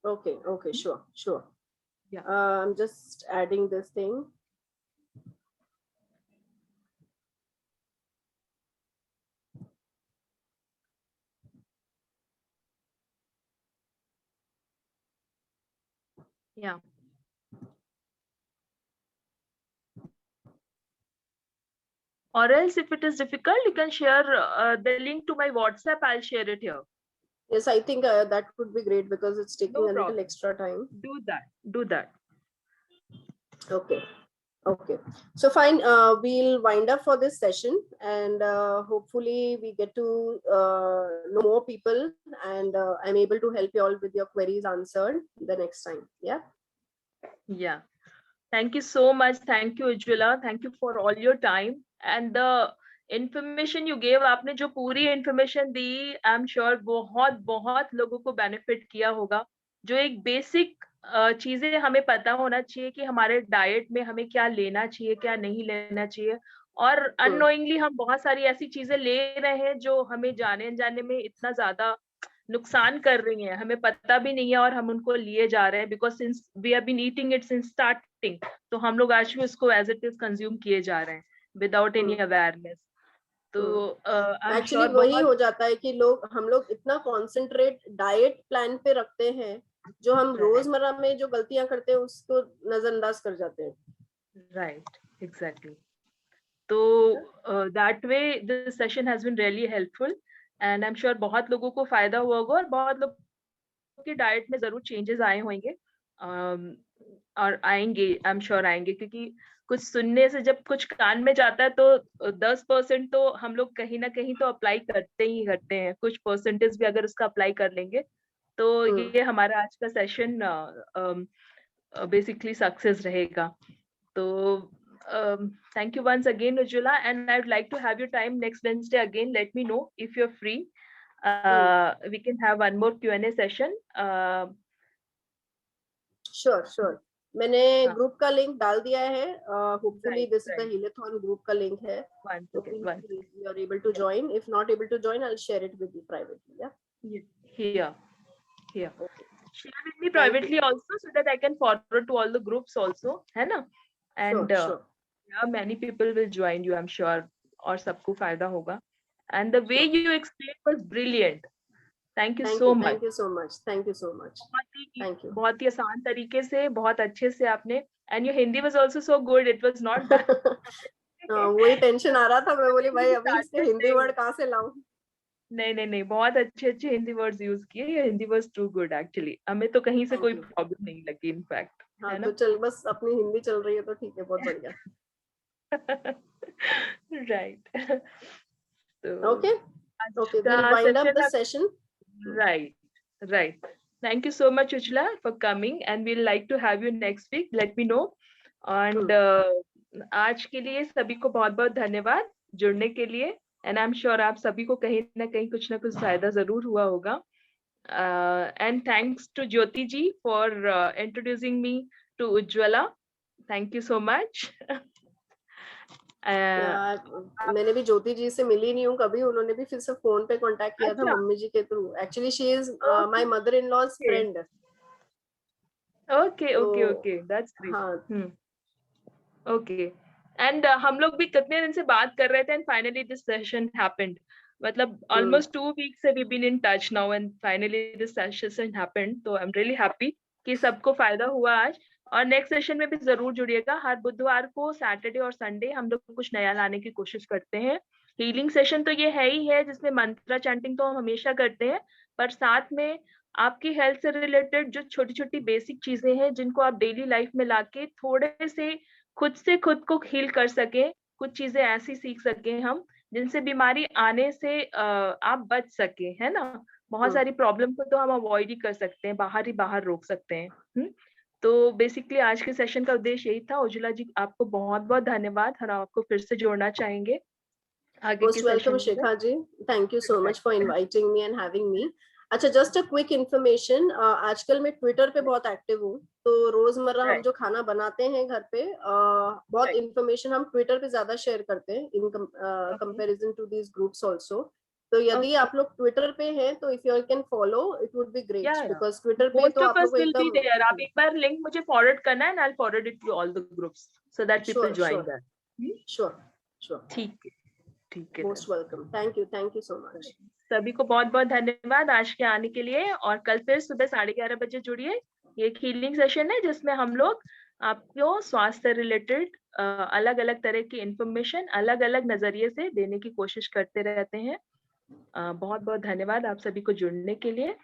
Okay, sure. Yeah. I'm just adding this thing. Yeah. Or else if it is difficult, you can share the link to my WhatsApp. I'll share it here. Yes, I think that would be great because it's taking No a little problem. extra time. Do that. Do that. Okay. Okay. So fine. We'll wind up for this session, and hopefully we get to know more people, and I'm able to help you all with your queries answered the next time. Yeah. Yeah. Thank you so much. Thank you, Ujjwala. Thank you for all your time and the information you gave. आपने जो पूरी information दी, I'm sure बहुत बहुत लोगों को benefit किया होगा. जो एक basic चीजें हमें पता होना चाहिए कि हमारे डाइट में हमें क्या लेना चाहिए, क्या नहीं लेना चाहिए. और unknowingly हम बहुत सारी ऐसी चीजें ले रहे हैं जो हमें जाने अनजाने में इतना ज्यादा नुकसान कर रही हैं, हमें पता भी नहीं है और हम उनको लिए जा रहे हैं because since we have been eating it since starting. तो हम लोग आज भी उसको एज इट इज कंज्यूम किए जा रहे हैं विदाउट एनी अवेयरनेस. तो एक्चुअली वही हो जाता है कि हम लोग इतना कॉन्सेंट्रेट डाइट प्लान पे रखते हैं, जो हम रोजमर्रा में जो गलतियां करते हैं उसको नजरअंदाज कर जाते हैं. Right, exactly. तो that way this session has been really helpful and I am sure बहुत लोगों को फायदा हुआ होगा और बहुत लोग की डाइट में जरूर चेंजेस आए होंगे. और आएंगे, आई एम श्योर आएंगे, क्योंकि कुछ सुनने से जब कुछ कान में जाता है तो 10% तो हम लोग कहीं ना कहीं तो अप्लाई करते ही करते हैं. कुछ परसेंटेज भी अगर उसका अप्लाई कर लेंगे तो ये हमारा आज का सेशन बेसिकली सक्सेस रहेगा. तो thank you once again, Ujjwala, and I'd like to have your time next Wednesday again. Let me know if you're free. We can have one more Q&A session. Sure. मैंने ग्रुप का लिंक डाल दिया है. Hopefully this is the Healathon group का लिंक है. You are able to join. If not able to join, I'll share it with you privately. Yeah. Here. Okay. Share with me privately also so that I can forward to all the groups also, है ना? And sure. Yeah, many people will join you, I'm sure. और सबको फायदा होगा. And the way you explained was brilliant. Thank you so much. Thank you so much. Thank you so much. Thank you. बहुत ही आसान तरीके से, बहुत अच्छे से आपने. And your Hindi was also so good. It was not bad. वही टेंशन आ रहा था. मैं बोली भाई अभी इसके हिंदी वर्ड कहाँ से लाऊं. नहीं, बहुत अच्छे हिंदी वर्ड्स यूज किए. ये Hindi was too good actually. हमें तो कहीं से कोई प्रॉब्लम नहीं लगी इनफैक्ट. हाँ, तो चल बस अपनी हिंदी चल रही है तो ठीक है, बहुत बढ़िया. Right. Okay. We'll wind up the session. Right. Thank you so much, Ujjwala, for coming, and we'll like to have you next week. Let me know. And आज के लिए सभी को बहुत-बहुत धन्यवाद जुड़ने के लिए. And I'm sure आप सभी को कहीं ना कहीं कुछ ना कुछ फायदा जरूर हुआ होगा. And thanks to Jyoti ji for introducing me to Ujjwala. Thank you so much. मैंने भी ज्योति जी से मिली नहीं हूँ कभी. उन्होंने भी फिर से फोन पे कांटेक्ट किया था मम्मी जी के थ्रू. Actually she is my mother in law's friend. Okay, that's great. हाँ. Okay. And हम लोग भी कितने दिन से बात कर रहे थे and finally this session happened. मतलब almost 2 weeks से we've been in touch now and finally this session happened. तो I'm really happy कि सबको फायदा हुआ आज. और नेक्स्ट सेशन में भी जरूर जुड़िएगा. हर बुधवार को, सैटरडे और संडे हम लोग कुछ नया लाने की कोशिश करते हैं. हीलिंग सेशन तो ये है ही है जिसमें मंत्रा चैंटिंग तो हम हमेशा करते हैं, पर साथ में आपकी हेल्थ से रिलेटेड जो छोटी छोटी बेसिक चीजें हैं जिनको आप डेली लाइफ में लाके थोड़े से खुद को हील कर सके. कुछ चीजें ऐसी सीख सके हम जिनसे बीमारी आने से आप बच सके, है ना. बहुत सारी प्रॉब्लम को तो हम अवॉइड ही कर सकते हैं, बाहर रोक सकते हैं. तो बेसिकली आज के सेशन का उद्देश्य यही था. उज्ज्वला जी आपको बहुत बहुत धन्यवाद. हम आपको फिर से जोड़ना चाहेंगे आगे के सेशन में. Shikha ji, thank you so much for inviting me and having me. अच्छा, जस्ट अ क्विक इन्फॉर्मेशन. आजकल मैं ट्विटर पे बहुत एक्टिव हूँ, तो रोजमर्रा हम जो खाना बनाते हैं घर पे, बहुत इन्फॉर्मेशन हम ट्विटर पे ज्यादा शेयर करते हैं in comparison to these groups also. तो यदि आप लोग ट्विटर पे हैं तो if you can follow it would be great, because Twitter पे तो आप लोग एकदम. आप एक बार लिंक मुझे फॉरवर्ड करना है, I will forward it to all the groups so that people join that. Sure. ठीक है. Most welcome. Thank you so much. सभी को बहुत बहुत धन्यवाद आज के आने के लिए. और कल फिर सुबह 11:30 बजे जुड़िए ये एक हीलिंग सेशन है जिसमें हम लोग आपको स्वास्थ्य रिलेटेड अलग अलग तरह की इंफॉर्मेशन अलग अलग नजरिए से देने की कोशिश करते रहते हैं। बहुत बहुत धन्यवाद आप सभी को जुड़ने के लिए।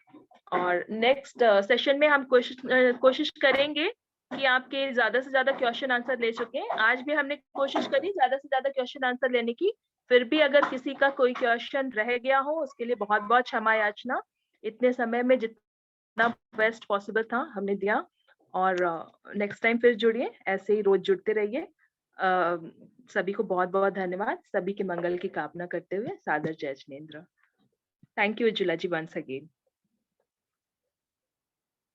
और नेक्स्ट सेशन में हम कोशिश करेंगे कि आपके ज्यादा से ज्यादा क्वेश्चन आंसर ले चुके। आज भी हमने कोशिश करी ज्यादा से ज्यादा क्वेश्चन आंसर लेने की, फिर भी अगर किसी का कोई क्वेश्चन रह गया हो उसके लिए बहुत बहुत क्षमा याचना। इतने समय में जितना बेस्ट पॉसिबल था हमने दिया। और नेक्स्ट टाइम फिर जुड़िए, ऐसे ही रोज जुड़ते रहिए। सभी को बहुत बहुत धन्यवाद। सभी के मंगल की कामना करते हुए सादर जय Jinendra. Thank you Ujjwala ji once again.